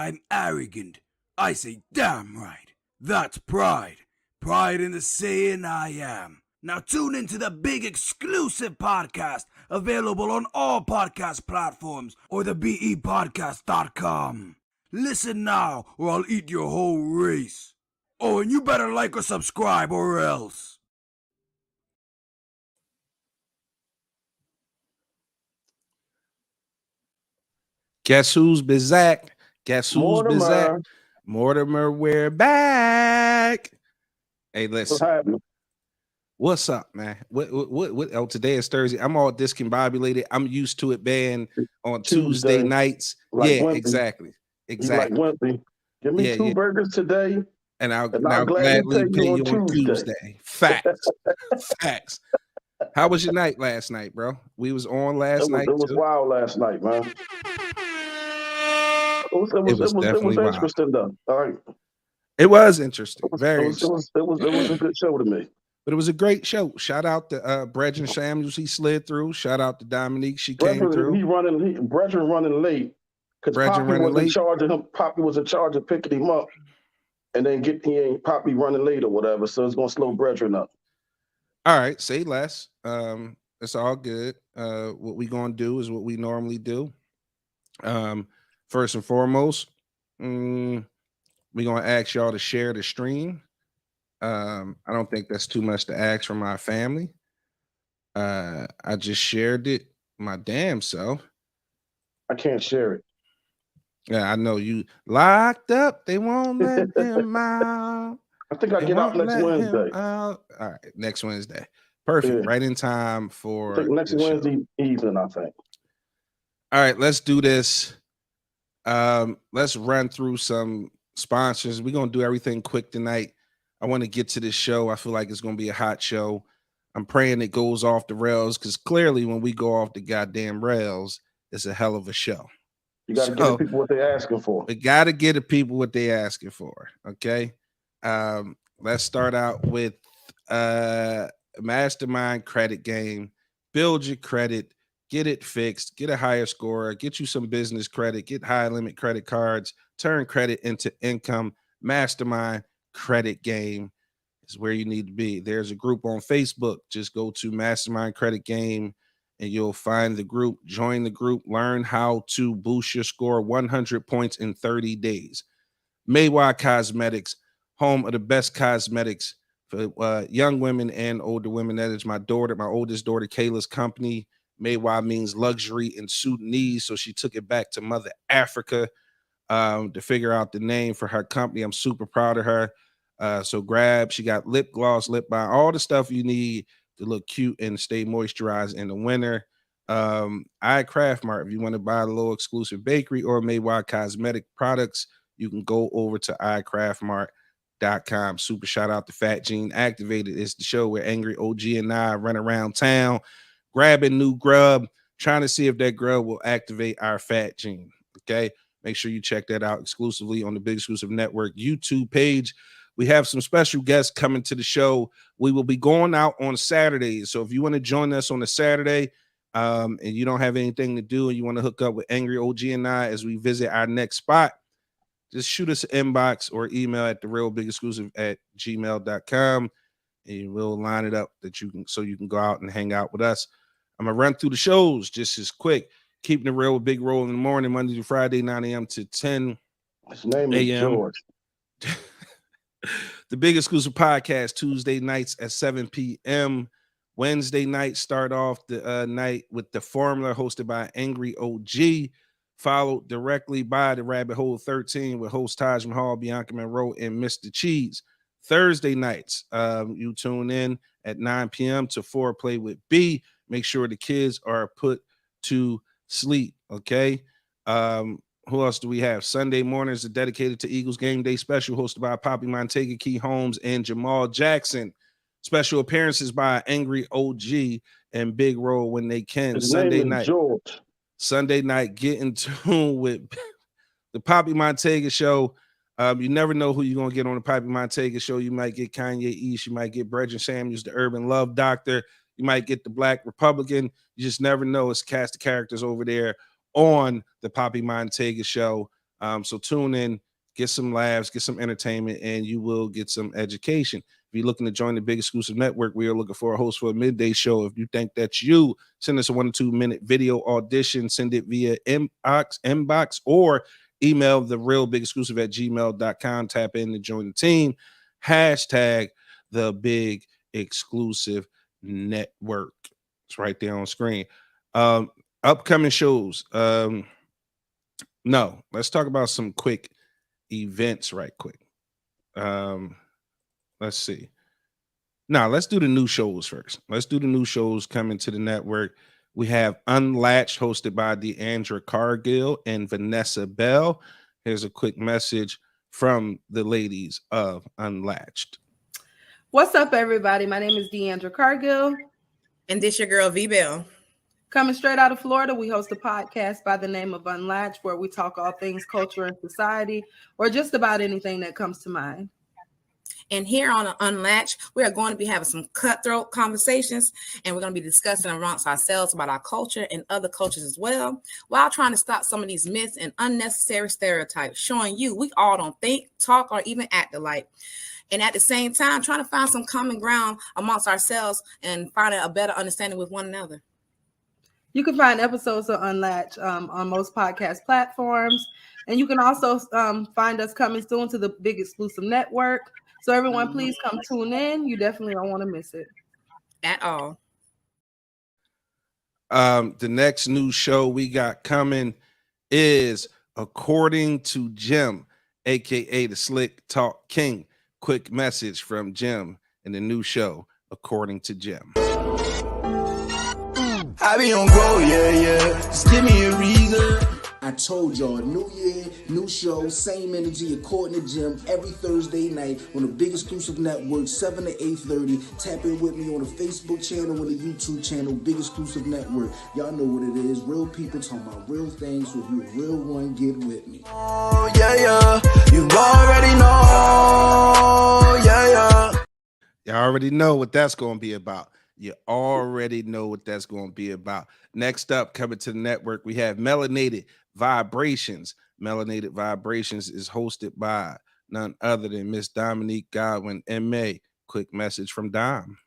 I'm arrogant. I say damn right. That's pride. Pride in the saying I am. Now tune into the big exclusive podcast available on all podcast platforms or the BEpodcast.com. Listen now or I'll eat your whole race. Oh, and you better like or subscribe or else. Guess who's Bizak? Guess who's Mortimer. Bizak? Mortimer, we're back. Hey, listen. What's up, man? What? Oh, today is Thursday. I'm all discombobulated. I'm used to it being on Tuesday nights. Like yeah, Wimpy. Exactly. Like Wimpy. Give me two burgers today. And I'll gladly pay you on Tuesday. Facts. Facts. How was your night last night, bro? We was on last night. It was wild last night, man. It was interesting though. All right. It was interesting. It was a good show to me. But it was a great show. Shout out to Bredren Samuels. He slid through. Shout out to Dominique. She came through. Bredren running late because Poppy was in charge of him. Poppy was in charge of picking him up, and then Poppy running late or whatever. So it's gonna slow Bredren up. All right, say less. It's all good. What we gonna do is what we normally do. First and foremost, we're gonna ask y'all to share the stream. I don't think that's too much to ask from my family. I just shared it my damn self. I can't share it. Yeah, I know you locked up. They won't let him out. I think I get out next Wednesday. All right, next Wednesday. Perfect. Yeah. Right in time for next Wednesday evening, I think. All right, let's do this. Let's run through some sponsors. We're gonna do everything quick tonight. I want to get to this show. I feel like it's gonna be a hot show. I'm praying it goes off the rails because clearly when we go off the goddamn rails, it's a hell of a show. You got to give the people what they're asking for. We got to get the people what they're asking for. Okay. Let's start out with Mastermind Credit Game. Build your credit, get it fixed, get a higher score, get you some business credit, get high limit credit cards, turn credit into income. Mastermind Credit Game is where you need to be. There's a group on Facebook. Just go to Mastermind Credit Game and you'll find the group. Join the group. Learn how to boost your score 100 points in 30 days. Maywa Cosmetics, home of the best cosmetics for young women and older women. That is my oldest daughter, Kayla's company. Maywa means luxury in Sudanese, so she took it back to Mother Africa to figure out the name for her company. I'm super proud of her. She got lip gloss, lip balm, all the stuff you need to look cute and stay moisturized in the winter. iCraft Mart, if you want to buy a little exclusive bakery or Maywa cosmetic products, you can go over to iCraftMart.com. Super shout out to Fat Gene Activated. It's the show where Angry OG and I run around town grabbing new grub, trying to see if that grub will activate our Fat Gene. Okay, make sure you check that out exclusively on the Big Exclusive Network YouTube page. We have some special guests coming to the show. We will be going out on Saturdays. So if you want to join us on a Saturday and you don't have anything to do and you want to hook up with Angry OG and I as we visit our next spot, just shoot us an inbox or email at therealbigexclusive@gmail.com and we'll line it up so you can go out and hang out with us. I'm going to run through the shows just as quick. Keeping it real with Big Roll in the morning, Monday to Friday, 9 a.m. to 10 His name is George. The Big Exclusive Podcast, Tuesday nights at 7 p.m. Wednesday night, start off the night with The Formula, hosted by Angry OG, followed directly by The Rabbit Hole 13 with host Taj Mahal, Bianca Monroe, and Mr. Cheese. Thursday nights, you tune in at 9 p.m. to Foreplay with B. Make sure the kids are put to sleep, okay? Who else do we have? Sunday mornings are dedicated to Eagles Game Day Special, hosted by Poppy Montega, Key Holmes, and Jamal Jackson. Special appearances by Angry OG and Big Roll when they can. Sunday night, get in tune with the Poppy Montega Show. You never know who you're going to get on the Poppy Montega Show. You might get Kanye East. You might get Bredren Samuels, the Urban Love Doctor. You might get the Black Republican. You just never know. It's cast of characters over there on the Poppy Montega Show. So tune in, get some laughs, get some entertainment, and you will get some education. If you're looking to join the Big Exclusive Network, we are looking for a host for a midday show. If you think that's you, send us a 1 to 2 minute video audition. Send it via inbox or email therealbigexclusive@gmail.com. Tap in to join the team. Hashtag the Big Exclusive Network. It's right there on screen. Upcoming shows. No, let's talk about some quick events right quick. Let's see. Now, let's do the new shows first. Let's do the new shows coming to the network. We have Unlatched, hosted by Deandra Cargill and Vanessa Bell. Here's a quick message from the ladies of Unlatched. What's up, everybody? My name is Deandra Cargill. And this your girl, V Bell. Coming straight out of Florida, we host a podcast by the name of Unlatched, where we talk all things culture and society, or just about anything that comes to mind. And here on Unlatched, we are going to be having some cutthroat conversations, and we're going to be discussing amongst ourselves about our culture and other cultures as well, while trying to stop some of these myths and unnecessary stereotypes, showing you we all don't think, talk, or even act alike. And at the same time, trying to find some common ground amongst ourselves and find a better understanding with one another. You can find episodes of Unlatched on most podcast platforms. And you can also find us coming soon to the Big Exclusive Network. So everyone, please come tune in. You definitely don't want to miss it. At all. The next new show we got coming is According to Jim, a.k.a. the Slick Talk King. Quick message from Jim in the new show, According to Jim. I be on go, yeah. Just give me a reason. I told y'all, new year, new show, same energy, According to Jim, every Thursday night on the Big Exclusive Network, 7 to 8:30. Tap in with me on the Facebook channel and the YouTube channel, Big Exclusive Network. Y'all know what it is. Real people talking about real things. So if you a real one, get with me. Oh, yeah. You already know. Yeah. You already know what that's going to be about. You already know what that's going to be about. Next up, coming to the network, we have Melanated Vibrations. Melanated Vibrations is hosted by none other than Miss Dominique Godwin, M.A. Quick message from Dom.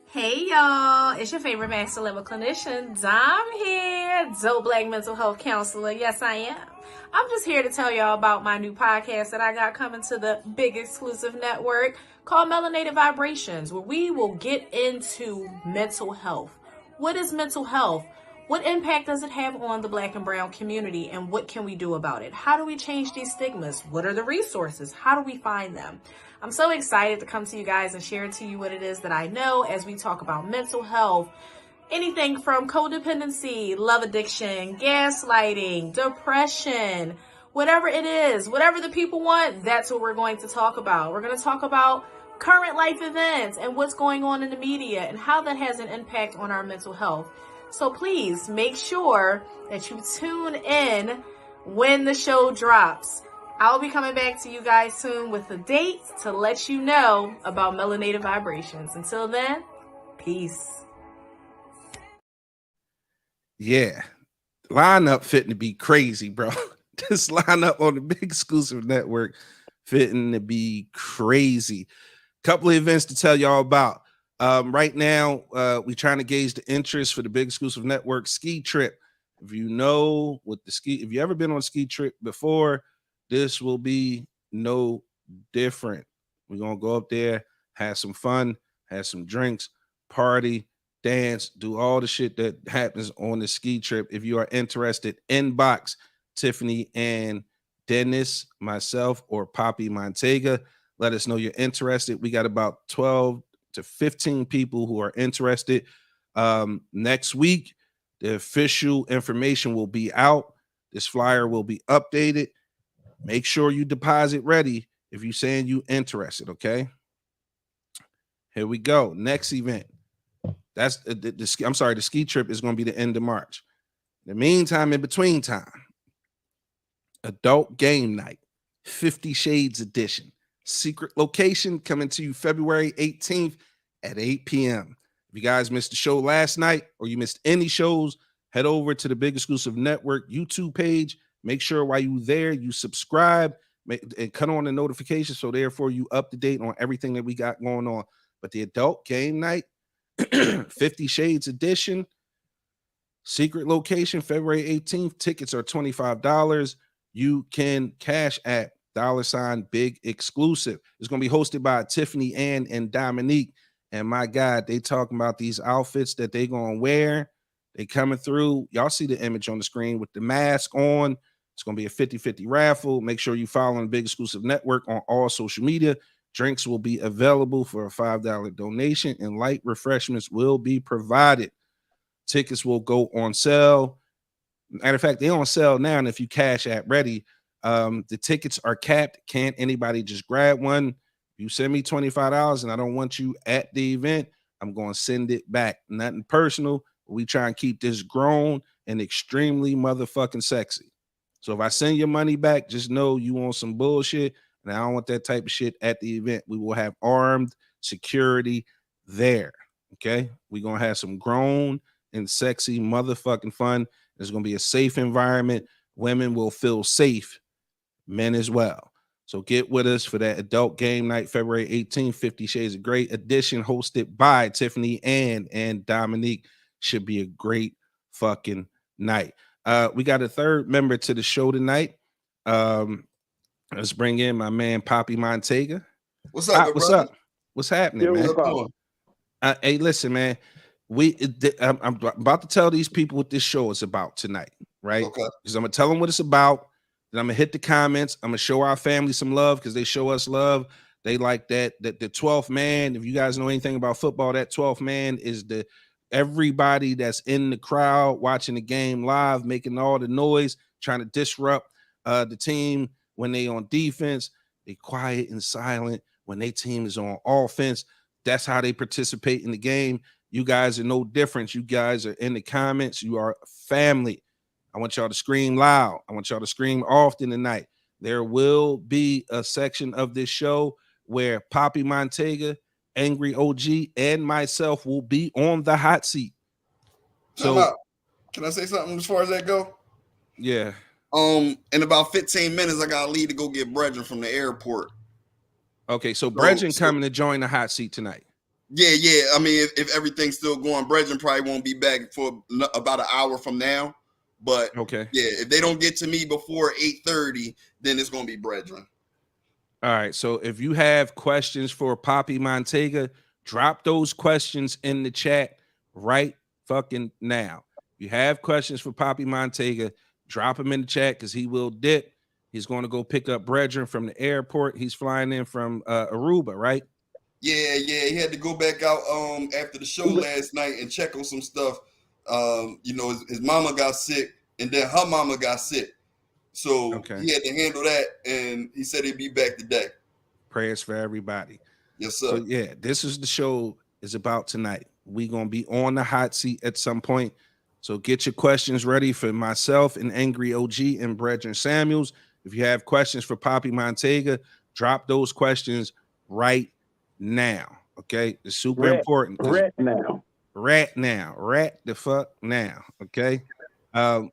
Hey y'all, it's your favorite master level clinician, Dom here, Dope Black mental health counselor. Yes, I am. I'm just here to tell y'all about my new podcast that I got coming to the Big Exclusive Network called Melanated Vibrations, where we will get into mental health. What is mental health? What impact does it have on the Black and Brown community, and what can we do about it? How do we change these stigmas? What are the resources? How do we find them? I'm so excited to come to you guys and share to you what it is that I know as we talk about mental health, anything from codependency, love addiction, gaslighting, depression, whatever it is, whatever the people want, that's what we're going to talk about. We're going to talk about current life events and what's going on in the media and how that has an impact on our mental health. So please make sure that you tune in when the show drops. I'll be coming back to you guys soon with the dates to let you know about Melanated Vibrations. Until then, peace. Yeah, lineup fitting to be crazy, bro. This lineup on the Big Exclusive Network fitting to be crazy. Couple of events to tell y'all about. Right now, we're trying to gauge the interest for the Big Exclusive Network ski trip. If you know what if you ever been on a ski trip before, this will be no different. We're gonna go up there, have some fun, have some drinks, party, dance, do all the shit that happens on the ski trip. If you are interested, inbox Tiffany and Dennis, myself, or Poppy Montega. Let us know you're interested. We got about 12 to 15 people who are interested. Next week, the official information will be out. This flyer will be updated. Make sure you deposit ready if you're saying you interested, okay? Here we go. Next event. That's the ski trip is going to be the end of March. In the meantime, in between time, adult game night, 50 Shades edition, secret location coming to you February 18th at 8 p.m. If you guys missed the show last night or you missed any shows, head over to the Big Exclusive Network YouTube page. Make sure while you there, you subscribe and cut on the notifications. So therefore you up to date on everything that we got going on. But the adult game night, 50 Shades edition, secret location, February 18th. Tickets are $25. You can cash at $big exclusive. It's going to be hosted by Tiffany Ann and Dominique. And my God, they talking about these outfits that they going to wear. They coming through. Y'all see the image on the screen with the mask on. It's going to be a 50-50 raffle. Make sure you follow the Big Exclusive Network on all social media. Drinks will be available for a $5 donation, and light refreshments will be provided. Tickets will go on sale. Matter of fact, they're on sale now, and if you cash app ready, the tickets are capped. Can't anybody just grab one? You send me $25 and I don't want you at the event, I'm going to send it back. Nothing personal. We try and keep this grown and extremely motherfucking sexy. So if I send your money back, just know you want some bullshit, and I don't want that type of shit at the event. We will have armed security there. Okay? We're going to have some grown and sexy motherfucking fun. There's going to be a safe environment. Women will feel safe, men as well. So get with us for that adult game night, February 18th, 50 Shades of Grey edition, hosted by Tiffany Ann and Dominique. Should be a great fucking night. We got a third member to the show tonight. Let's bring in my man, Poppy Montega. What's up, what's brother? up? What's happening, man? Hey, listen, man. I'm about to tell these people what this show is about tonight, right? Okay. Because I'm gonna tell them what it's about. Then I'm gonna hit the comments. I'm gonna show our family some love because they show us love. They like that the 12th man. If you guys know anything about football, that 12th man is everybody that's in the crowd watching the game live, making all the noise, trying to disrupt the team when they on defense. They quiet and silent when their team is on offense. That's how they participate in the game. You guys are no different. You guys are in the comments. You are family. I want y'all to scream loud. I want y'all to scream often tonight. There will be a section of this show where Poppy Montega, Angry OG, and myself will be on the hot seat. So, can I say something as far as that go? Yeah. In about 15 minutes, I got to leave to go get Brethren from the airport. Okay, so Brethren coming to join the hot seat tonight. Yeah. I mean, if everything's still going, Brethren probably won't be back for about an hour from now. But okay, yeah, if they don't get to me before 8:30, then it's gonna be Brethren. All right. So if you have questions for Poppy Montega, drop those questions in the chat right fucking now. If you have questions for Poppy Montega, drop them in the chat because he will dip. He's going to go pick up Brethren from the airport. He's flying in from Aruba, right? Yeah. He had to go back out after the show last night and check on some stuff. His mama got sick, and then her mama got sick. So he had to handle that, and he said he'd be back today. Prayers for everybody. Yes, sir. So yeah, this is the show is about tonight. We're going to be on the hot seat at some point. So get your questions ready for myself and Angry OG and Brethren Samuels. If you have questions for Poppy Montega, drop those questions right now. Okay, it's super important. Right the fuck now. Okay.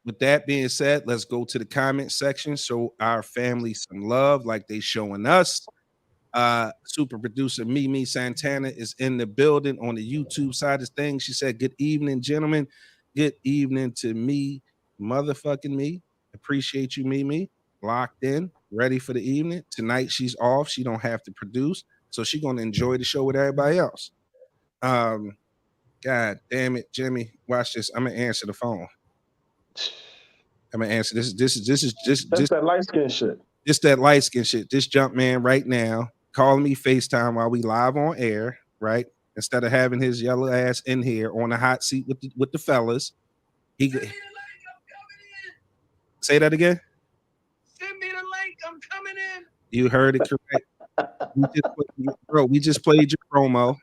With that being said, let's go to the comment section. Show our family some love like they showing us. Super producer Mimi Santana is in the building on the YouTube side of things. She said, "Good evening, gentlemen. Good evening to me, motherfucking me. Appreciate you, Mimi. Locked in, ready for the evening. Tonight she's off. She don't have to produce, so she's gonna enjoy the show with everybody else." God damn it, Jimmy. Watch this. I'm gonna answer the phone. I'm gonna answer this. This is that light skin shit. This that light skin shit. This jump man right now calling me FaceTime while we live on air, right? Instead of having his yellow ass in here on the hot seat with the fellas. Say that again. Send me the link. I'm coming in. You heard it correct. We just played your promo.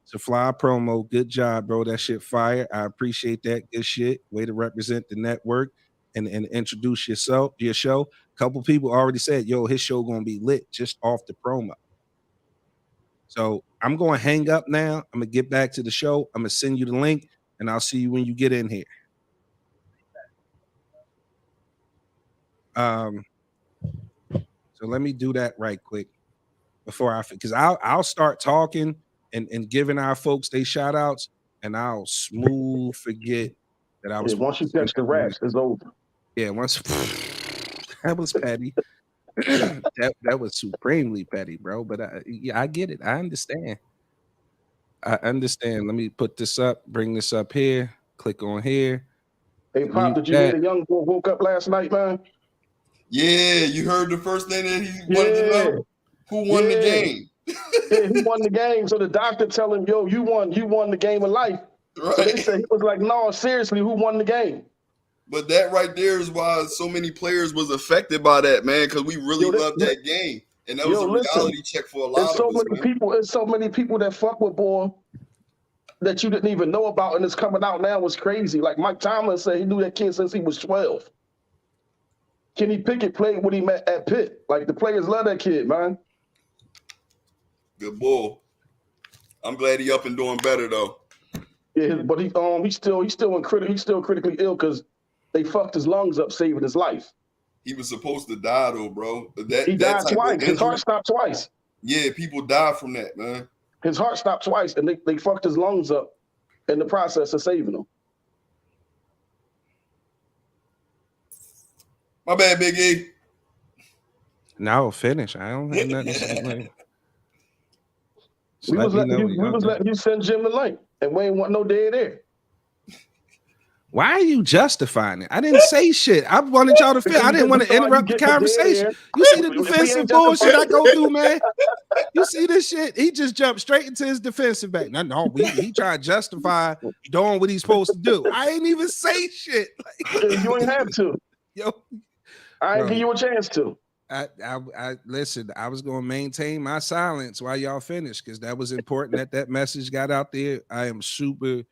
It's a fly promo. Good job, bro. That shit fire. I appreciate that. Good shit. Way to represent the network and introduce your show. A couple people already said, yo, his show gonna be lit just off the promo. So I'm gonna hang up now. I'm gonna get back to the show. I'm gonna send you the link, and I'll see you when you get in here. So let me do that right quick before because I'll start talking and giving our folks they shout outs, and I'll smooth forget that I was. Once you catch the raps, it's over. Yeah, once that was petty. that was supremely petty, bro. But I get it. I understand. Let me put this up, bring this up here, click on here. Hey, Pop, did you hear the young boy woke up last night, man? Yeah, you heard the first thing that he wanted to know? Who won the game? Yeah, he won the game. So the doctor tell him, yo, you won the game of life. Right. So they said, he was like, no, seriously, who won the game? But that right there is why so many players was affected by that, man, because we really loved that game. And that was a reality check for a lot of us, man. There's so many people that fuck with boy that you didn't even know about, and it's coming out now. Was crazy. Like Mike Tomlin said, he knew that kid since he was 12. Kenny Pickett played with him at Pitt. Like, the players love that kid, man. Good bull. I'm glad he up and doing better though. Yeah, but he's still critically ill because they fucked his lungs up, saving his life. He was supposed to die though, bro. He died twice. His heart stopped twice. Yeah, people die from that, man. His heart stopped twice, and they fucked his lungs up in the process of saving him. My bad, Big E. No, finish. I don't have nothing to say. We was letting you send Jim the link, and we ain't want no dead air. Why are you justifying it? I didn't say shit. I wanted y'all to feel. I didn't want to interrupt the conversation. You see the defensive bullshit I go through, man? You see this shit? He just jumped straight into his defensive back. No, he tried to justify doing what he's supposed to do. I ain't even say shit. You ain't have to. Yo, I ain't give you a chance to. I listen. I was going to maintain my silence while y'all finished because that was important that message got out there. I am super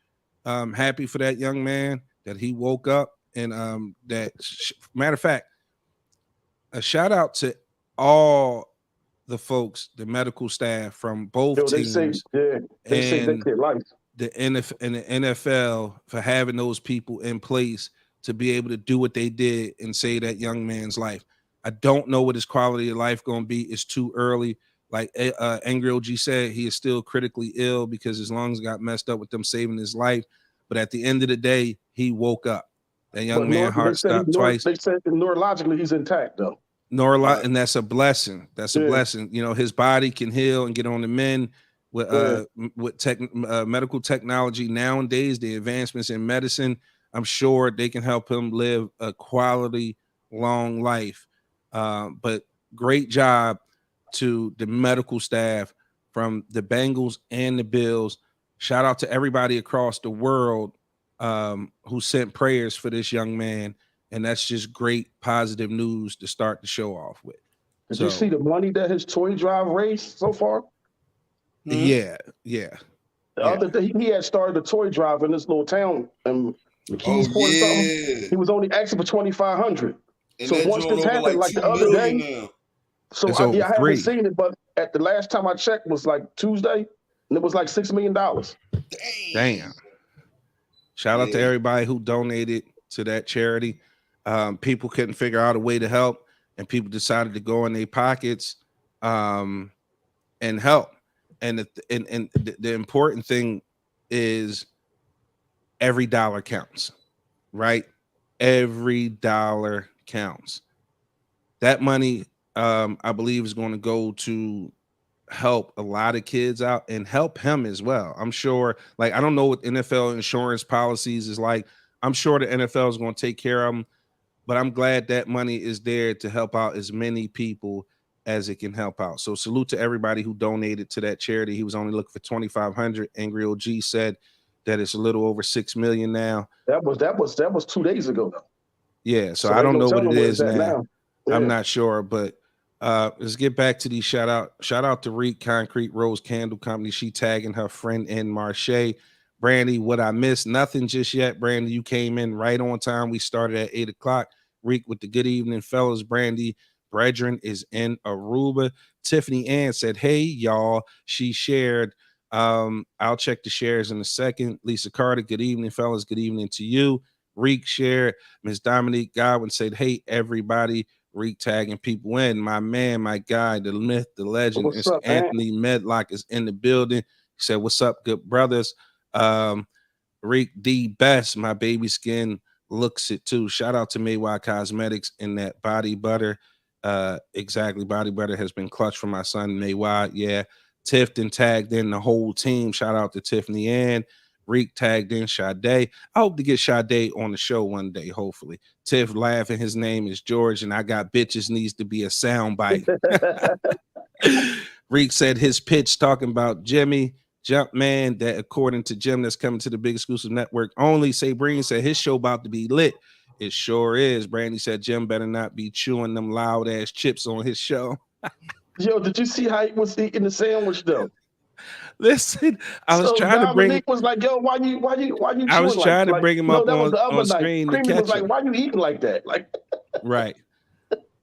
happy for that young man that he woke up and matter of fact, a shout out to all the folks, the medical staff from both teams, they say they get life. The NFL for having those people in place to be able to do what they did and save that young man's life. I don't know what his quality of life going to be. It's too early. Like Angry OG said, he is still critically ill because his lungs got messed up with them saving his life. But at the end of the day, he woke up. That young man heart stopped twice. They said neurologically he's intact though. And that's a blessing. That's a blessing. You know, his body can heal and get on the mend with medical technology nowadays. The advancements in medicine, I'm sure they can help him live a quality, long life. But great job to the medical staff from the Bengals and the Bills. Shout out to everybody across the world who sent prayers for this young man. And that's just great positive news to start the show off with. Did you see the money that his toy drive raised so far? Yeah. The other day, he had started a toy drive in this little town in McKeesport or something. He was only asking for $2,500. So once this happened, like the other day, now. So I haven't seen it, but at the last time I checked was like Tuesday, and it was like $6 million. Damn. Shout out to everybody who donated to that charity. People couldn't figure out a way to help, and people decided to go in their pockets and help. And the important thing is every dollar counts, right? Every dollar counts. That money, I believe, is going to go to help a lot of kids out and help him as well. I'm sure, like, I don't know what NFL insurance policies is like. I'm sure the NFL is going to take care of them, but I'm glad that money is there to help out as many people as it can help out. So salute to everybody who donated to that charity. He was only looking for 2,500. Angry OG said that it's a little over 6 million now. That was 2 days ago. Yeah, so I don't know what it is now. Yeah. I'm not sure, but let's get back to these shout out to Reek Concrete Rose Candle Company. She tagging her friend in Marche. Brandy, what I missed? Nothing just yet. Brandy, you came in right on time. We started at 8 o'clock. Reek with the good evening, fellas. Brandy, brethren is in Aruba. Tiffany Ann said, hey, y'all. She shared. I'll check the shares in a second. Lisa Carter, good evening, fellas. Good evening to you. Reek shared. Miss Dominique Godwin said, hey, everybody. Reek tagging people in. My man, my guy, the myth, the legend, What's Mr. up, man? Anthony Medlock is in the building. He said, what's up, good brothers? Reek D Best, my baby skin looks it too. Shout out to Maywa Cosmetics and that body butter. Exactly. Body butter has been clutch for my son, Maywa. Yeah. Tifton tagged in the whole team. Shout out to Tiffany Ann. Reek tagged in Sade. I hope to get Sade on the show one day, hopefully. Tiff laughing. His name is George, and I got bitches needs to be a soundbite. Reek said his pitch talking about Jimmy Jumpman, that according to Jim, that's coming to the Big Exclusive Network only. Sabrine said his show about to be lit. It sure is. Brandy said Jim better not be chewing them loud ass chips on his show. Yo, did you see how he was eating the sandwich though? Listen, I was trying Dominique to bring. Was like, yo, why you? I was trying to bring him up that was the on other night. screen to Creamy catch was like, him. why you eating like that? Like, right.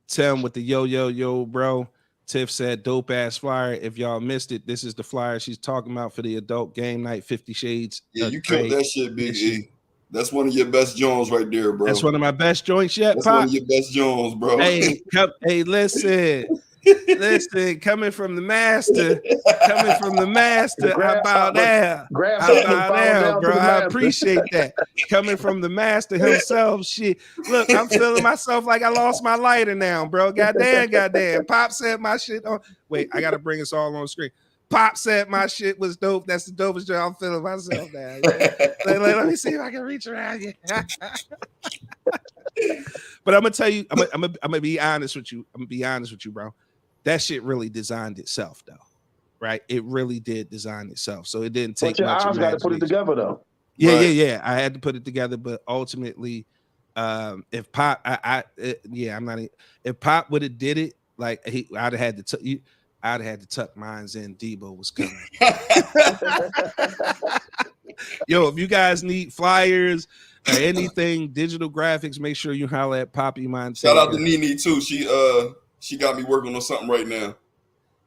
Tell him with the yo, bro. Tiff said, dope ass flyer. If y'all missed it, this is the flyer she's talking about for the adult game night, 50 Shades. Yeah, you killed that shit, Big E. That's one of your best joints right there, bro. That's one of my best joints yet, That's Pop. one of your best joints, bro. Hey, listen. Listen, coming from the master, I bow down. Bro. I appreciate that. Coming from the master himself, shit. Look, I'm feeling myself like I lost my lighter now, bro. Goddamn. Pop said my shit on. Wait, I gotta bring us all on screen. Pop said my shit was dope. That's the dopest job. I'm feeling myself now. Let me see if I can reach around here. But I'm gonna tell you, I'm gonna be honest with you. Bro. That shit really designed itself, though, right? It really did design itself. So it didn't take much. But your eyes got to put it together, though. Yeah, right. yeah. I had to put it together, but ultimately, if Pop, if Pop would have did it, like I'd have had to tuck mines in. Debo was coming. Yo, if you guys need flyers or anything, digital graphics, make sure you holler at Poppy Montega. Shout out to Nene too. She got me working on something right now.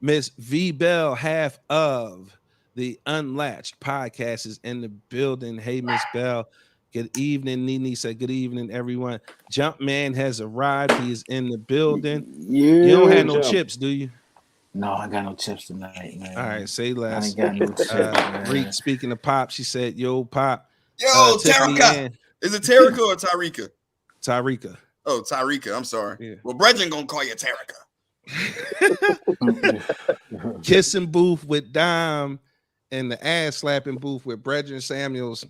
Miss V Bell, half of the Unlatched podcast, is in the building. Hey, Miss Bell. Good evening. Nene said, good evening, everyone. Jumpman has arrived. He is in the building. Yeah, you don't have no chips, do you? No, I got no chips tonight, man. All right, say less. I ain't got no chips, man. Reek, speaking of Pop, she said, yo, Pop. Yo, Tarika. Is it Tarika or Tyrika? Tyrika. Oh, Tyrika. I'm sorry. Yeah. Well, Brethren gonna call you Tarika. Kissing booth with Dom and the ass slapping booth with Brethren Samuels.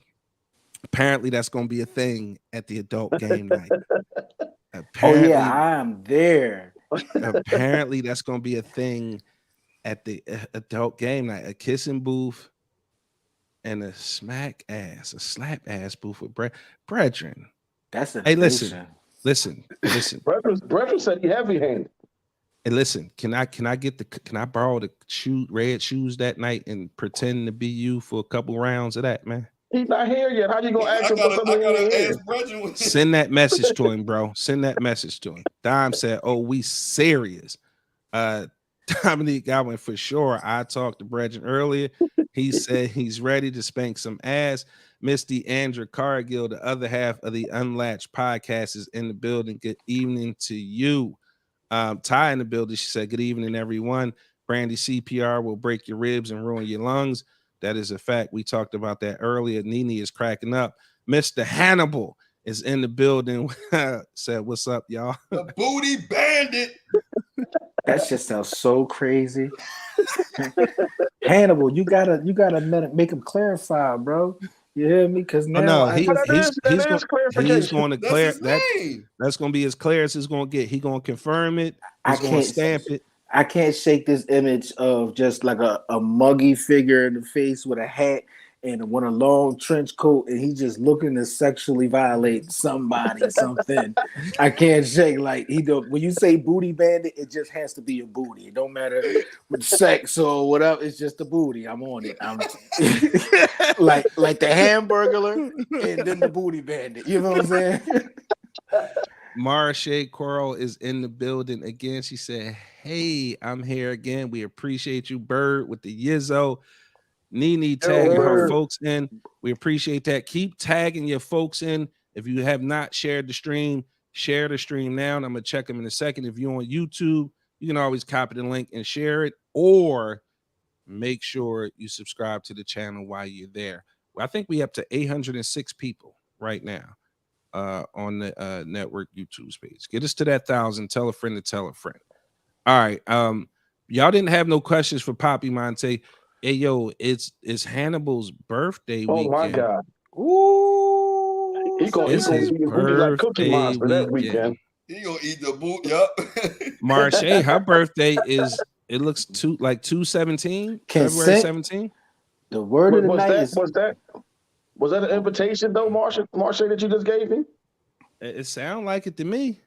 Apparently, that's gonna be a thing at the adult game night. Apparently, oh yeah, I'm there. Apparently, that's gonna be a thing at the adult game night. A kissing booth and a slap ass booth with Brethren. That's a hey, listen. Brethren said he heavy handed. Hey, listen, can I borrow the red shoes that night and pretend to be you for a couple rounds of that, man? He's not here yet. How you gonna ask him for something? Send that message to him, bro. Send that message to him. Dime said, "Oh, we serious." Dominique Godwin for sure. I talked to Brethren earlier. He said he's ready to spank some ass. Misty Andrew Cargill, the other half of the Unlatched podcast, is in the building. Good evening to you. Ty in the building. She said, good evening, everyone. Brandy, CPR will break your ribs and ruin your lungs. That is a fact. We talked about that earlier. Nene is cracking up. Mr. Hannibal is in the building. Said, what's up, y'all? The booty bandit. That shit sounds so crazy. Hannibal, you gotta make him clarify, bro. You hear me? Because now he's going to clear that. That's going to be as clear as it's going to get. He's going to confirm it. He's going to stamp it. I can't shake this image of just like a muggy figure in the face with a hat and with a long trench coat, and he just looking to sexually violate somebody or something. I can't shake when you say booty bandit, it just has to be a booty. It don't matter with sex or whatever. It's just a booty. I'm on it. I'm like the Hamburglar and then the booty bandit. You know what I'm saying? Marsha Coral is in the building again. She said, hey, I'm here again. We appreciate you, Bird, with the Yizzo. Nene tagging her folks in. We appreciate that. Keep tagging your folks in. If you have not shared the stream, share the stream now. And I'm going to check them in a second. If you're on YouTube, you can always copy the link and share it, or make sure you subscribe to the channel while you're there. Well, I think we up to 806 people right now on the network YouTube page. Get us to that 1,000. Tell a friend to tell a friend. All right. Y'all didn't have no questions for Poppy Monte. Hey, yo, it's Hannibal's birthday weekend. Oh my God. Ooh. He's gonna eat like Cookie Monster that weekend. He gonna eat the boot. Yup. Marche, her birthday is, it looks like 2/17, February 17. The word of the night is. Was that an invitation though, Marche, that you just gave me? It sound like it to me.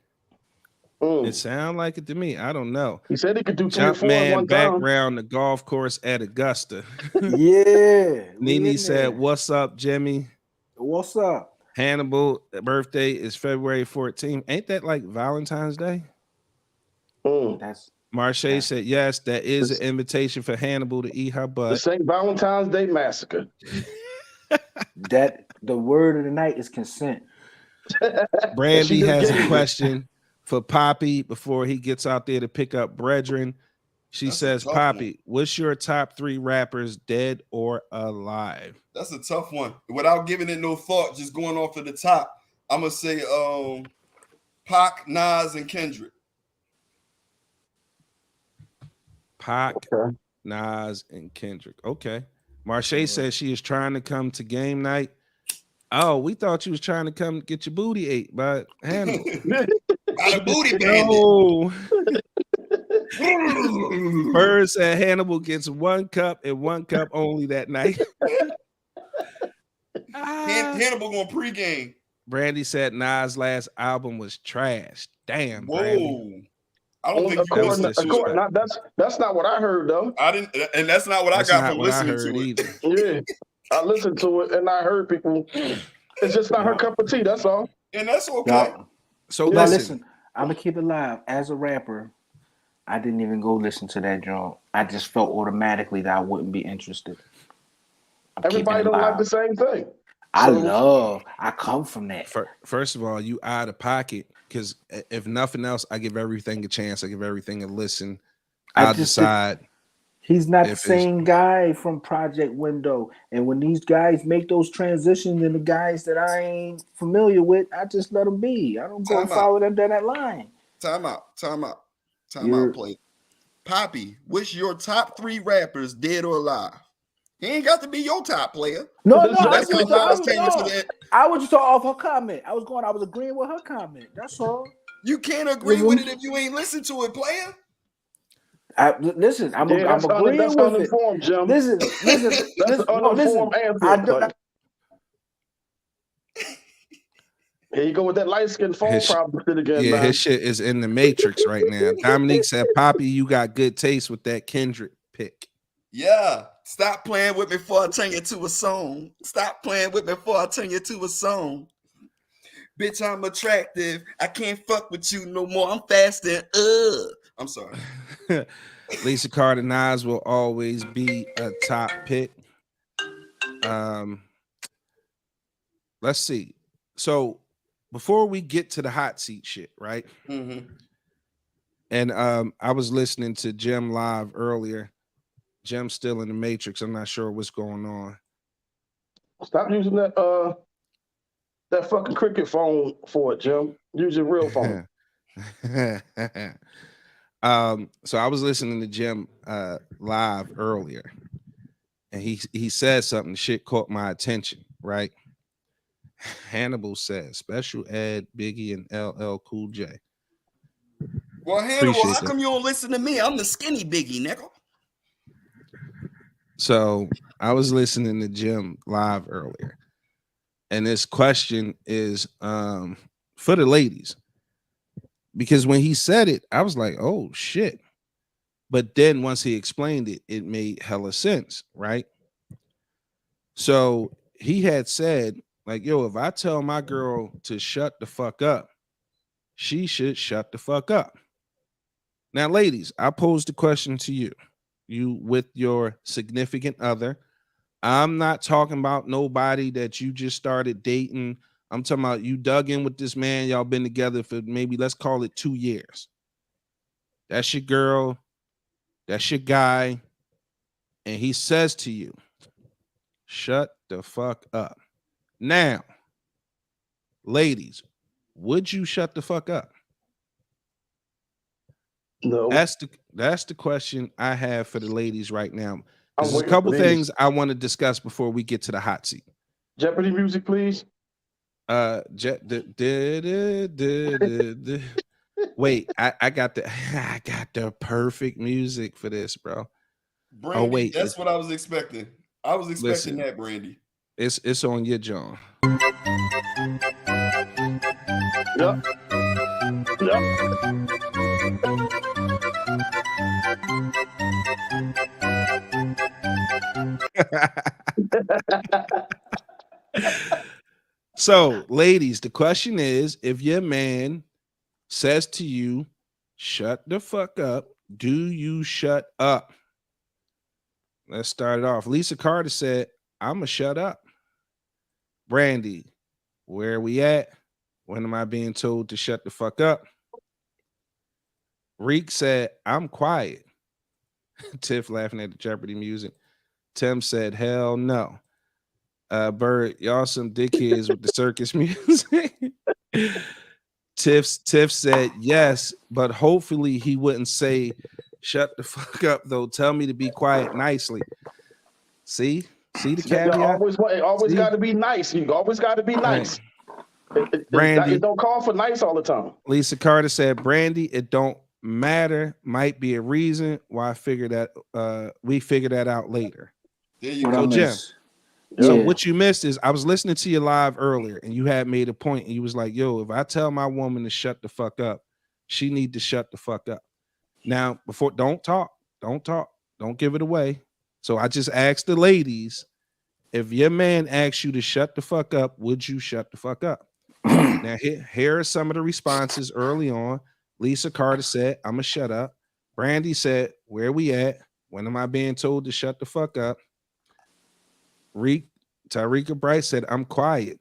It sound like it to me. I don't know. He said he could do 3 or 4 Jumpman one background, the golf course at Augusta. Yeah. Nene said, "What's up, Jimmy? What's up?" Hannibal birthday is February 14th. Ain't that like Valentine's Day? Marche said, yes, that is an invitation for Hannibal to eat her butt. The St. Valentine's Day Massacre. That the word of the night is consent. Brandy has a question for Poppy before he gets out there to pick up brethren. She says, Poppy, what's your top 3 rappers, dead or alive? That's a tough one. Without giving it no thought, just going off of the top, I'm gonna say Pac, Nas, and Kendrick. Pac, Nas, and Kendrick. Okay. Marche says she is trying to come to game night. Oh, we thought you was trying to come get your booty ate by Hannibal. By the booty bandit. Bird said Hannibal gets 1 cup and 1 cup only that night. Hannibal going pregame. Brandy said Nas' last album was trash. Damn, whoa. Brandy. I don't think that's not what I heard though. I didn't, and that's not what I got from listening to it. Either. Yeah, I listened to it and I heard people. It's just not her cup of tea. That's all, and that's okay. So listen, I'm gonna keep it live. As a rapper, I didn't even go listen to that joint. I just felt automatically that I wouldn't be interested. Everybody don't like the same thing. I come from that. First of all, you out of pocket, because if nothing else, I give everything a chance. I give everything a listen. I'll decide. He's not the same guy from Project Window. And when these guys make those transitions and the guys that I ain't familiar with, I just let them be. I don't go follow them down that line. Time out, play. Poppy, what's your top 3 rappers, dead or alive? He ain't got to be your top player. No, I was just off her comment. I was agreeing with her comment. That's all. You can't agree with it if you ain't listen to it, player. Listen, I'm agreeing with it. Jim. Listen. Here you go with that light skin phone problem again. Yeah, his shit is in the matrix right now. Dominique said, Poppy, you got good taste with that Kendrick pick. Yeah. Stop playing with me before I turn you to a song. Stop playing with me before I turn you to a song. Bitch, I'm attractive. I can't fuck with you no more. I'm faster. I'm sorry. Lisa Carter, Nas will always be a top pick. Let's see. So before we get to the hot seat shit, right? Mm-hmm. And I was listening to Jim live earlier. Jim's still in the matrix. I'm not sure what's going on. Stop using that fucking cricket phone for it, Jim. Use your real phone. So I was listening to Jim live earlier, and he said something. Shit caught my attention, right? Hannibal said, Special Ed, Biggie, and LL Cool J. Well, Hannibal, how come you don't listen to me? I'm the skinny Biggie, nigga. So I was listening to Jim live earlier, and this question is for the ladies, because when he said it, I was like, oh shit. But then once he explained it, it made hella sense, right? So he had said, like, yo, if I tell my girl to shut the fuck up, she should shut the fuck up. Now, ladies, I posed the question to you. You with your significant other. I'm not talking about nobody that you just started dating I'm talking about you dug in with this man. Y'all been together for maybe, let's call it 2 years. That's your girl. That's your guy. And he says to you, shut the fuck up. Now, ladies, would you shut the fuck up? No. That's the question I have for the ladies right now. I'm There's a couple things I want to discuss before we get to the hot seat. Jeopardy music, please. Wait, I got the perfect music for this, bro. Brandy, wait, that's what I was expecting. I was expecting that, Brandy. It's on your John. Yep. So, ladies, the question is, if your man says to you, shut the fuck up, do you shut up? Let's start it off. Lisa Carter said, I'ma shut up. Brandy, where are we at? When am I being told to shut the fuck up? Reek said, I'm quiet. Tiff laughing at the Jeopardy music. Tim said, hell no. Bird, y'all some dickheads with the circus music. Tiff said yes, but hopefully he wouldn't say shut the fuck up though. Tell me to be quiet nicely. See the caveat? Always got to be nice. You always got to be nice. Brandy, it don't call for nice all the time. Lisa Carter said, Brandy, it don't matter. Might be a reason why we figured that out later. There you go. So Jim. So what you missed is I was listening to you live earlier and you had made a point and you was like, yo, if I tell my woman to shut the fuck up, she need to shut the fuck up. Now, don't talk, don't give it away. So I just asked the ladies, if your man asks you to shut the fuck up, would you shut the fuck up? Now, here are some of the responses early on. Lisa Carter said, I'm going to shut up. Brandy said, where we at? When am I being told to shut the fuck up? Tyrika Bright said, I'm quiet.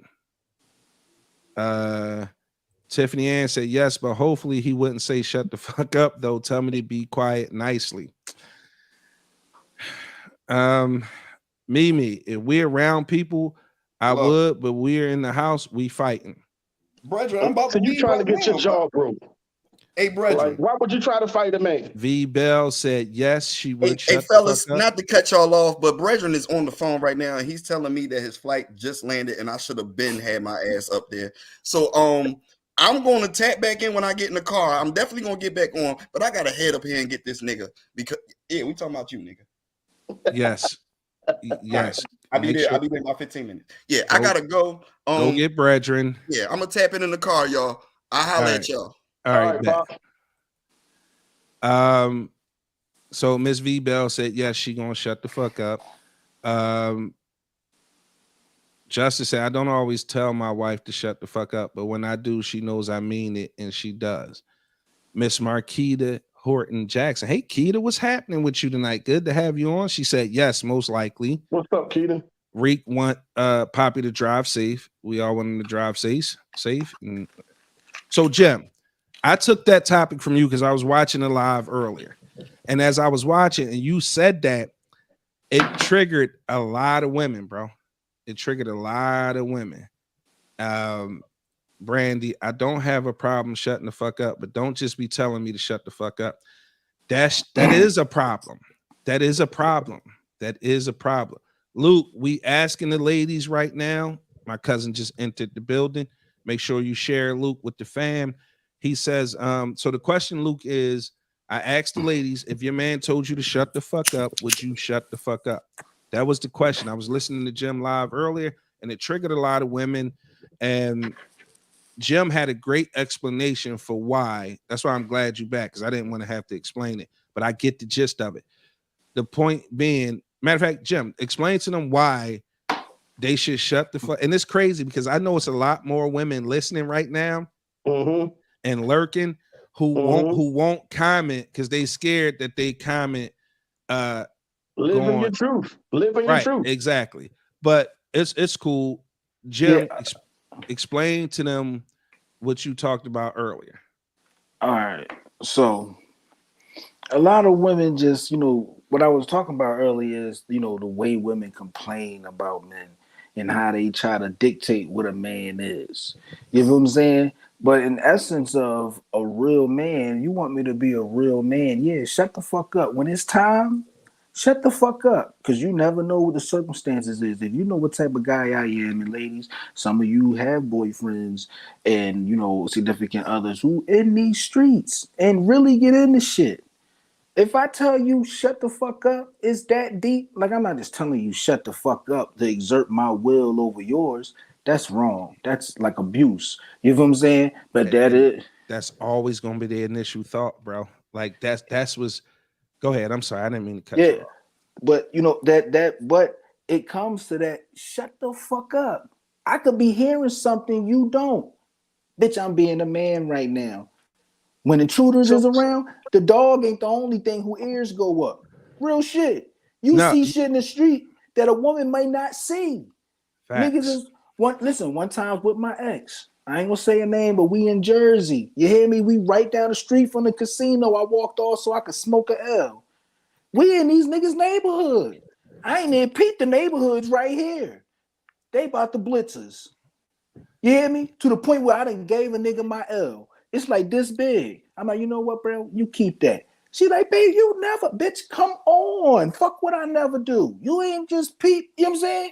Tiffany Ann said, yes, but hopefully he wouldn't say shut the fuck up, though. Tell me to be quiet nicely. Mimi, if we're around people, I would, but we're in the house, we fighting. Brethren, I'm about to you trying to get your jaw broke. Hey, brethren. Like, why would you try to fight a man? V Bell said yes, she would. Hey, fellas, not to cut y'all off, but brethren is on the phone right now, and he's telling me that his flight just landed, and I should have had my ass up there. So, I'm going to tap back in when I get in the car. I'm definitely going to get back on, but I got to head up here and get this nigga because we talking about you, nigga. Yes. Yes. I'll be there in about 15 minutes. Yeah, I gotta go. Go get brethren. Yeah, I'm gonna tap in the car, y'all. I'll holler at y'all. All right. So Miss V Bell said yes, she gonna shut the fuck up. Justice said, I don't always tell my wife to shut the fuck up, but when I do, she knows I mean it, and she does. Miss Marquita Horton Jackson. Hey, Keita, what's happening with you tonight? Good to have you on. She said, yes, most likely. What's up, Keita? Reek want Poppy to drive safe. We all want him to drive safe. And so, Jim, I took that topic from you because I was watching it live earlier. And as I was watching and you said that, it triggered a lot of women, bro. It triggered a lot of women. Brandy, I don't have a problem shutting the fuck up, but don't just be telling me to shut the fuck up. That is a problem. That is a problem. Luke, we asking the ladies right now. My cousin just entered the building. Make sure you share Luke with the fam. He says, so the question, Luke, is I asked the ladies, if your man told you to shut the fuck up, would you shut the fuck up? That was the question. I was listening to Jim live earlier, and it triggered a lot of women. And Jim had a great explanation for why. That's why I'm glad you're back, because I didn't want to have to explain it, but I get the gist of it. The point being, matter of fact, Jim, explain to them why they should shut the fuck. And it's crazy because I know it's a lot more women listening right now and lurking who won't comment because they scared that they comment. Living your truth. Living your truth. Exactly. But it's cool. Jim, Explain to them what you talked about earlier. All right. So a lot of women just, what I was talking about earlier is, the way women complain about men and how they try to dictate what a man is. You know what I'm saying? But in essence of a real man, you want me to be a real man. Yeah, shut the fuck up. When it's time, shut the fuck up. Because you never know what the circumstances is. If you know what type of guy I am, and ladies, some of you have boyfriends and, significant others who in these streets and really get into shit. If I tell you shut the fuck up, it's that deep. Like, I'm not just telling you shut the fuck up to exert my will over yours. That's wrong. That's like abuse. You know what I'm saying? But that's always gonna be the initial thought, bro. Like that's was. Go ahead. I'm sorry. I didn't mean to cut you off. But but it comes to that. Shut the fuck up. I could be hearing something you don't. Bitch, I'm being a man right now. When intruders is around, the dog ain't the only thing who ears go up. Real shit. You see shit in the street that a woman might not see. Facts. Niggas is one time with my ex. I ain't gonna say a name, but we in Jersey. You hear me? We right down the street from the casino. I walked off so I could smoke a L. We in these niggas' neighborhood. I ain't even peeped the neighborhoods right here. They about the blitzers. You hear me? To the point where I done gave a nigga my L. It's like this big. I'm like, you know what, bro? You keep that. She like, babe, you never, bitch, come on. Fuck what I never do. You ain't just peep. You know what I'm saying?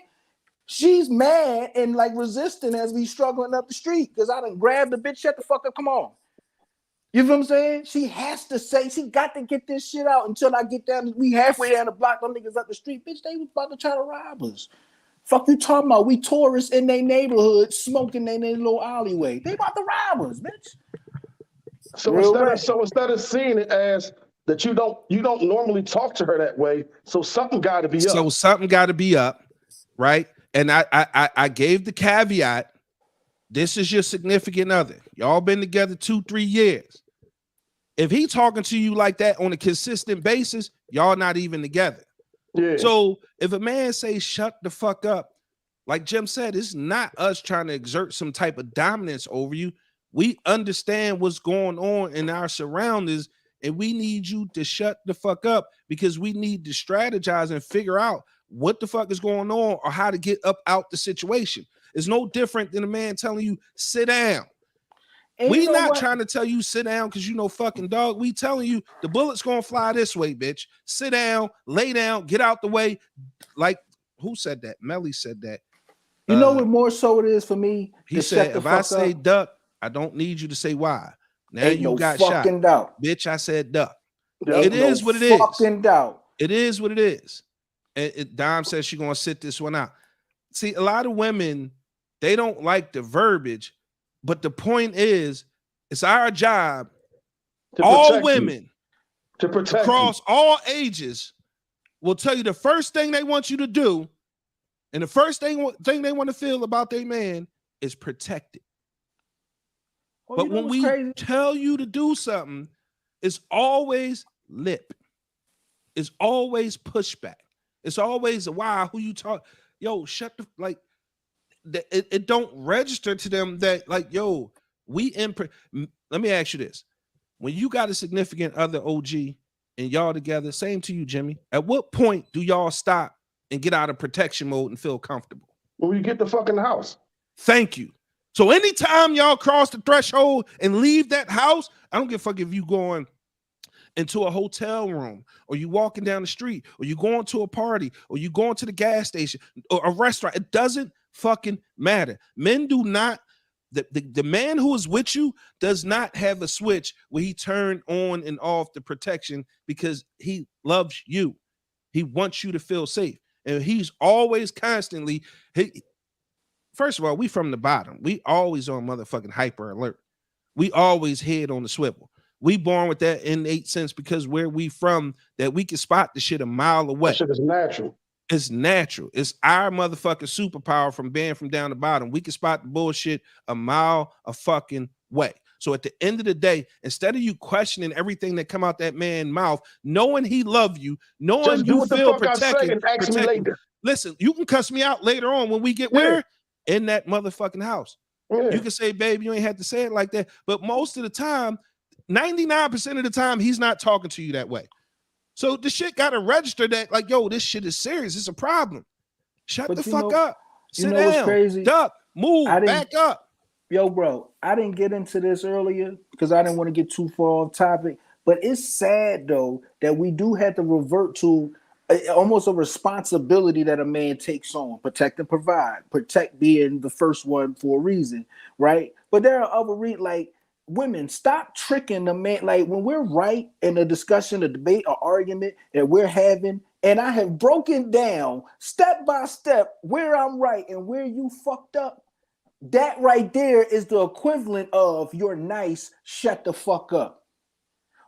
She's mad and like resisting as we struggling up the street because I done grabbed the bitch. Shut the fuck up. Come on. You know what I'm saying? She has to say, she got to get this shit out until I get down. We halfway down the block. Them niggas up the street. Bitch, they was about to try to rob us. Fuck you talking about? We tourists in their neighborhood smoking in their little alleyway. They about to rob us, bitch. So instead of seeing it as that you don't normally talk to her that way, so something got to be up. So something got to be up, right? And I gave the caveat. This is your significant other. Y'all been together 2-3 years. If he talking to you like that on a consistent basis, y'all not even together. Yeah. So if a man says shut the fuck up, like Jim said, it's not us trying to exert some type of dominance over you. We understand what's going on in our surroundings, and we need you to shut the fuck up because we need to strategize and figure out what the fuck is going on or how to get up out the situation. It's no different than a man telling you sit down. And we not trying to tell you sit down because you know fucking dog. We telling you the bullet's gonna fly this way, bitch. Sit down, lay down, get out the way. Like who said that? Melly said that. You know what more so it is for me? He said, if I say duck, I don't need you to say why. Now ain't you no got fucking shot. Doubt. Bitch, I said duck. Ain't It is no what it is. Fucking doubt. It is what it is. And Dom says she's gonna sit this one out. See, a lot of women, they don't like the verbiage, but the point is, it's our job, all women to protect across all ages will tell you the first thing they want you to do, and the first thing they want to feel about their man is protected. But when we tell you to do something, it's always lip. It's always pushback. It's always a why, who you talk. Yo, shut the, like, it don't register to them that, like, yo, let me ask you this. When you got a significant other OG and y'all together, same to you, Jimmy, at what point do y'all stop and get out of protection mode and feel comfortable? When you get the fucking house. Thank you. So anytime y'all cross the threshold and leave that house, I don't give a fuck if you going into a hotel room or you walking down the street or you going to a party or you going to the gas station or a restaurant. It doesn't fucking matter. Men do not, the man who is with you does not have a switch where he turn on and off the protection because he loves you. He wants you to feel safe. And he's always constantly, first of all, we from the bottom. We always on motherfucking hyper alert. We always head on the swivel. We born with that innate sense because where we from, that we can spot the shit a mile away. That shit is natural. It's natural. It's our motherfucking superpower from being from down the bottom. We can spot the bullshit a mile a fucking way. So at the end of the day, instead of you questioning everything that come out that man's mouth, knowing he love you, knowing you feel protected, ask me later. Listen, you can cuss me out later on when we get where? In that motherfucking house. Yeah. You can say, babe, you ain't have to say it like that. But most of the time, 99% of the time, he's not talking to you that way. So the shit got to register that, like, yo, this shit is serious. It's a problem. Shut the fuck up. Sit down. What's crazy? Duck. Move. Back up. Yo, bro, I didn't get into this earlier because I didn't want to get too far off topic. But it's sad, though, that we do have to revert to almost a responsibility that a man takes on. Protect and provide. Protect being the first one for a reason, right? But there are other like, women, stop tricking the man. Like, when we're right in a discussion, a debate, or argument that we're having, and I have broken down step by step where I'm right and where you fucked up, that right there is the equivalent of you're nice, shut the fuck up.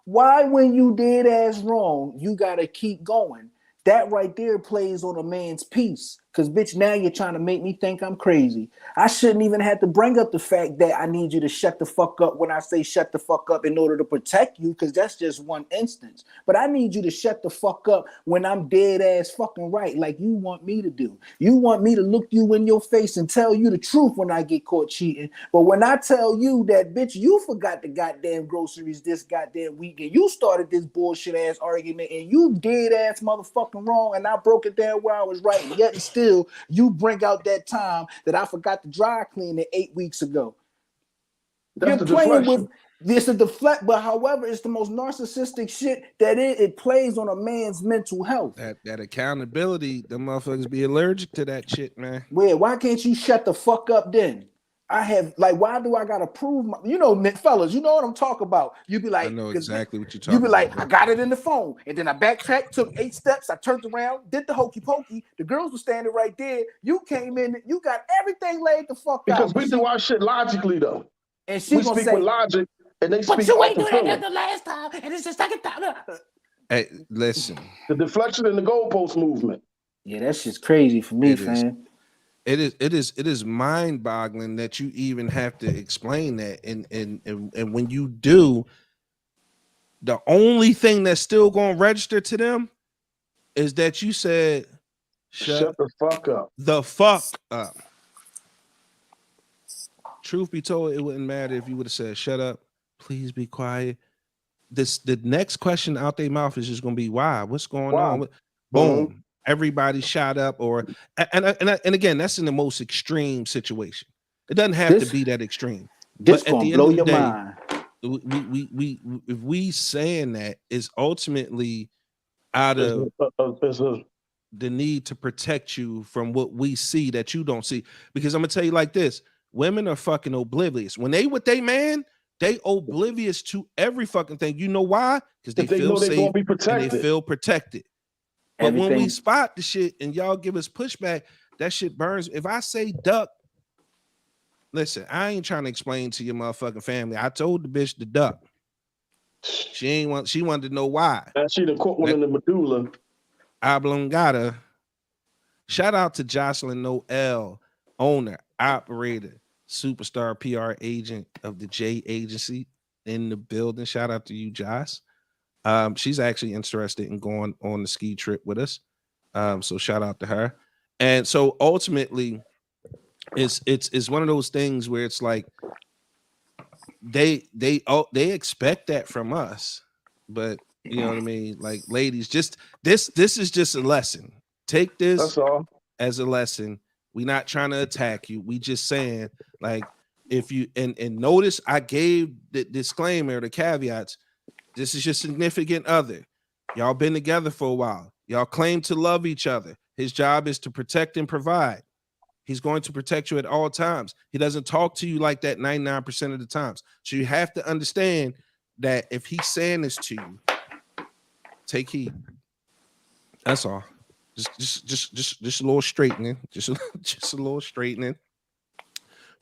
Why, when you did as wrong, you gotta keep going? That right there plays on a man's peace. Because, bitch, now you're trying to make me think I'm crazy. I shouldn't even have to bring up the fact that I need you to shut the fuck up when I say shut the fuck up in order to protect you, because that's just one instance. But I need you to shut the fuck up when I'm dead ass fucking right, like you want me to do. You want me to look you in your face and tell you the truth when I get caught cheating. But when I tell you that, bitch, you forgot the goddamn groceries this goddamn weekend, you started this bullshit ass argument and you dead ass motherfucking wrong, and I broke it down where I was right, and yet and still you bring out that time that I forgot to dry clean it 8 weeks ago. That's You're the playing deflection. with this is deflect, but however, it's the most narcissistic shit that it plays on a man's mental health. That accountability, the motherfuckers be allergic to that shit, man. Why can't you shut the fuck up then? I have, like, why do I gotta prove my, fellas, you know what I'm talking about? You be like, I know exactly what you're talking about. You be like, I got it in the phone, and then I backtracked, took 8 steps, I turned around, did the hokey pokey. The girls were standing right there. You came in, you got everything laid the fuck because out. Because we do our shit logically, though. And she we gonna speak say, with logic, and they speak. But you ain't doing that the last time, and it's the second time. Hey, listen. The deflection and the goalpost movement. Yeah, that shit's crazy for me, fam. It is mind-boggling that you even have to explain that, and when you do, the only thing that's still going to register to them is that you said, "Shut the fuck up." The fuck up. Truth be told, it wouldn't matter if you would have said, "Shut up, please be quiet." The next question out their mouth is just going to be, "Why? What's going on?" Boom. Everybody shot up, or and again, that's in the most extreme situation. It doesn't have to be that extreme. This but at the blow end of the your day, mind. we if we saying that is ultimately out of the need to protect you from what we see that you don't see. Because I'm gonna tell you like this: women are fucking oblivious. When they with they man, they oblivious to every fucking thing. You know why? Because they feel safe and they feel protected. But when we spot the shit and y'all give us pushback, that shit burns. If I say duck, listen, I ain't trying to explain to your motherfucking family. I told the bitch to duck. She wanted to know why. She done caught one in the medulla. Oblongata. Shout out to Jocelyn Noel, owner, operator, superstar PR agent of the J Agency in the building. Shout out to you, Joss. She's actually interested in going on the ski trip with us. So shout out to her. And so ultimately, it's one of those things where it's like they expect that from us, but you know what I mean? Like, ladies, just this is just a lesson. Take this as a lesson. We're not trying to attack you. We just saying, like, if you and notice I gave the disclaimer, the caveats. This is your significant other. Y'all been together for a while. Y'all claim to love each other. His job is to protect and provide. He's going to protect you at all times. He doesn't talk to you like that 99% of the times. So you have to understand that if he's saying this to you, take heed. That's all. Just a little straightening. Just a little straightening.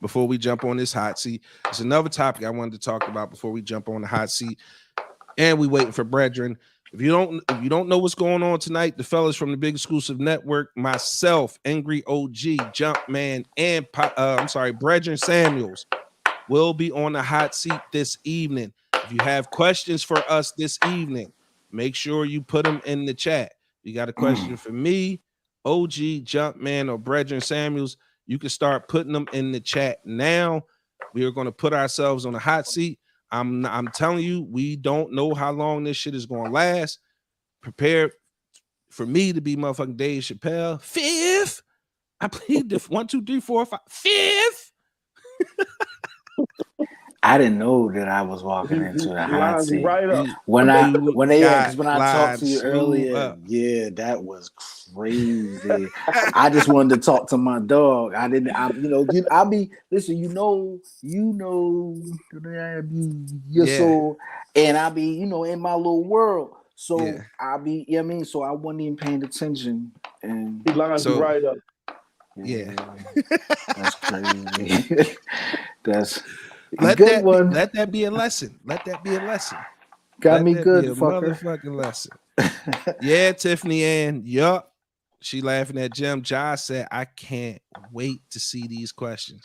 Before we jump on this hot seat, there's another topic I wanted to talk about before we jump on the hot seat. And we waiting for brethren. If you don't know what's going on tonight, the fellas from the Big Exclusive Network, myself, Angry OG, Jumpman, and Brethren Samuels will be on the hot seat this evening. If you have questions for us this evening, make sure you put them in the chat. You got a question for me, OG, Jumpman, or Brethren Samuels, You can start putting them in the chat now. We are going to put ourselves on a hot seat. I'm telling you, we don't know how long this shit is going to last. Prepare for me to be motherfucking Dave Chappelle. Fifth. I plead the 1, 2, 3, 4, 5. Fifth. I didn't know that I was walking into the hot seat. Right up. When I talked to you earlier, yeah, that was crazy. I just wanted to talk to my dog. I'll be listen. Your soul, and I'll be, in my little world. So I'll be, so I wasn't even paying attention, and he lined you right up. Yeah, that's crazy. That's. Let that be a lesson. Let that be a lesson. Got me good, fucker. Motherfucking lesson. Yeah, Tiffany Ann. Yup. She laughing at Jim. Josh said, I can't wait to see these questions.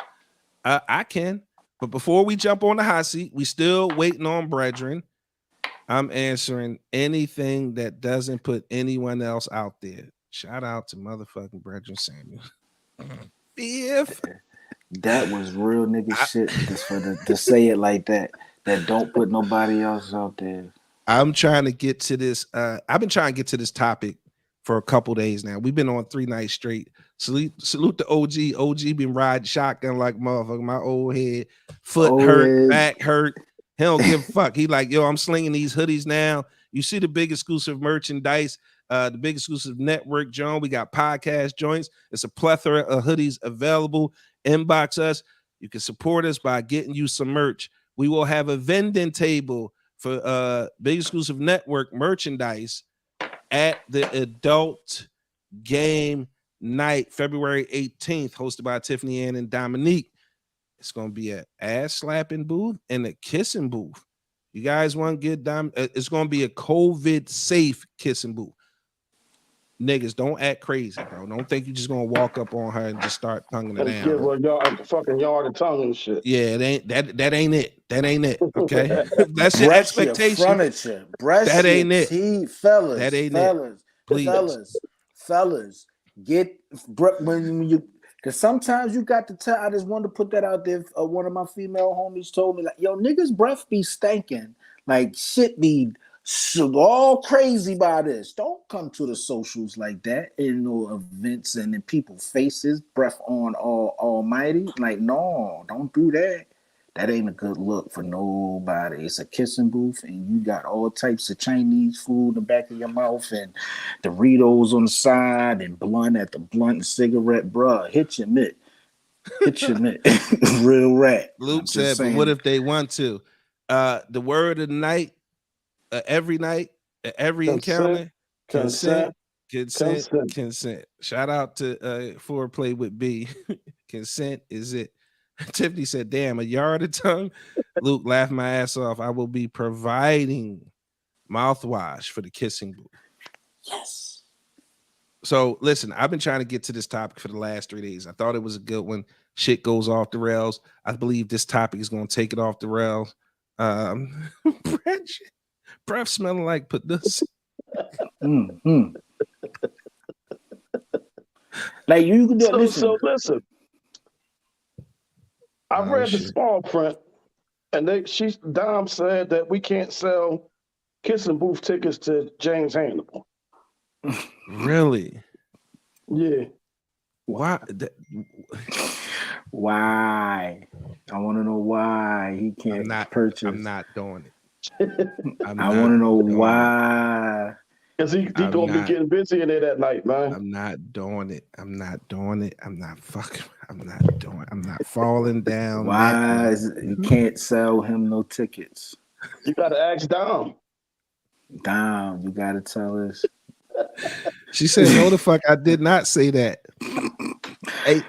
I can. But before we jump on the hot seat, we still waiting on Brethren. I'm answering anything that doesn't put anyone else out there. Shout out to motherfucking Brethren Samuel. If that was real nigga shit to say it like that. That don't put nobody else out there. I'm trying to get to this. I've been trying to get to this topic for a couple days now. We've been on 3 nights straight. Salute the OG. OG been riding shotgun like motherfucker. My old head, foot hurt, back hurt. He don't give a fuck. He like, yo, I'm slinging these hoodies now. You see the big exclusive merchandise, the big exclusive network, John. We got podcast joints. It's a plethora of hoodies available. Inbox us. You can support us by getting you some merch. We will have a vending table for big exclusive network merchandise at the adult game night, February 18th, hosted by Tiffany Ann and Dominique. It's going to be an ass slapping booth and a kissing booth. You guys want to get it's going to be a COVID safe kissing booth. Niggas, don't act crazy, bro. Don't think you're just gonna walk up on her and just start tonguing her down. Give her a fucking yard of tongue and shit. Yeah, it ain't that ain't it. That ain't it. Okay, that's your expectation. Furniture, that ain't it. Fellas, that ain't fellas, it. Fellas, get when you. Because sometimes you got to tell. I just wanted to put that out there. One of my female homies told me, like, yo, niggas' breath be stinking. Like, shit be all crazy by this. Don't come to the socials like that in no events and in people's faces, breath on almighty. Like, no, don't do that. That ain't a good look for nobody. It's a kissing booth, and you got all types of Chinese food in the back of your mouth, and Doritos on the side, and blunt at the blunt and cigarette, bruh. Hit your mitt. Real rat. Luke said, but what if they want to? The word of the night, every night, every encounter, consent. Shout out to Foreplay with B. Consent is it. Tiffany said, damn, a yard of tongue. Luke laughed my ass off. I will be providing mouthwash for the kissing booth. Yes. So listen, I've been trying to get to this topic for the last 3 days. I thought it was a good one. Shit goes off the rails. I believe this topic is going to take it off the rails. Breath smelling like pussy. Mm-hmm. Like you can do it. So listen. I read the small print, and Dom said that we can't sell kissing booth tickets to James Hannibal. Really? Yeah. Why? Why? I want to know why he can't purchase. I'm not doing it. I want to know why. Because he's going to be getting busy in there that night, man. I'm not doing it. I'm not falling down. Why is it, you can't sell him no tickets? You got to ask Dom. Dom, you got to tell us. She said, no, the fuck, I did not say that.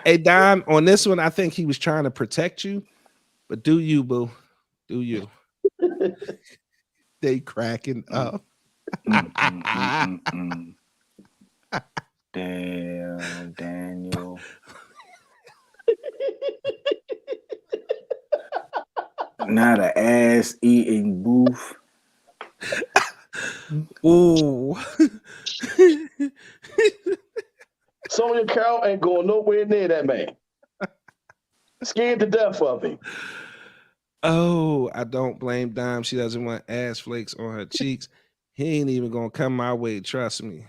Hey, Dom, on this one, I think he was trying to protect you, but do you, boo? Do you? They cracking up. Damn, Daniel. Not an ass eating booth. Ooh. Sonya Carroll ain't going nowhere near that man. Scared to death of him. Oh, I don't blame Dime. She doesn't want ass flakes on her cheeks. He ain't even gonna come my way. Trust me.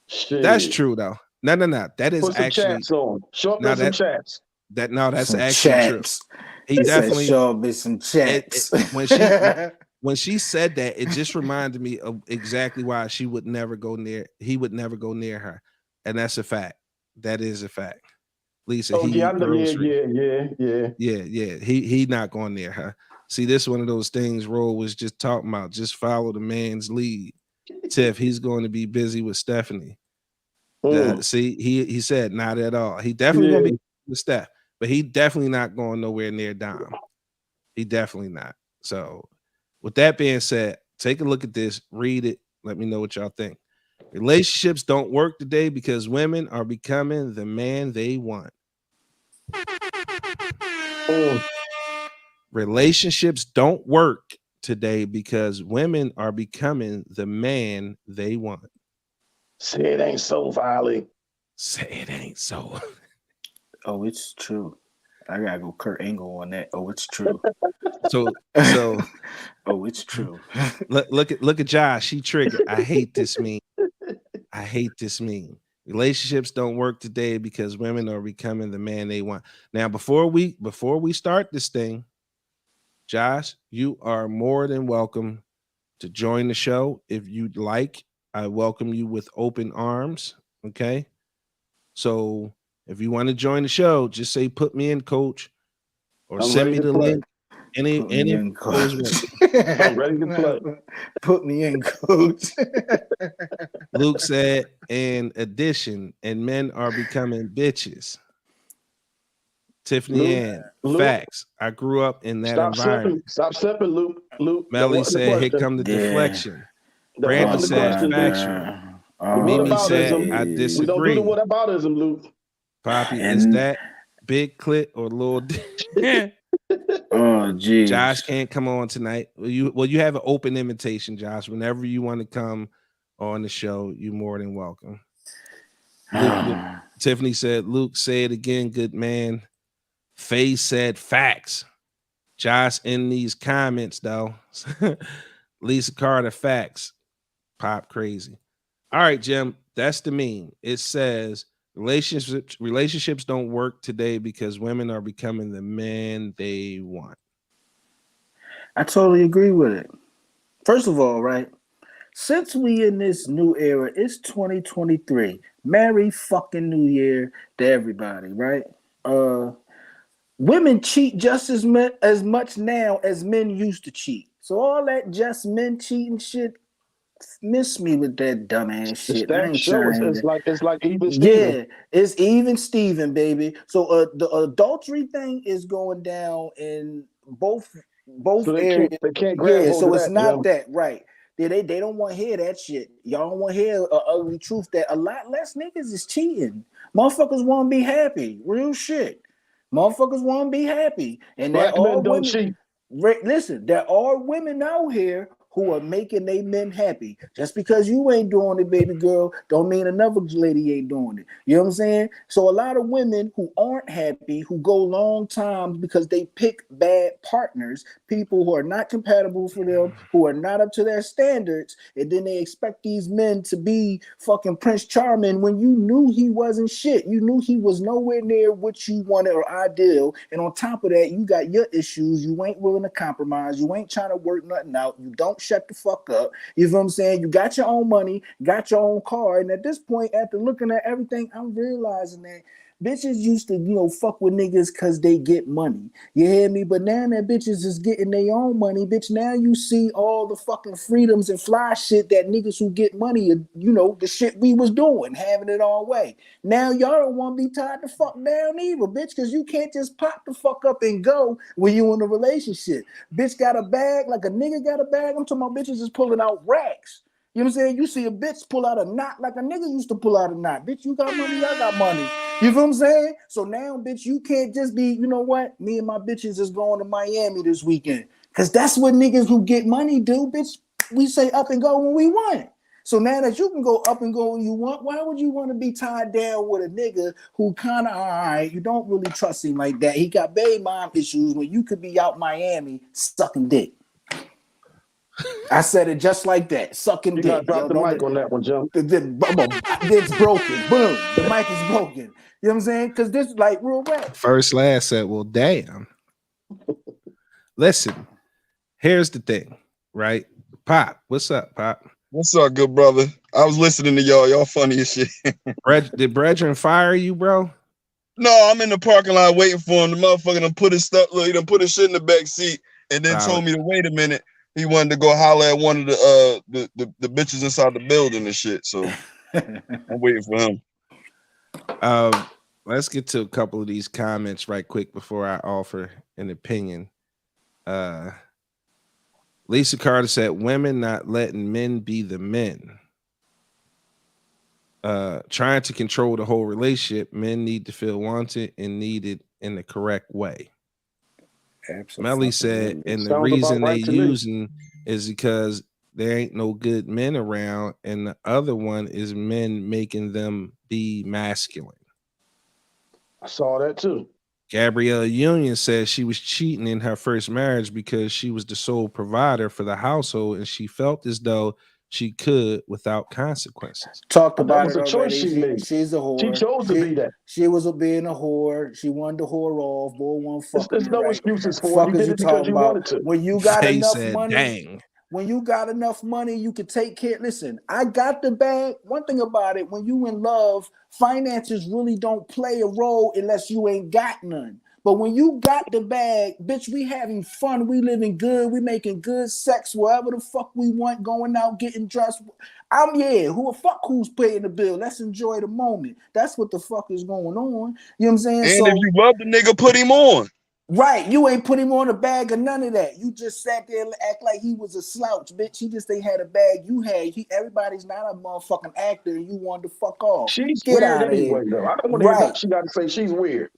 Shit. That's true though. No. That is Put some actually chats on. Show up now in some chats. That's some actually chats. true. He definitely show up in some chats. When she said that, it just reminded me of exactly why he would never go near her. And that's a fact. That is a fact. Lisa, Oh, yeah, yeah. He not going near her. See, this is one of those things Ro was just talking about. Just follow the man's lead. Tiff, he's going to be busy with Stephanie. See, he said not at all. He definitely gonna be with Steph, but he definitely not going nowhere near Dom. He definitely not. So with that being said, take a look at this, read it, let me know what y'all think. Relationships don't work today because women are becoming the man they want. Relationships don't work today because women are becoming the man they want. Say it ain't so, Valley. Say it ain't so. Oh, it's true. I gotta go Kurt Angle on that. Oh, it's true. So oh, it's true. look at Josh. He triggered. I hate this meme. I hate this meme. Relationships don't work today because women are becoming the man they want. Now, before we start this thing, Josh, you are more than welcome to join the show if you'd like. I welcome you with open arms. Okay. So if you want to join the show, just say put me in, coach, or send me the link. Any coach. I'm ready to play. Put me in, coach. Luke said, in addition, and men are becoming bitches. Tiffany Ann, facts. I grew up in that environment. Stop sipping, Luke. Melly said, here come the deflection. Brandon said, factual. Mimi said, I disagree. We don't do the whataboutism, Luke. Poppy, is that big clit or little dick? Oh, geez. Josh can't come on tonight. You have an open invitation, Josh. Whenever you want to come on the show, you're more than welcome. Tiffany said, Luke, say it again, good man. Faye said, facts. Josh in these comments, though. Lisa Carter, facts. Pop crazy. All right, Jim, that's the meme. It says, relationships don't work today because women are becoming the men they want. I totally agree with it. First of all, right, since we in this new era, it's 2023. Merry fucking New Year to everybody, right? Women cheat just as much now as men used to cheat. So all that just men cheating shit, miss me with that dumbass shit. It's like even Steven. Yeah, it's even Steven, baby. So the adultery thing is going down in both so areas. They can't grab hold so of it's that, not that right. They don't want to hear that shit. Y'all don't want to hear an ugly truth that a lot less niggas is cheating. Motherfuckers want to be happy. Real shit. Motherfuckers want to be happy. And Black there are men don't women. cheat. Listen, there are women out here who are making their men happy. Just because you ain't doing it, baby girl, don't mean another lady ain't doing it. You know what I'm saying? So a lot of women who aren't happy, who go long times because they pick bad partners, people who are not compatible for them, who are not up to their standards, and then they expect these men to be fucking Prince Charming when you knew he wasn't shit. You knew he was nowhere near what you wanted or ideal. And on top of that, you got your issues. You ain't willing to compromise. You ain't trying to work nothing out. You don't shut the fuck up. You know what I'm saying? You got your own money, got your own car. And at this point, after looking at everything, I'm realizing that bitches used to, fuck with niggas because they get money. You hear me? But now that bitches is getting their own money, bitch, now you see all the fucking freedoms and fly shit that niggas who get money, the shit we was doing, having it all way. Now y'all don't want to be tied the fuck down either, bitch, because you can't just pop the fuck up and go when you in a relationship. Bitch got a bag like a nigga got a bag. I'm talking about bitches is pulling out racks. You know what I'm saying? You see a bitch pull out a knot like a nigga used to pull out a knot. Bitch, you got money, I got money. You know what I'm saying? So now, bitch, you can't just be, you know what? Me and my bitches is going to Miami this weekend. Because that's what niggas who get money do, bitch. We say up and go when we want. So now that you can go up and go when you want, why would you want to be tied down with a nigga who kind of all right? You don't really trust him like that. He got baby mom issues when you could be out Miami sucking dick. I said it just like that, sucking dick. You gotta drop the mic on that one, Jim. It's broken. Boom. The mic is broken. You know what I'm saying? Because this like real rap. First last said, well, damn. Listen, here's the thing, right? Pop, what's up, Pop? What's up, good brother? I was listening to y'all. Y'all funny as shit. Did Brethren fire you, bro? No, I'm in the parking lot waiting for him. The motherfucker done put his stuff, he done put his shit in the back seat and then told me to wait a minute. He wanted to go holler at one of the bitches inside the building and shit. So I'm waiting for him. Let's get to a couple of these comments right quick before I offer an opinion. Lisa Carter said, women not letting men be the men. Trying to control the whole relationship. Men need to feel wanted and needed in the correct way. Absolutely. Melly said, and the reason they using is because there ain't no good men around, and the other one is men making them be masculine. I saw that too. Gabrielle Union says she was cheating in her first marriage because she was the sole provider for the household, and she felt as though she could without consequences. Talked about it already. Choice she made. She's a whore. She chose to be that. She was being a whore. She wanted to whore off. Boy, one fucking. There's no excuses for it. You did it because you wanted to. When you got They enough said, money, dang. When you got enough money, you could take care. Listen, I got the bag. One thing about it, when you in love, finances really don't play a role unless you ain't got none. But when you got the bag, bitch, we having fun. We living good. We making good sex wherever the fuck we want, going out, getting dressed. Who's paying the bill? Let's enjoy the moment. That's what the fuck is going on. You know what I'm saying? And if you love the nigga, put him on. Right, you ain't put him on a bag or none of that. You just sat there and act like he was a slouch, bitch. He just ain't had a bag. You had. Everybody's not a motherfucking actor, and you wanted to fuck off. She's Get weird out of anyway, here. though. I don't want to hear nothing she got to say. She's weird.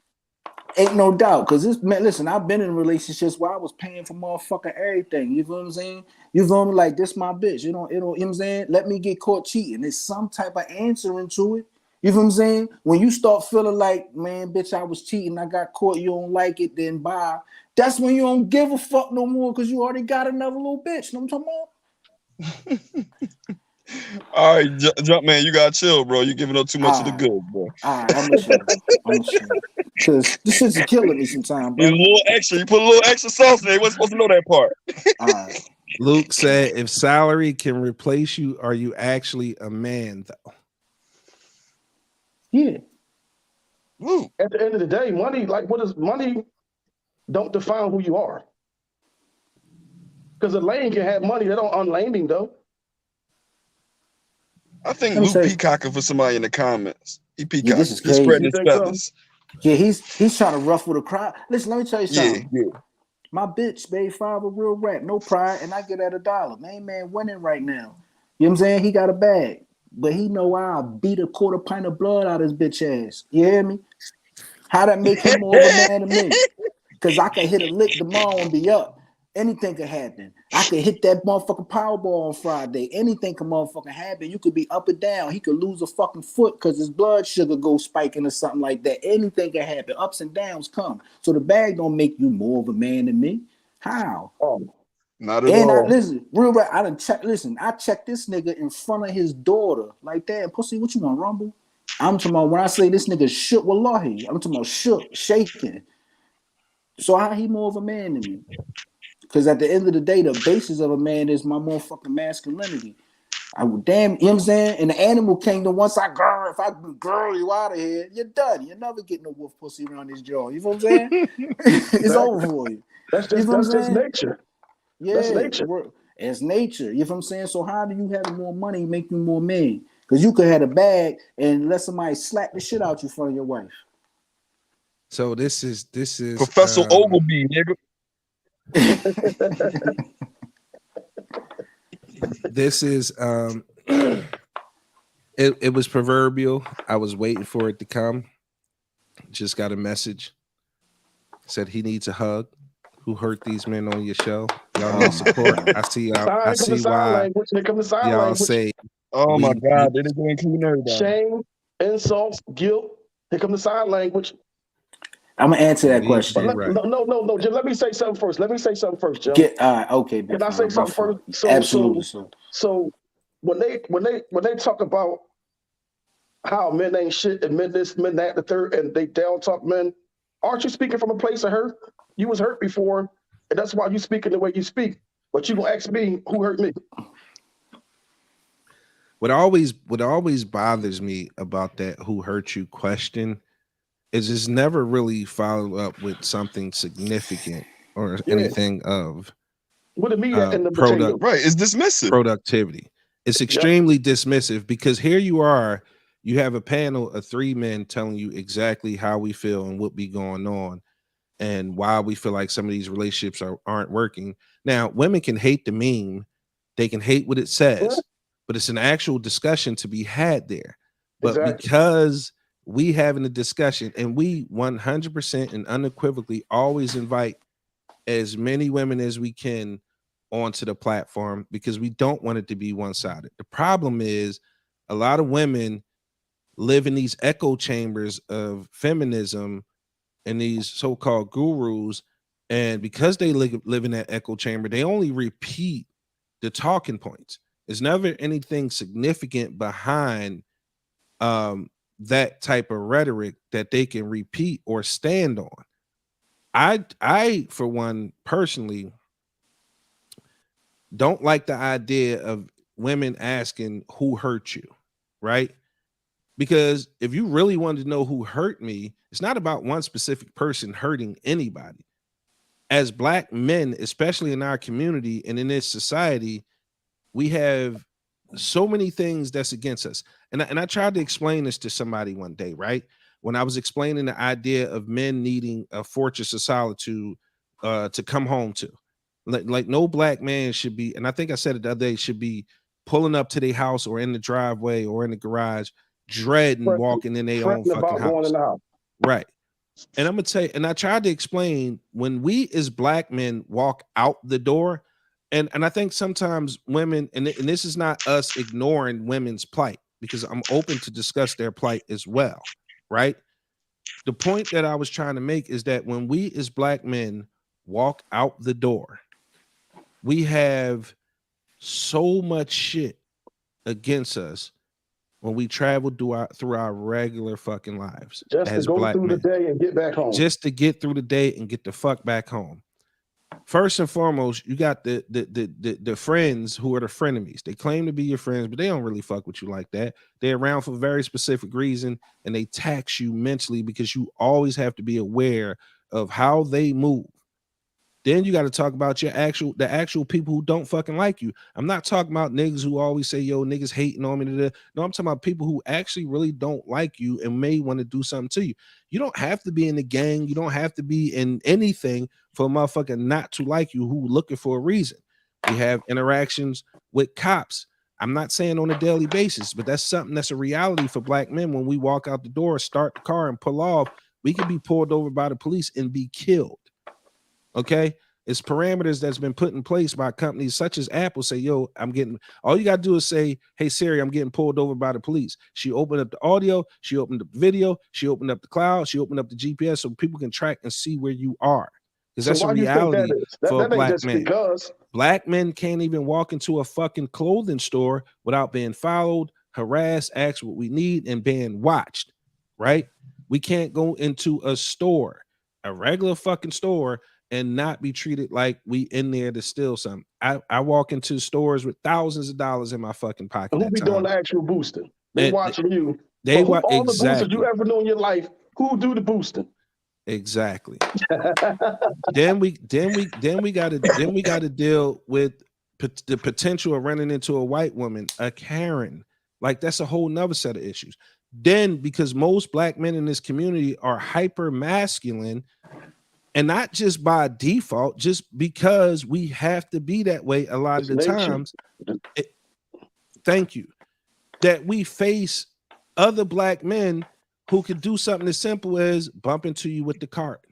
Ain't no doubt, because this man, listen, I've been in relationships where I was paying for motherfucking everything. You feel what I'm saying? You feel me? Like, this my bitch. You know what I'm saying? Let me get caught cheating. There's some type of answering to it. You feel what I'm saying? When you start feeling like, man, bitch, I was cheating, I got caught, you don't like it, then bye. That's when you don't give a fuck no more because you already got another little bitch. You know what I'm talking about? All right, jump man, you gotta chill, bro. You giving up too much of the good, bro. All right, I'm gonna chill. Because this shit's killing me sometimes, bro. You put a little extra sauce in there. Wasn't supposed to know that part. All right. Luke said, if salary can replace you, are you actually a man, though? Yeah. At the end of the day, money, money don't define who you are. Because a lame can have money. That don't unlame him, though. I think Luke peacocking for somebody in the comments. He peacocking. Yeah, this is crazy. Spreading his feathers. Yeah, he's trying to ruffle the crowd. Listen, let me tell you something. Yeah. My bitch, babe, father, real rap, no pride, and I get at $1. Main man winning right now. You know what I'm saying? He got a bag, but he know I'll beat a quarter pint of blood out of his bitch ass. You hear me? How that make him more of a man than me? Because I can hit a lick tomorrow and be up. Anything could happen. I could hit that motherfucking Powerball on Friday. Anything can motherfucking happen. You could be up or down. He could lose a fucking foot because his blood sugar goes spiking or something like that. Anything can happen. Ups and downs come. So the bag don't make you more of a man than me. How? Oh, not at all. Listen, real rap, I checked this nigga in front of his daughter. Like that. Pussy, what you want, rumble? I'm talking about when I say this nigga shook, wallahi. I'm talking about shook, shaking. So how he more of a man than me? Because at the end of the day, the basis of a man is my motherfucking masculinity. I would damn, you know what I'm saying? In the animal kingdom, once if I girl you out of here, you're done. You never get no wolf pussy around this jaw. You know what I'm saying? It's over for you. That's just nature. Yeah, that's nature. It's nature. You know what I'm saying? So how do you have more money make you more man? Because you could have a bag and let somebody slap the shit out you in front of your wife. So this is Professor Ogilvy, nigga. This is it was proverbial. I was waiting for it to come. Just got a message. Said he needs a hug. Who hurt these men on your show? Y'all need support. I see y'all. I see why y'all say Oh my God, they didn't go include everybody. Shame, insults, guilt. Here come the sign language. I'm gonna answer that question. No, Jim. Let me say something first. Jim. Okay, Can I say something first? Absolutely. So when they talk about how men ain't shit and men this, men that, the third, and they down talk men, aren't you speaking from a place of hurt? You was hurt before, and that's why you speaking the way you speak. But you gonna ask me who hurt me? What always bothers me about that "who hurt you" question is it's never really followed up with something significant or anything of what the media and the right. It's dismissive. Productivity. It's extremely dismissive because here you are, you have a panel of 3 men telling you exactly how we feel and what be going on and why we feel like some of these relationships aren't working. Now, women can hate the meme, they can hate what it says, but it's an actual discussion to be had there. But because we having a discussion and we 100% and unequivocally always invite as many women as we can onto the platform because we don't want it to be one-sided. The problem is a lot of women live in these echo chambers of feminism and these so-called gurus, and because they live in that echo chamber, they only repeat the talking points. There's never anything significant behind that type of rhetoric that they can repeat or stand on. I for one personally don't like the idea of women asking who hurt you, right? Because if you really wanted to know who hurt me, it's not about one specific person hurting anybody. As Black men, especially in our community and in this society, we have so many things that's against us. And I tried to explain this to somebody one day, right? When I was explaining the idea of men needing a fortress of solitude to come home to. Like no Black man should be, and I think I said it the other day, should be pulling up to their house or in the driveway or in the garage, dreading walking in their own fucking house. Right. And I'm gonna tell you, and I tried to explain when we as Black men walk out the door, and I think sometimes women, and this is not us ignoring women's plight, because I'm open to discuss their plight as well, right? The point that I was trying to make is that when we as Black men walk out the door, we have so much shit against us when we travel through our regular fucking lives just as to go Black through men. the day and get back home. Just to get through the day and get the fuck back home. First and foremost, you got the friends who are the frenemies. They claim to be your friends, but they don't really fuck with you like that. They're around for a very specific reason, and they tax you mentally because you always have to be aware of how they move. Then you got to talk about the actual people who don't fucking like you. I'm not talking about niggas who always say, yo, niggas hating on me. No, I'm talking about people who actually really don't like you and may want to do something to you. You don't have to be in the gang. You don't have to be in anything for a motherfucker not to like you who looking for a reason. We have interactions with cops. I'm not saying on a daily basis, but that's something that's a reality for Black men. When we walk out the door, start the car and pull off, we can be pulled over by the police and be killed. Okay, it's parameters that's been put in place by companies such as Apple. Say, yo, all you gotta do is say, hey Siri, I'm getting pulled over by the police. She opened up the audio, she opened up the video, she opened up the cloud, she opened up the GPS so people can track and see where you are. Because that's a reality for a Black man. Black men can't even walk into a fucking clothing store without being followed, harassed, asked what we need, and being watched. Right? We can't go into a store, a regular fucking store, and not be treated like we in there to steal something. I walk into stores with thousands of dollars in my fucking pocket. Who be doing the actual boosting? They watching you. They watch all the exactly. boosters you ever know in your life. Who do the boosting? Exactly. then we got to deal with the potential of running into a white woman, a Karen. Like that's a whole nother set of issues. Then because most Black men in this community are hyper masculine. And not just by default, just because we have to be that way a lot of the times. Thank you. That we face other Black men who could do something as simple as bump into you with the cart.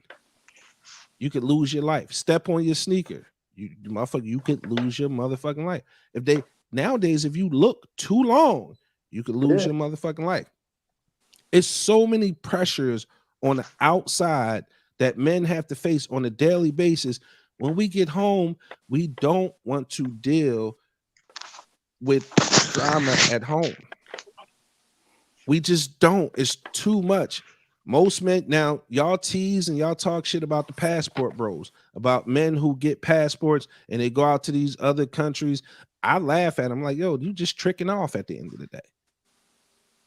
You could lose your life. Step on your sneaker. You motherfucker, you could lose your motherfucking life. Nowadays, if you look too long, you could lose your motherfucking life. It's so many pressures on the outside that men have to face on a daily basis. When we get home, we don't want to deal with drama at home. We just don't. It's too much. Most men, now y'all tease and y'all talk shit about the passport bros, about men who get passports and they go out to these other countries. I laugh at them like, yo, you just tricking off at the end of the day.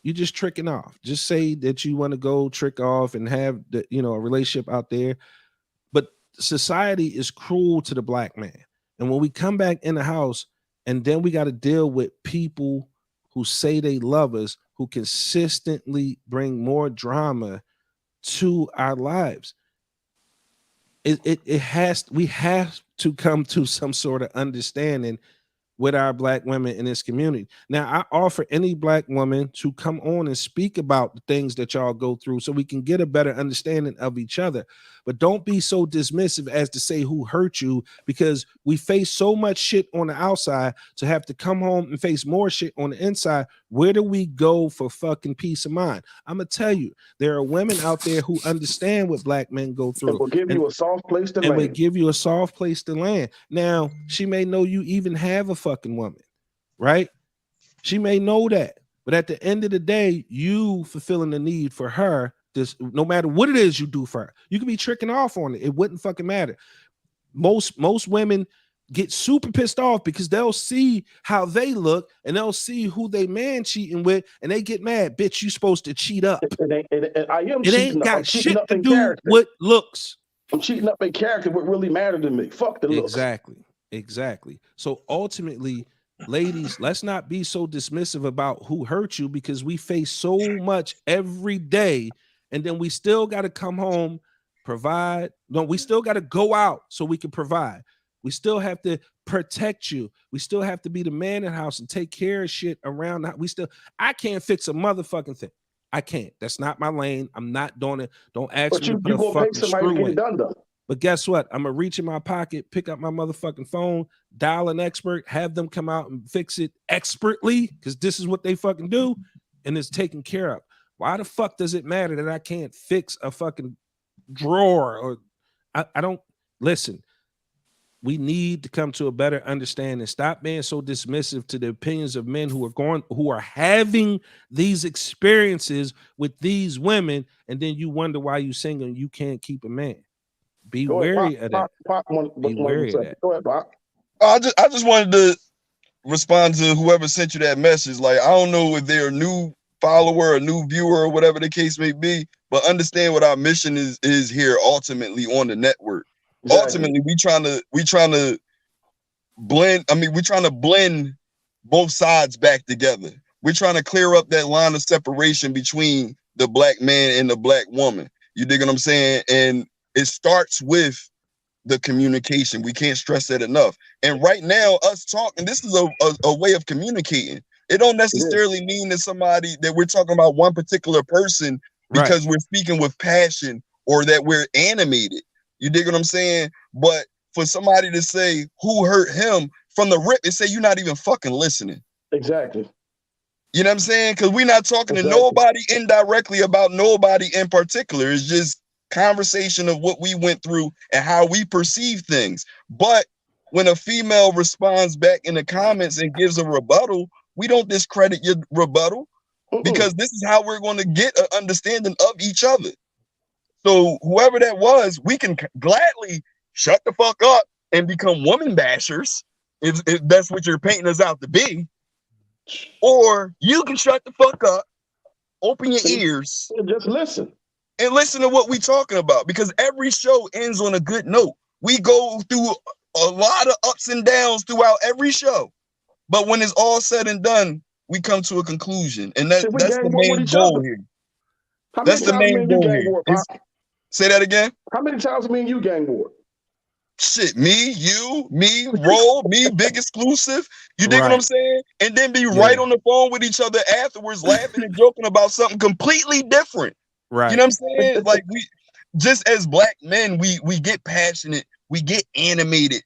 You just tricking off. Just say that you want to go trick off and have the, you know, a relationship out there. But society is cruel to the black man. And when we come back in the house and then we got to deal with people who say they love us, who consistently bring more drama to our lives, we have to come to some sort of understanding with our black women in this community. Now, I offer any black woman to come on and speak about the things that y'all go through so we can get a better understanding of each other. But don't be so dismissive as to say who hurt you, because we face so much shit on the outside to have to come home and face more shit on the inside. Where do we go for fucking peace of mind? I'm going to tell you, there are women out there who understand what black men go through. And will give you a soft place to land. And will give you a soft place to land. Now, she may know you even have a fucking woman, right? She may know that. But at the end of the day, you fulfilling the need for her, this, no matter what it is you do for her, you can be tricking off on it. It wouldn't fucking matter. Most women get super pissed off because they'll see how they look and they'll see who they man cheating with and they get mad. Bitch, you supposed to cheat up. It ain't got shit to do with looks. I'm cheating up in character. What really mattered to me? Fuck the looks. Exactly. So ultimately, ladies, let's not be so dismissive about who hurt you, because we face so much every day, and then we still got to come home, provide. No, we still got to go out so we can provide. We still have to protect you. We still have to be the man in the house and take care of shit around. I can't fix a motherfucking thing. I can't. That's not my lane. I'm not doing it. Don't ask me to put a fucking screw in. But guess what? I'm gonna reach in my pocket, pick up my motherfucking phone, dial an expert, have them come out and fix it expertly, because this is what they fucking do, and it's taken care of. Why the fuck does it matter that I can't fix a fucking drawer? Or I don't listen. We need to come to a better understanding. Stop being so dismissive to the opinions of men who are having these experiences with these women, and then you wonder why you single and you can't keep a man. Be wary of that. Be wary of that. Go ahead, Bob. I just wanted to respond to whoever sent you that message. Like, I don't know if they're a new follower, a new viewer, or whatever the case may be, but understand what our mission is here ultimately on the network. Exactly. Ultimately, we trying to blend. I mean, we're trying to blend both sides back together. We're trying to clear up that line of separation between the black man and the black woman. You dig what I'm saying? And it starts with the communication. We can't stress that enough. And right now, us talking, this is a way of communicating. It don't necessarily mean that we're talking about one particular person because we're speaking with passion or that we're animated. You dig what I'm saying? But for somebody to say who hurt him from the rip, and say you're not even fucking listening. Exactly. You know what I'm saying? Because we're not talking to nobody indirectly about nobody in particular. It's just conversation of what we went through and how we perceive things. But when a female responds back in the comments and gives a rebuttal, we don't discredit your rebuttal because this is how we're going to get an understanding of each other. So whoever that was, we can gladly shut the fuck up and become woman bashers if that's what you're painting us out to be. Or you can shut the fuck up, open your ears, and just listen. And listen to what we're talking about, because every show ends on a good note. We go through a lot of ups and downs throughout every show. But when it's all said and done, we come to a conclusion. And that's the main goal here. That's the main goal here. Say that again. How many times me and you gang war? Shit, me, Roll, me, Big Exclusive. You dig what I'm saying? And then be right on the phone with each other afterwards, laughing and joking about something completely different. Right. You know what I'm saying? Like, we just as black men, we get passionate, we get animated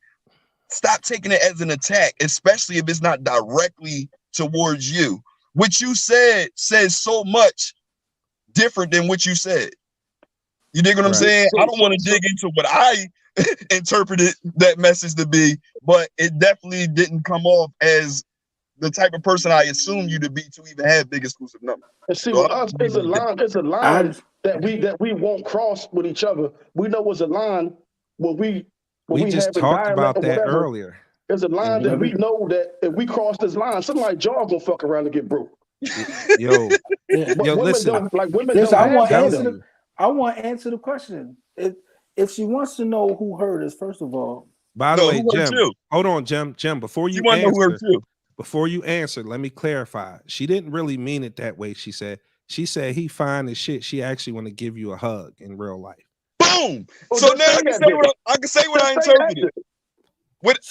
stop taking it as an attack, especially if it's not directly towards you. What you said says so much different than what you said. You dig what I'm saying? I don't want to dig into what I interpreted that message to be, but it definitely didn't come off as the type of person I assume you to be to even have big exclusive numbers. And see, with us, it's a line that we won't cross with each other. We know it's a line when we just have a talked dialect about or that whatever. earlier. There's a line that we know that if we cross this line, something like jaw gonna fuck around and get broke. Yo, but women listen. don't listen, don't I want have to answer the question. If she wants to know who hurt us, first of all. By the way, Jim, hold on, Jim. Before you answer, let me clarify. She didn't really mean it that way. She said he fine as shit. She actually want to give you a hug in real life. Boom. So now I can say what I interpreted.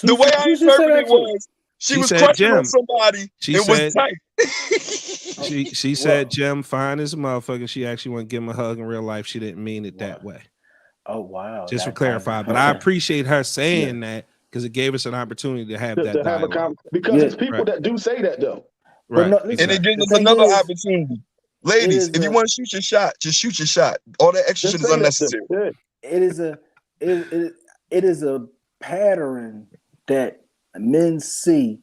The way I interpreted it was she was crushing on somebody. It was tight. She said Jim fine as a motherfucker. She actually want to give him a hug in real life. She didn't mean it that way. Oh wow! Just to clarify, but I appreciate her saying that because it gave us an opportunity to have that dialogue. Because there's people that do say that though. Right. And it gives us another opportunity. Ladies, if you want to shoot your shot, just shoot your shot. All that extra shit is unnecessary. It is a pattern that men see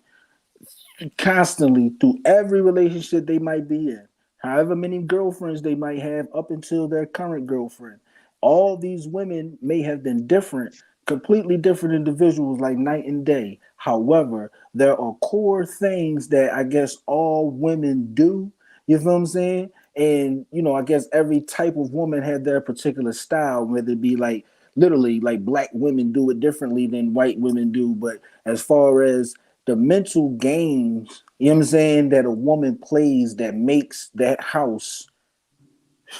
constantly through every relationship they might be in. However many girlfriends they might have up until their current girlfriend. All these women may have been different, completely different individuals like night and day. However, there are core things that I guess all women do. You feel what I'm saying? And, I guess every type of woman had their particular style, whether it be like literally like black women do it differently than white women do. But as far as the mental games, you know what I'm saying, that a woman plays that makes that house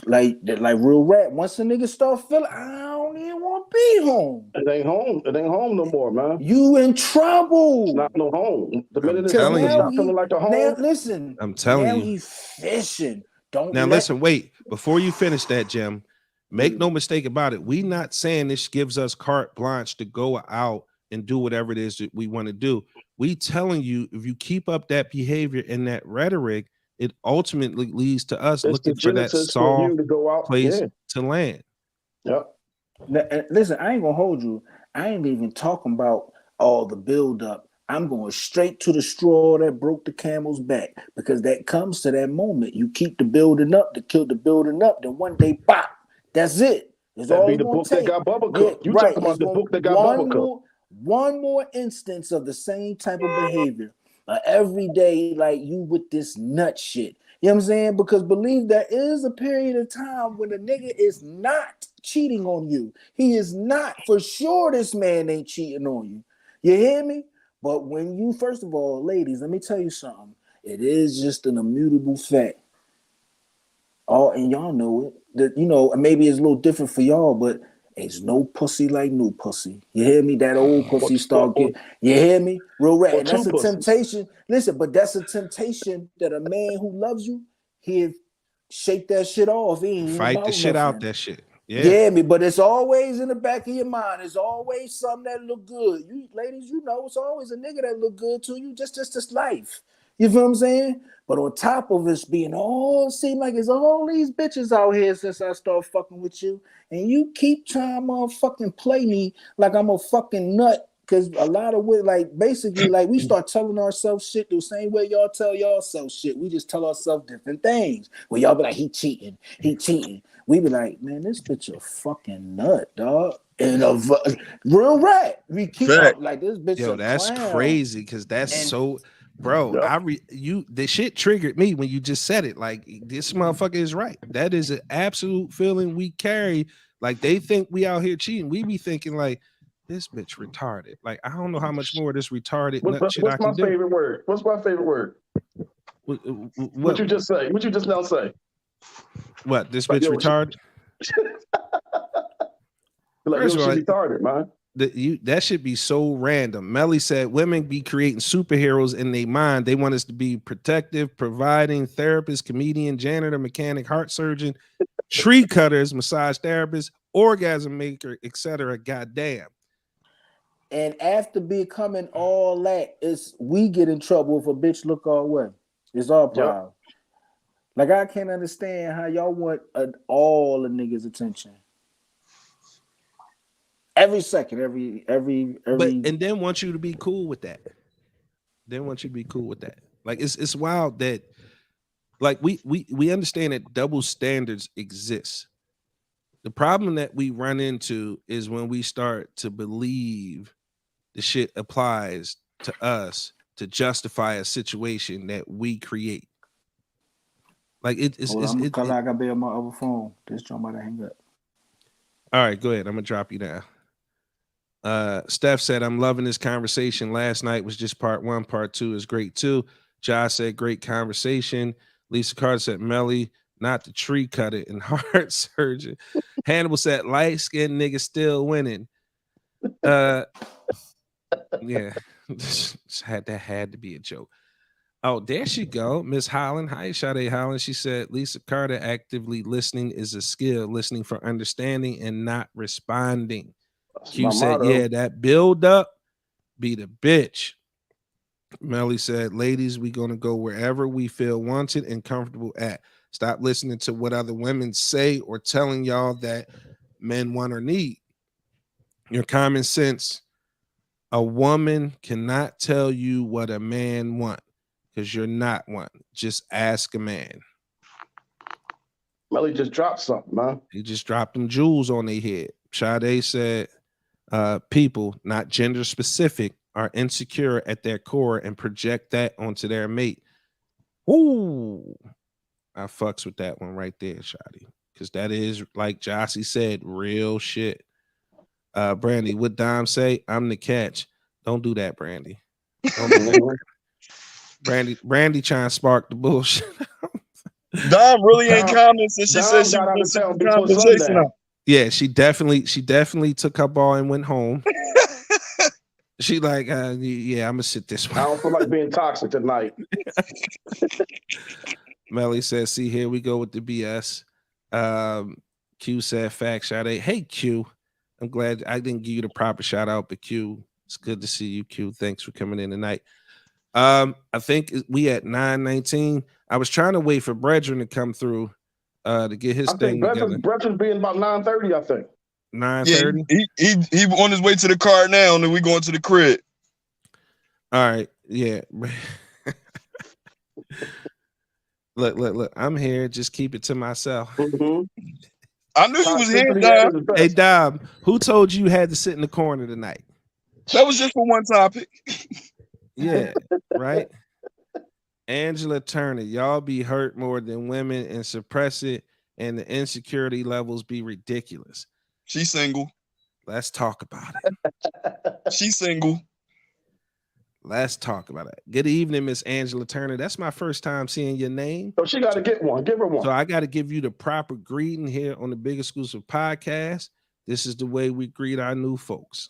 like real rap. Once a nigga start feeling, I don't even want to be home. It ain't home. It ain't home no more, man. You in trouble. It's not no home. The minute it's telling you. stop feeling like a home. Now listen. I'm telling you. He's fishing. Listen, wait. Before you finish that, Jim, make no mistake about it. We not saying this gives us carte blanche to go out and do whatever it is that we want to do. We telling you, if you keep up that behavior and that rhetoric, it ultimately leads to us looking for that soft place to land. Yep. Now, listen, I ain't gonna hold you. I ain't even talking about all the build up. I'm going straight to the straw that broke the camel's back, because that comes to that moment. You keep the building up to kill the building up, then one day, pop, that's it. It's That'd all be the book that got Bubba cooked. You talking about the book that got Bubba cooked. One more instance of the same type of behavior. Every day, like you with this nut shit. You know what I'm saying? Because believe there is a period of time when a nigga is not cheating on you. He is not. For sure, this man ain't cheating on you. You hear me? But when you, first of all, ladies, let me tell you something. It is just an immutable fact. And y'all know it. That, maybe it's a little different for y'all, but it's no pussy like new pussy. You hear me? That old pussy start getting, you hear me? Real rat. And that's a temptation. Listen, but that's a temptation that a man who loves you, he'll shake that shit off. He ain't fight the shit out that shit. Yeah. Yeah, me, but it's always in the back of your mind. It's always something that look good. You ladies, it's always a nigga that look good to you. Just this life. You feel what I'm saying? But on top of us being seem like it's all these bitches out here since I start fucking with you, and you keep trying to motherfucking play me like I'm a fucking nut. Because a lot of basically we start telling ourselves shit the same way y'all tell yourselves shit. We just tell ourselves different things. Well, y'all be like, he cheating. We be like, man, this bitch a fucking nut, dog. And a real rat. We keep up like this bitch. Yo, that's clown. Crazy because that's bro. The shit triggered me when you just said it. Like, this motherfucker is right. That is an absolute feeling we carry. Like, they think we out here cheating. We be thinking like, this bitch retarded. Like, I don't know how much more of this retarded nut shit I can do. What's my favorite word? What you just say? What you just now say? What, this bitch retarded? First of all, retarded, man. That should be so random. Melly said women be creating superheroes in their mind. They want us to be protective, providing, therapist, comedian, janitor, mechanic, heart surgeon, tree cutters, massage therapist, orgasm maker, etc. Goddamn. And after becoming all that, we get in trouble if a bitch look our way. It's our problem. Yep. Like, I can't understand how y'all want all the niggas' attention. Every second, every. And then want you to be cool with that. Like, it's wild that, like, we understand that double standards exist. The problem that we run into is when we start to believe the shit applies to us to justify a situation that we create. Like, it's I gotta be on my other phone. This joint might hang up. All right, go ahead. I'm gonna drop you down. Steph said, I'm loving this conversation. Last night was just part 1. Part 2 is great too. Josh said, great conversation. Lisa Carter said, Melly, not the tree cutter and heart surgeon. Hannibal said, light-skinned nigga still winning. Yeah. That had to be a joke. Oh, there she go. Miss Holland. Hi, Sade Holland. She said, Lisa Carter, actively listening is a skill. Listening for understanding and not responding. Q said, yeah, that build up be the bitch. Melly said, ladies, we gonna go wherever we feel wanted and comfortable at. Stop listening to what other women say or telling y'all that men want or need. Your common sense. A woman cannot tell you what a man wants because you're not one. Just ask a man. Melly just dropped something, man. He just dropped them jewels on their head. Sade said, people, not gender specific, are insecure at their core and project that onto their mate. Ooh, I fucks with that one right there, Shadi, because that is, like Jossie said, real shit. Brandy, what Dom say? I'm the catch. Don't do that, Brandy. Don't do that. Brandy trying to spark the bullshit. Dom really ain't commenting. She said she was going to conversation out. Yeah, she definitely took her ball and went home. She like, yeah, I'm gonna sit this one. I don't feel like being toxic tonight. Melly says, see, here we go with the BS. Q said, fact shout out. Hey, Q. I'm glad I didn't give you the proper shout out, but Q, it's good to see you, Q. Thanks for coming in tonight. I think we at 9:19. I was trying to wait for Brethren to come through to get his thing together. Brethren's being about 9:30, I think. 9:30. Yeah, he on his way to the car now, and then we going to the crib. All right, yeah. Look. I'm here. Just keep it to myself. Mm-hmm. I knew you was here, Dom. Hey, Dom, who told you had to sit in the corner tonight? That was just for one topic. Yeah, right. Angela Turner, y'all be hurt more than women and suppress it, and the insecurity levels be ridiculous. She's single. Let's talk about it. She's single. Let's talk about it. Good evening, Miss Angela Turner. That's my first time seeing your name. So she got to get one. Give her one. So I got to give you the proper greeting here on the Big Exclusive Podcast. This is the way we greet our new folks.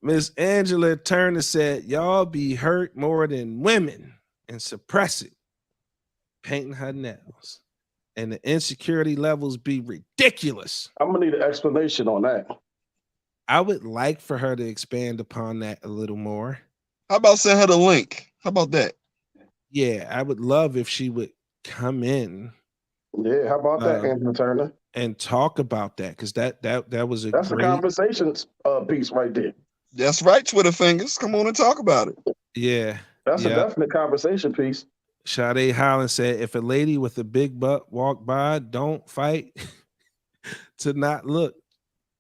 Miss Angela Turner said, y'all be hurt more than women and suppress it. Painting her nails. And the insecurity levels be ridiculous. I'm going to need an explanation on that. I would like for her to expand upon that a little more. How about send her the link? How about that? Yeah, I would love if she would come in. Yeah, how about that, Angela Turner? And talk about that, because that was that's a conversation piece right there. That's right, Twitter fingers. Come on and talk about it. Yeah. That's a definite conversation piece. Sade Holland said, if a lady with a big butt walk by, don't fight to not look.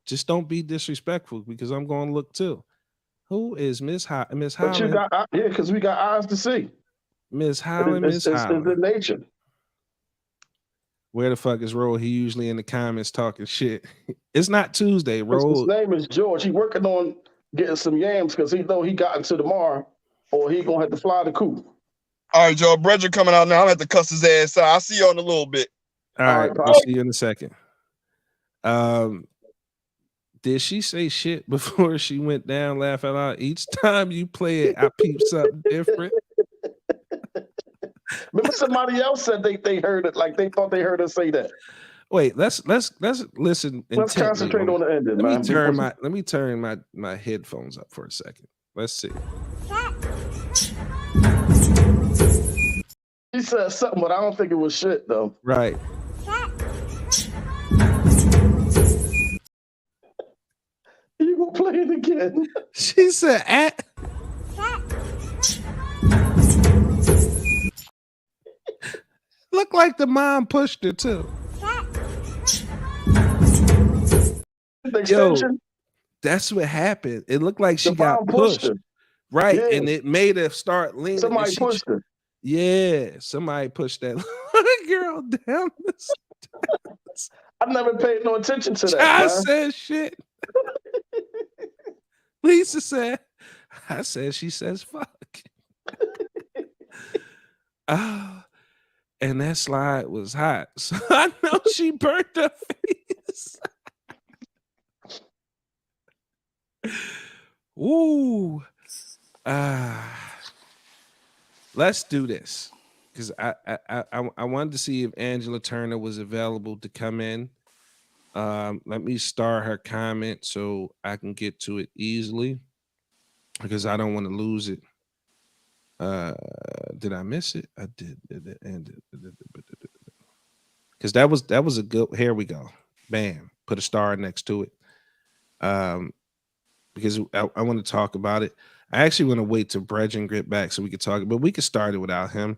Just don't be disrespectful, because I'm going to look too. Who is Miss Holland? But you got, because we got eyes to see. Miss Holland, It's the nature. Where the fuck is Ro? He usually in the comments talking shit. It's not Tuesday, Ro. His name is George. He working on getting some yams because he know he got into tomorrow, or he gonna have to fly the coop. All right, y'all. Brethren coming out now. I'm gonna have to cuss his ass out. I'll see you in a little bit. All right, we'll see you in a second. Did she say shit before she went down? Laugh out loud. Each time you play it, I peep something different. Remember somebody else said they heard it, like they thought they heard us say that. Wait, let's listen. Let's concentrate on the ending, man. Let me turn my headphones up for a second. Let's see. He said something, but I don't think it was shit though. Right. You gonna play it again? She said, "At." Looked like the mom pushed her too. Yo, that's what happened. It looked like she got pushed. Right, yeah. And it made her start leaning. Somebody pushed her. Yeah, somebody pushed that girl down the steps. I never paid no attention to that. I said shit. Lisa said, I said she says fuck. And that slide was hot. So I know she burnt her face. Ooh. Let's do this. Because I wanted to see if Angela Turner was available to come in. Let me start her comment so I can get to it easily. Because I don't want to lose it. Did I miss it? I did. Because that was a good. Here we go. Bam. Put a star next to it. Because I want to talk about it. I actually want to wait till Brethren get back so we can talk, but we can start it without him.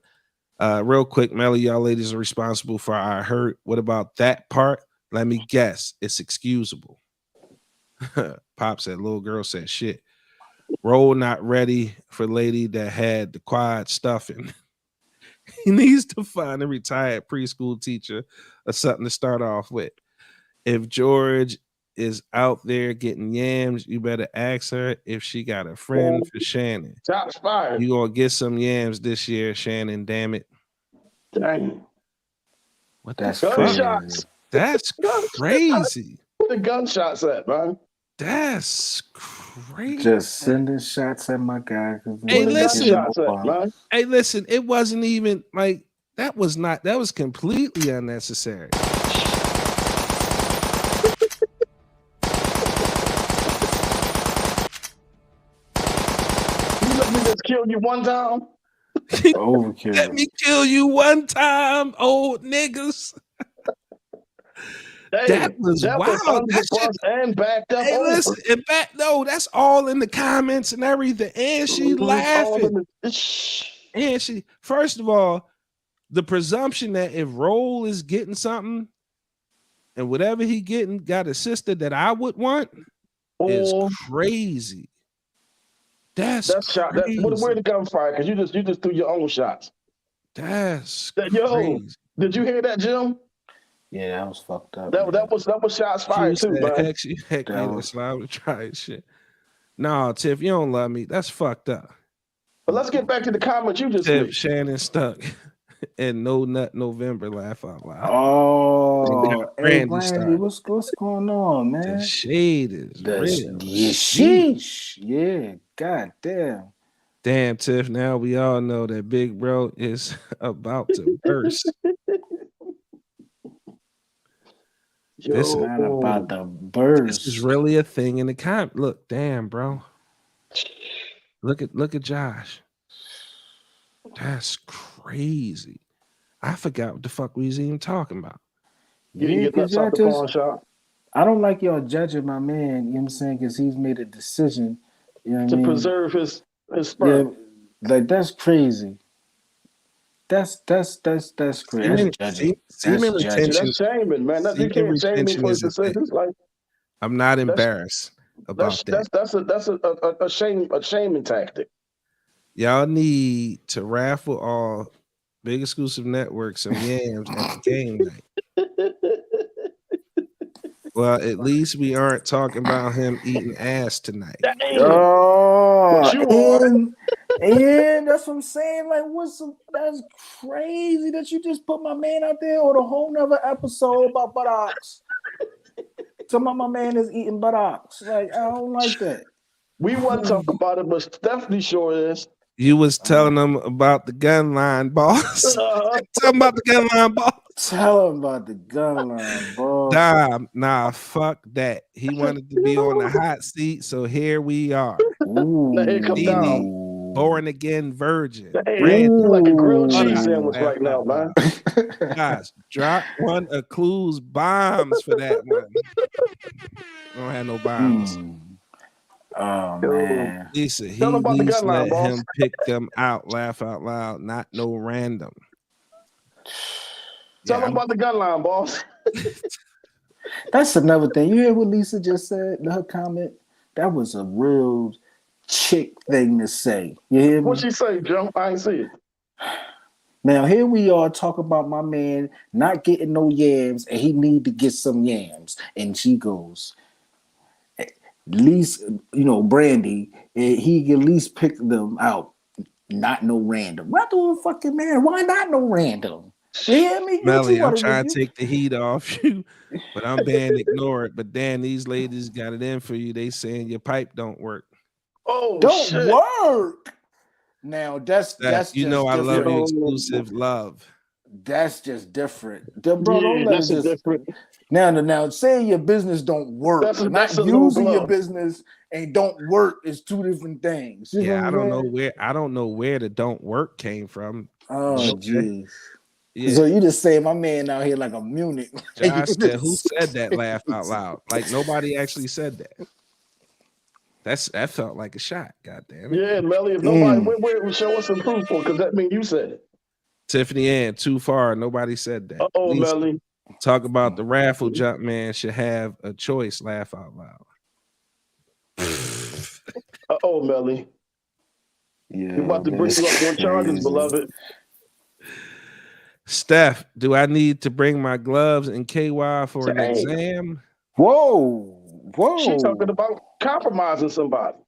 Real quick, Melly, y'all ladies are responsible for our hurt. What about that part? Let me guess. It's excusable. Pop said, little girl said shit. Roll not ready for lady that had the quad stuffing. He needs to find a retired preschool teacher or something to start off with. If George is out there getting yams, you better ask her if she got a friend for Shannon. Shots fired. You gonna get some yams this year, Shannon, damn it. Dang. What that's gunshots. That's crazy. Where the gunshots at, man? That's crazy. Just sending shots at my guy. Hey, listen, it wasn't even like that was completely unnecessary. Let me just kill you one time. Overkill. Let me kill you one time, old niggas. That was wild. And backed up. Hey, listen, that's all in the comments and everything. And she laughing. And she, first of all, the presumption that if Roll is getting something and whatever he getting got a sister that I would want is crazy. That's shot. Where the gunfire? Because you just threw your own shots. That's crazy. Did you hear that, Jim? Yeah, that was fucked up. That was shots fired too, man. Heck, I would try shit. No, Tiff, you don't love me. That's fucked up. But let's get back to the comment you just made. Shannon stuck and No Nut November, laugh out loud. Oh, hey, Brandy, what's going on, man? The shade is real. Sheesh. Yeah, god damn. Damn, Tiff, now we all know that Big Bro is about to burst. This man about the burst. This is really a thing in the comment. Look, damn, bro. Look at Josh. That's crazy. I forgot what the fuck we was even talking about. You didn't get that pawn shot. I don't like y'all judging my man, you know what I'm saying, because he's made a decision, you know what to I mean? Preserve his sperm. Yeah, like that's crazy. That's crazy. That's shaming, man. You can't shame me for his decisions. Like, I'm not embarrassed about that. That's a shaming tactic. Y'all need to raffle all Big Exclusive Network some yams at the game night. Well, at least we aren't talking about him eating ass tonight. And that's what I'm saying. Like, that's crazy that you just put my man out there on a whole nother episode about buttocks. Talking about my man is eating buttocks. Like, I don't like that. We wasn't talking about it, but Stephanie sure is. You was telling them about the gun line, boss. Tell them about the gun line, boss. Tell him about the gun line, boss. Nah, fuck that. He wanted to be on the hot seat, so here we are. Now here come down. Born again virgin. Hey, you like a grilled cheese sandwich right now, man. Guys, drop one of Clue's bombs for that one. I don't have no bombs. Oh man, Lisa, he Tell him about the needs gun to line, let boss. him pick them out, laugh out loud, not no random. Tell him about the gun line, boss. That's another thing. You hear what Lisa just said in her comment? That was a real chick thing to say. You hear me? What she say, Joe? I ain't see it. Now here we are talking about my man not getting no yams, and he need to get some yams, and she goes, at least Brandy, he can at least pick them out, not no random. Not no fucking man. Why not no random? You hear me? Melly, I'm trying to take the heat off you, but I'm being ignored. But Dan, these ladies got it in for you. They saying your pipe don't work. Oh, don't shit. work. Now that's you know I love you, exclusive love. That's just different, bro. Don't let that's it just different. Now, saying your business don't work, That's not using your business and don't work is two different things. You Yeah, know I don't know where the don't work came from. Oh, jeez. Yeah. So you just saying my man out here like a Munich. Josh said, who said that? Laugh out loud. Like nobody actually said that. That felt like a shot. God damn it. Yeah, Melly. If nobody where show us some proof for, because that means you said it. Tiffany Ann, too far. Nobody said that. Oh, Melly. Talk about the raffle jump man should have a choice. Laugh out loud. Oh, Melly. Yeah, we're about to bring you up on charges, beloved. Steph, do I need to bring my gloves and KY for an exam? Whoa. She talking about compromising somebody.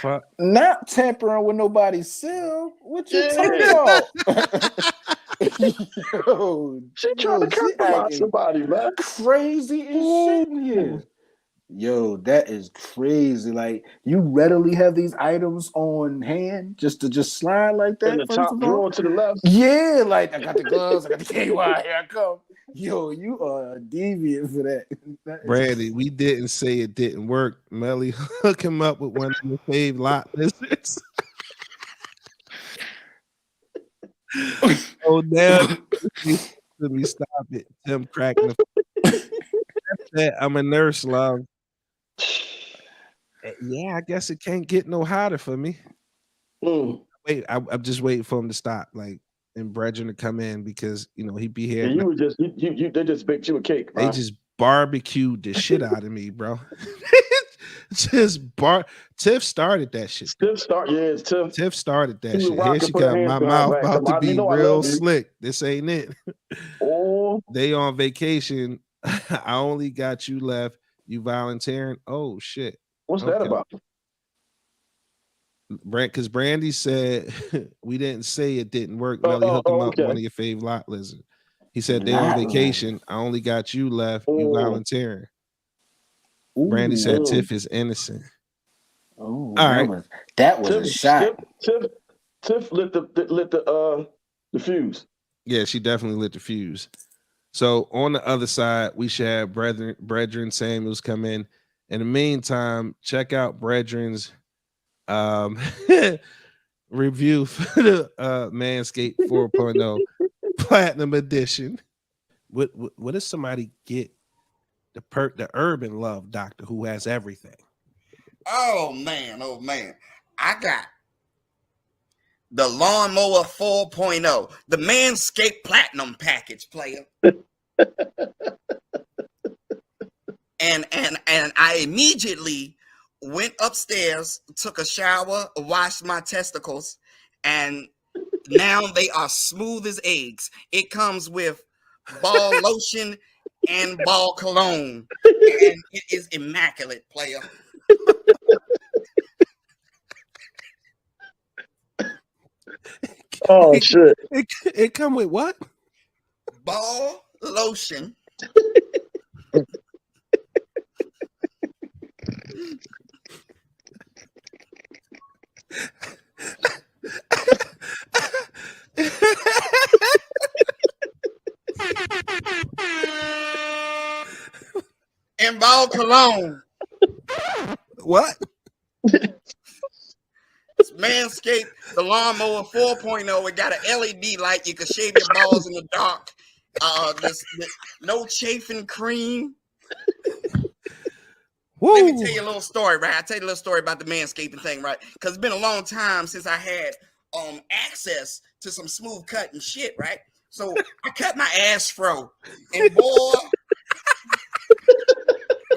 Fuck? Not tampering with nobody's seal. What you talking about? Yo, she trying to compromise somebody, man. Crazy as shit in here. Yo, that is crazy. Like, you readily have these items on hand just to slide like that. In the top drawer to the left. Yeah, like I got the gloves, I got the KY, here I come. Yo, you are a deviant for that. Brandy, we didn't say it didn't work. Melly, hook him up with one of your fave lot lizards. Oh, now let me stop it. Tim cracking the I'm a nurse, love. Yeah, I guess it can't get no hotter for me. Wait, I'm just waiting for him to stop, like, and Brethren to come in because he be here. Yeah, they just baked you a cake, man. They just barbecued the shit out of me, bro. Tiff started that shit. Tiff started that shit. Here she come. My mouth about to be real slick. This ain't it. Oh, they on vacation. I only got you left. You volunteering? Oh shit. What's that about? Because Brandy said we didn't say it didn't work. Melly hook him up one of your fave lot lizard. He said they're on vacation. I only got you left. You volunteering. Brandy said Tiff is innocent. Oh, all right. That was a shot. Tiff lit the fuse. Yeah, she definitely lit the fuse. So on the other side, we should have Brethren Samuels come in. In the meantime, check out Brethren's review for the Manscaped 4.0 Platinum Edition. What does somebody get? The urban love doctor who has everything. Oh man. I got the lawnmower 4.0, the Manscaped Platinum package, player. and I immediately went upstairs, took a shower, washed my testicles, and now they are smooth as eggs. It comes with ball lotion and ball cologne, and it is immaculate, player. Oh shit! It come with what? Ball lotion. And ball cologne. What? It's Manscaped, the lawnmower 4.0. It got an LED light. You can shave your balls in the dark. This no chafing cream. Woo. Let me tell you a little story, right? I'll tell you a little story about the manscaping thing, right? Because it's been a long time since I had access to some smooth cut and shit, right? So I cut my ass fro, and boy,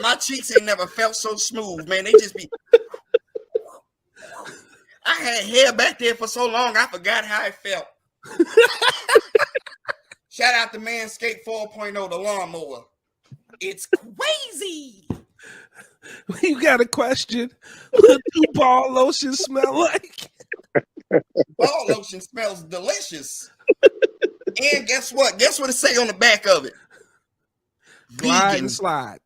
my cheeks ain't never felt so smooth, man. They just be. I had hair back there for so long, I forgot how it felt. Shout out to Manscaped 4.0, the lawnmower. It's crazy. You got a question? What do ball lotion smell like? Ball lotion smells delicious. And guess what? Guess what it say on the back of it? Glide Vegan. and slide.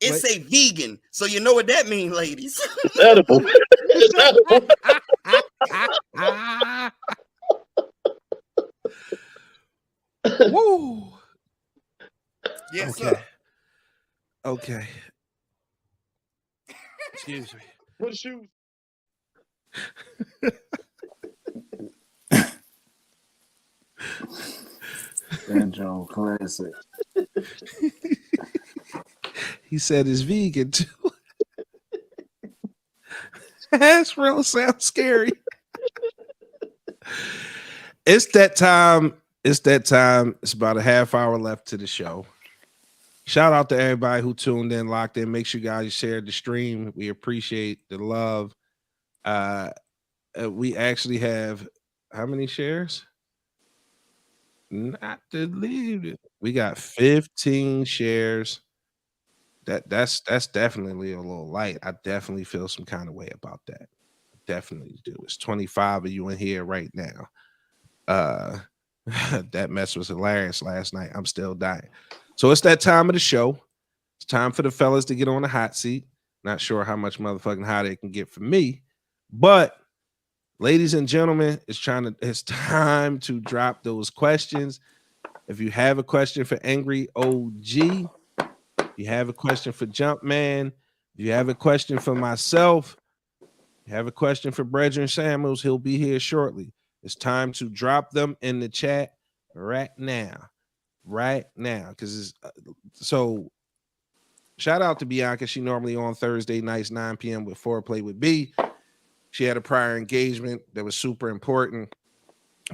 It say vegan. So you know what that means, ladies. Edible. It's edible. Woo. Yes, Okay. sir. Okay. Excuse me. What shoes? Banjo classic. He said it's vegan too. That's real sounds scary. It's that time. It's that time. It's about a half hour left to the show. Shout out to everybody who tuned in, locked in. Make sure you guys shared the stream. We appreciate the love. We actually have how many shares? Not to leave it. We got 15 shares. That's definitely a little light. I definitely feel some kind of way about that. Definitely do. It's 25 of you in here right now. That mess was hilarious last night. I'm still dying. So it's that time of the show. It's time for the fellas to get on the hot seat. Not sure how much motherfucking hot it can get from me, but ladies and gentlemen, it's time to drop those questions. If you have a question for Angry OG, you have a question for Jumpman, you have a question for myself, you have a question for Brethren Samuels, he'll be here shortly. It's time to drop them in the chat right now. Because so shout out to Bianca. She normally on Thursday nights 9 p.m. with Foreplay with B. She had a prior engagement that was super important.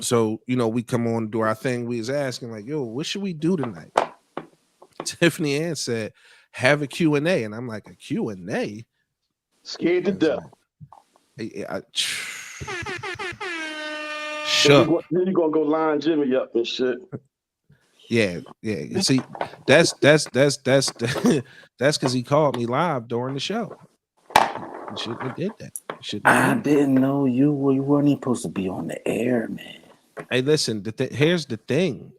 So, we come on and do our thing. We was asking like, yo, what should we do tonight? Tiffany Ann said, have a Q&A. And I'm like, a Q&A? Scared to death. Shook. Then you're going to go line Jimmy up and shit. Yeah. See, that's because he called me live during the show. You shouldn't have did that. I didn't know you weren't even supposed to be on the air, man. Hey, listen, here's the thing.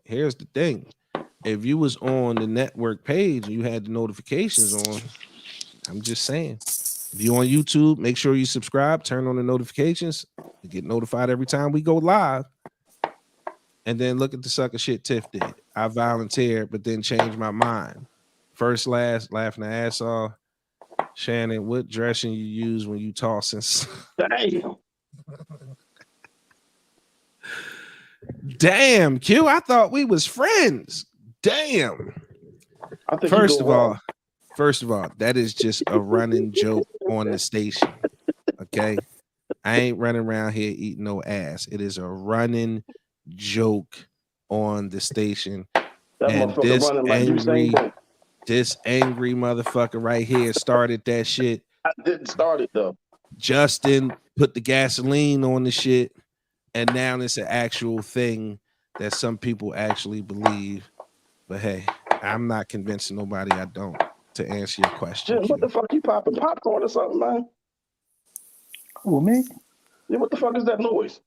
If you was on the network page and you had the notifications on, I'm just saying. If you on YouTube, make sure you subscribe, turn on the notifications, to get notified every time we go live. And then look at the sucker shit Tiff did. I volunteered, but then changed my mind. First, last, laughing the ass off. Shannon, what dressing you use when you tossing? Damn, Q, I thought we was friends. Damn. First of all, that is just a running joke on the station. Okay. I ain't running around here eating no ass. It is a running joke on the station. And this angry motherfucker right here started that shit. I didn't start it though. Justin put the gasoline on the shit, and now it's an actual thing that some people actually believe. But hey, I'm not convincing nobody I don't, to answer your question. Jim, what the fuck you popping? Popcorn or something, man? Oh, man. Yeah, what the fuck is that noise?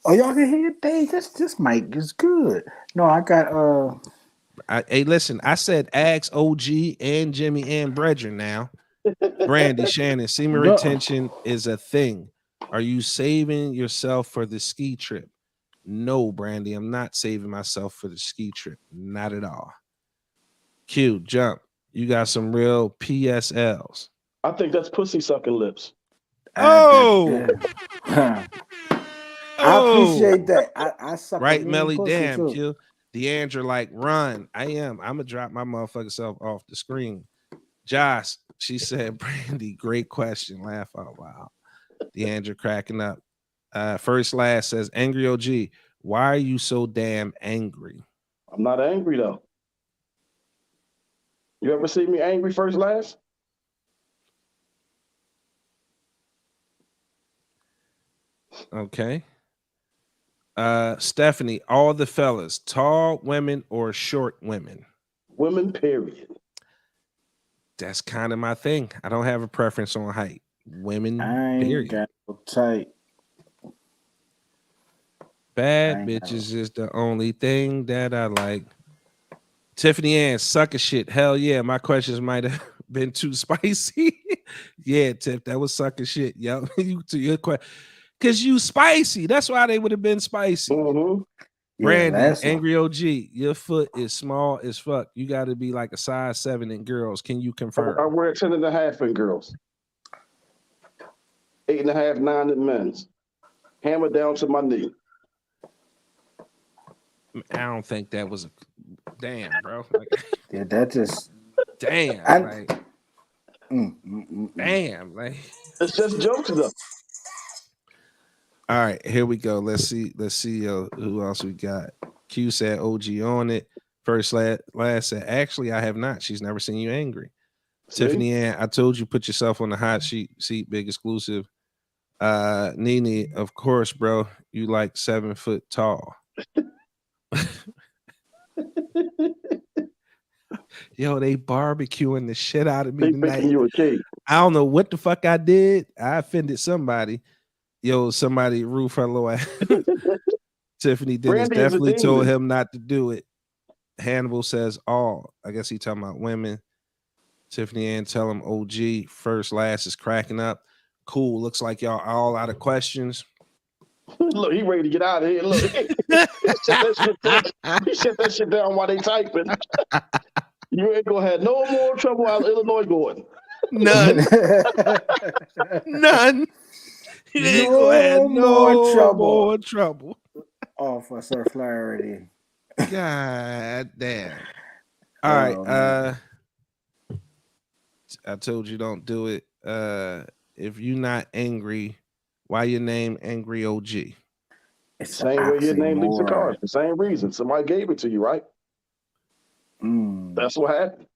Oh, y'all can hear it? Dang, this mic is good. No, I got hey, listen, I said ask OG and Jimmy and Brethren now. Brandy, Shannon, semen retention is a thing. Are you saving yourself for the ski trip? No, Brandy, I'm not saving myself for the ski trip. Not at all. Q, jump. You got some real PSLs. I think that's pussy sucking lips. Oh, I appreciate that. I suck right, a mean Melly. pussy Damn, too. Q. Deandra, like, run. I am. I'm gonna drop my motherfucking self off the screen. Josh, she said, Brandy, great question. Laugh out loud. Deandra cracking up. First Last says, Angry OG, why are you so damn angry? I'm not angry though. You ever see me angry, First Last? Okay. Stephanie, all the fellas, tall women or short women? Women, period. That's kind of my thing. I don't have a preference on height. Women, I ain't period. got no tight. Bad bitches is the only thing that I like. Tiffany Ann, sucker shit. Hell yeah. My questions might have been too spicy. Yeah, Tiff, that was sucker shit. Yo, you to your question. Because you spicy. That's why they would have been spicy. Mm-hmm. Brandy, Yeah, Angry OG, your foot is small as fuck. You got to be like a size 7 in girls. Can you confirm? I wear 10.5 in girls. 8.5, 9 in men's. Hammer down to my knee. I don't think that was a damn, bro. Like, yeah, that just damn. Damn. Like, it's just jokes though. All right, here we go. Let's see who else we got. Q said OG on it. First last said, actually, I have not. She's never seen you angry. See? Tiffany Ann, I told you put yourself on the hot seat, big exclusive. Nene, of course, bro. You like 7 foot tall. Yo, they barbecuing the shit out of me tonight. Thinking you a king. I don't know what the fuck I did. I offended somebody. Yo, somebody roof her low ass. Tiffany Dennis definitely told him not to do it. Hannibal says all. I guess he talking about women. Tiffany Ann tell him OG. First Last is cracking up. Cool. Looks like y'all all out of questions. Look, he ready to get out of here. Look, he shut that shit down while they typing. You ain't gonna have no more trouble out of Illinois going. None. None. You ain't gonna have no more trouble. Oh, for Sir Flaherty. God damn. All right. I told you don't do it. If you're not angry, why your name Angry OG? It's same way your name Lisa Carr. The same reason. Somebody gave it to you, right? That's what happened.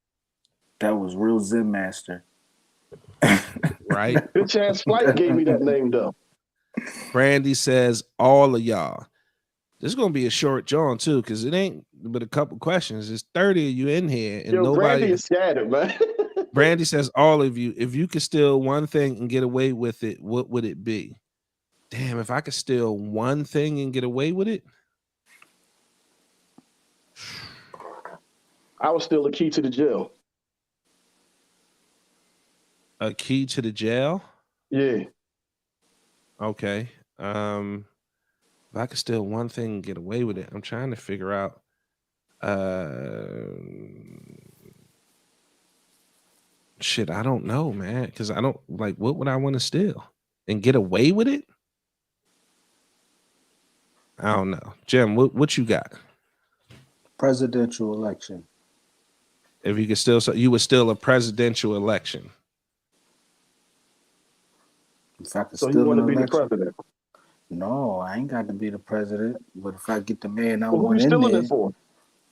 That was real Zen Master. Right? Bitch ass Flight gave me that name though. Brandy says all of y'all. This is gonna be a short John too, because it ain't but a couple questions. There's 30 of you in here, and nobody. Brandy is scattered, man. Brandy says all of you. If you could steal one thing and get away with it, what would it be? Damn, if I could steal one thing and get away with it, I would steal the key to the jail. A key to the jail? Yeah. Okay. If I could steal one thing and get away with it, I'm trying to figure out. Shit, I don't know, man. Because I don't like. What would I want to steal and get away with it? I don't know, Jim. What you got? Presidential election. If you could still, you would steal a presidential election. If I could so steal you want to an be election, the president? No, I ain't got to be the president. But if I get the man I who want you in stealing there, it for?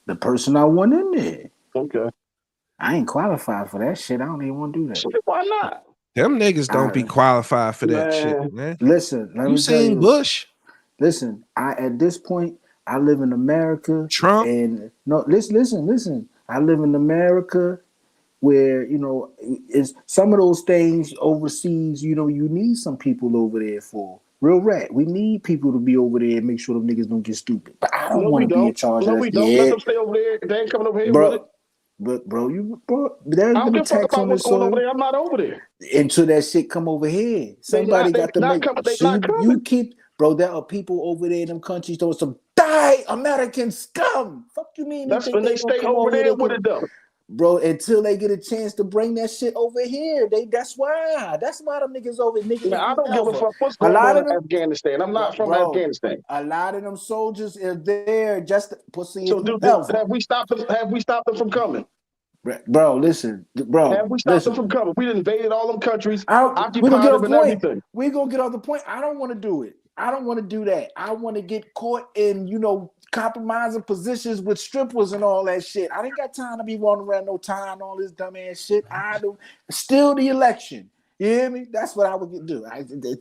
The person I want in there. Okay. I ain't qualified for that shit. I don't even want to do that. Shit, why not? Them niggas don't be qualified for that shit, man. Listen, let you me tell seen you, Bush? Listen, at this point, I live in America. Trump? And no, listen. I live in America where, it's some of those things overseas, you need some people over there for. Real rat. We need people to be over there and make sure them niggas don't get stupid. But I don't want to be in charge of that. No, we don't. Let them stay over there. They ain't coming over here Bro, with it. But bro, I there's don't been give a fuck attacks about on what's this going over soil there. I'm not over there. until that shit come over here. Somebody got to make They not coming. you keep, bro. There are people over there in them countries doing some die American scum. Fuck you mean That's when they they gonna stay come over over here? there with it though. Bro, until they get a chance to bring that shit over here, that's why them niggas over niggas. Man, I don't give a fuck what's A going lot on of in them, Afghanistan. I'm not from bro. Afghanistan. A lot of them soldiers are there just pussy So whoever. have we stopped them? Have we stopped them from coming? Bro, listen, bro. Have we stopped them from coming? We done invaded all them countries, We're gonna occupied get them off and point. everything. We're gonna get off the point. I don't want to do it. I don't want to do that. I want to get caught in, compromising positions with strippers and all that shit. I ain't got time to be running around no tie and all this dumbass shit. I do. Still the election. You hear me? That's what I would do.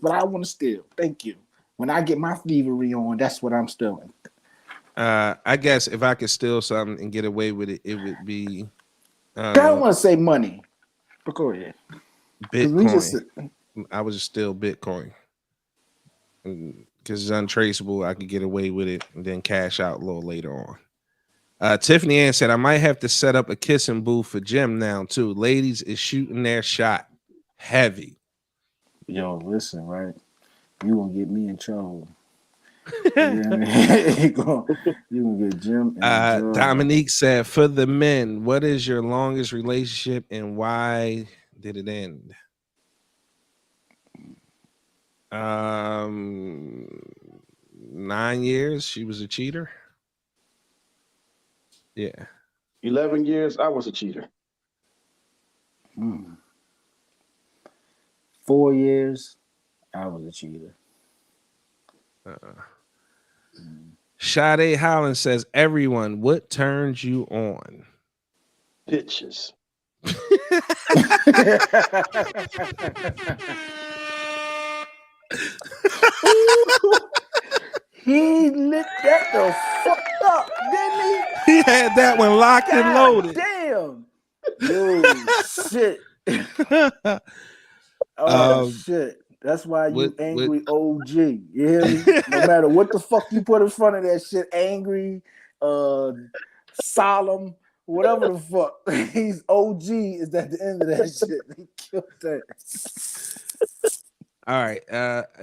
But I want to steal. Thank you. When I get my thievery on, that's what I'm stealing. I guess if I could steal something and get away with it, it would be. I don't want to say money, but go ahead. Bitcoin. I would just steal Bitcoin because it's untraceable. I could get away with it and then cash out a little later on. Tiffany Ann said I might have to set up a kissing booth for Jim now too. Ladies is shooting their shot heavy. Yo, listen, right? You gonna get me in trouble. You gonna get Jim. Dominique said, for the men, what is your longest relationship and why did it end? 9 years. She was a cheater. Yeah. 11 years. I was a cheater. 4 years. I was a cheater. Sade Holland says, everyone, what turns you on? Bitches. He lit that the fuck up, didn't he? He had that one locked and loaded. Damn. Yo, shit. Shit. That's why you angry OG. You hear me? No matter what the fuck you put in front of that shit, angry, solemn, whatever the fuck. He's OG is at the end of that shit. He killed that. All right.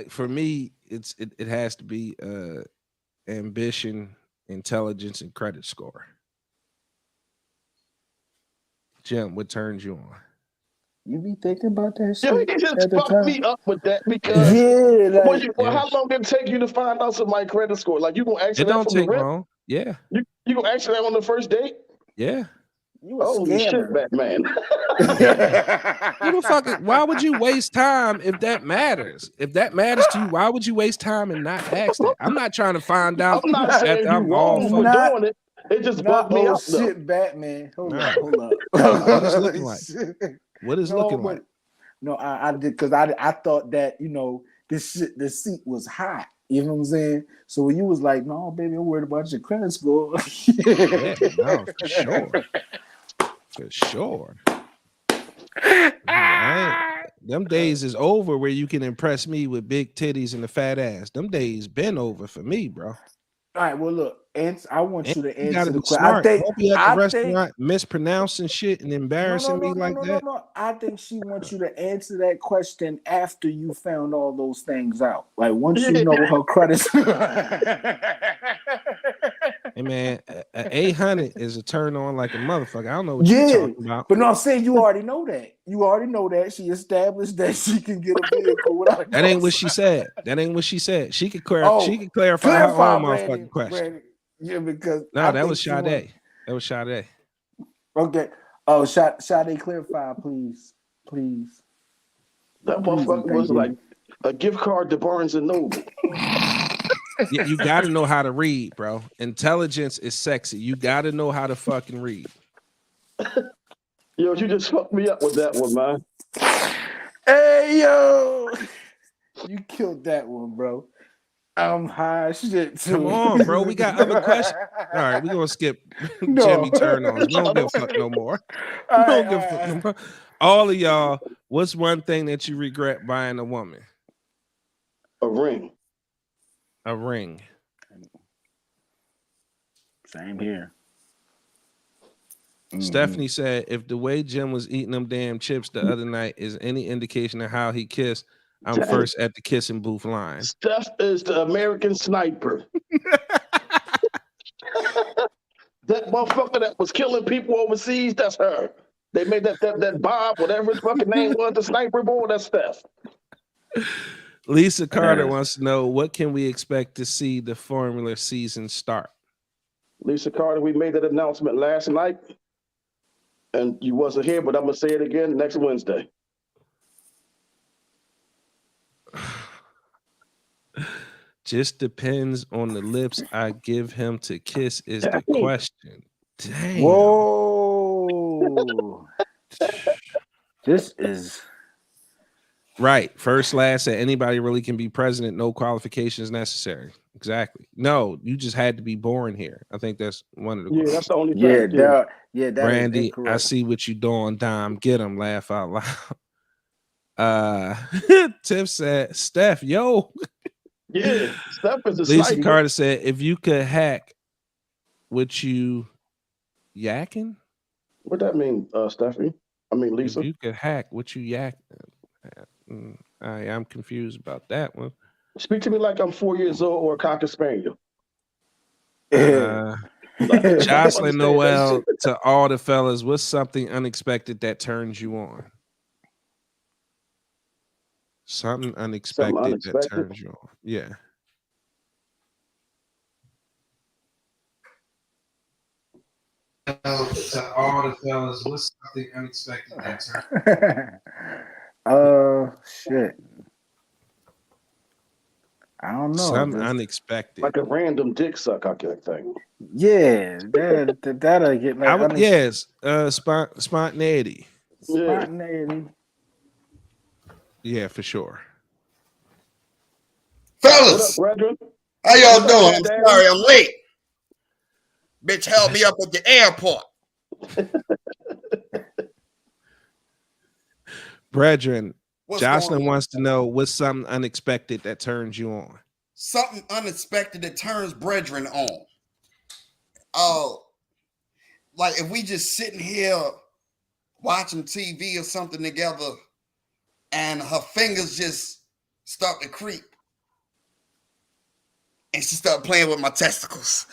For me, it has to be ambition, intelligence, and credit score. Jim, what turns you on? You be thinking about that shit? Yo, he just fucked me up with that because how long did it take you to find out somebody's credit score? Like you gonna ask it that don't from the take rip? long. Yeah. You gonna ask that on the first date? Yeah. You a Holy shit, scammer. Batman. Why would you waste time if that matters? If that matters to you, why would you waste time and not ask that? I'm not trying to find out. I'm not saying you're wrong for doing it. It just bugged me out. Shit, Batman. Hold up. What is looking like? What is looking like? No, I did because I thought that the seat was hot. You know what I'm saying? So when you was like, no, baby, I'm worried about your credit score. Yeah, no, for sure. For sure. Them days is over where you can impress me with big titties and a fat ass. Them days been over for me, bro. All right, well, look, I want you to answer the question. I think don't be at the restaurant mispronouncing shit and embarrassing me like that. No. I think she wants you to answer that question after you found all those things out. Like once you know her credit. Hey man, 800 is a turn on like a motherfucker. I don't know what you're talking about. But no, I'm saying you already know that. You already know that she established that she can get a vehicle without. That ain't what she said. That ain't what she said. She could clarify. She could clarify her own motherfucking question. Yeah, because no, that was Sade. That was Sade. Okay. Oh, Sade, clarify, please. That motherfucker was like a gift card to Barnes and Noble. You got to know how to read, bro. Intelligence is sexy. You got to know how to fucking read. Yo, you just fucked me up with that one, man. Hey, yo. You killed that one, bro. I'm high shit too. Come on, bro. We got other questions. All right, we're going to skip Jimmy turn on. We don't give a fuck no more. We don't give a fuck no more. All of y'all, what's one thing that you regret buying a woman? A ring. A ring. Same here. Stephanie said, if the way Jim was eating them damn chips the other night is any indication of how he kissed, I'm first at the kissing booth line. Steph is the American sniper. That motherfucker that was killing people overseas, that's her. They made that Bob, whatever his fucking name was, the sniper boy, that's Steph. Lisa Carter wants to know, what can we expect to see the Formula season start? Lisa Carter, we made that announcement last night, and you wasn't here, but I'm going to say it again next Wednesday. Just depends on the lips I give him to kiss is the question. Damn. Whoa. This is... Right. First, last, said anybody really can be president. No qualifications necessary. Exactly. No, you just had to be born here. I think that's one of the questions. That's the only fact. That Brandy, I see what you doing, Dom. Get him. Laugh out loud. Tiff said, Steph, yo. Yeah, Steph is a Lisa sniper. Carter said, if you could hack, would you yakking? What that mean, Stephanie? I mean, Lisa. If you could hack, would you yak? I'm confused about that one. Speak to me like I'm 4 years old or a Cocker Spaniel. Jocelyn Noel, to all the fellas, what's something unexpected that turns you on? Something unexpected that turns you on. Yeah. To all the fellas, what's something unexpected that turns? Shit. I don't know. Something unexpected. Like a random dick suck, I can think. Yeah, that'll get like yes, spontaneity. Spontaneity. Yeah, for sure. Fellas, what up, brethren? How y'all doing? I'm sorry I'm late. Bitch held me up at the airport. Brethren, Jocelyn wants to know, what's something unexpected that turns you on? Something unexpected that turns brethren on. Oh, like if we just sitting here watching TV or something together and her fingers just start to creep and she start playing with my testicles.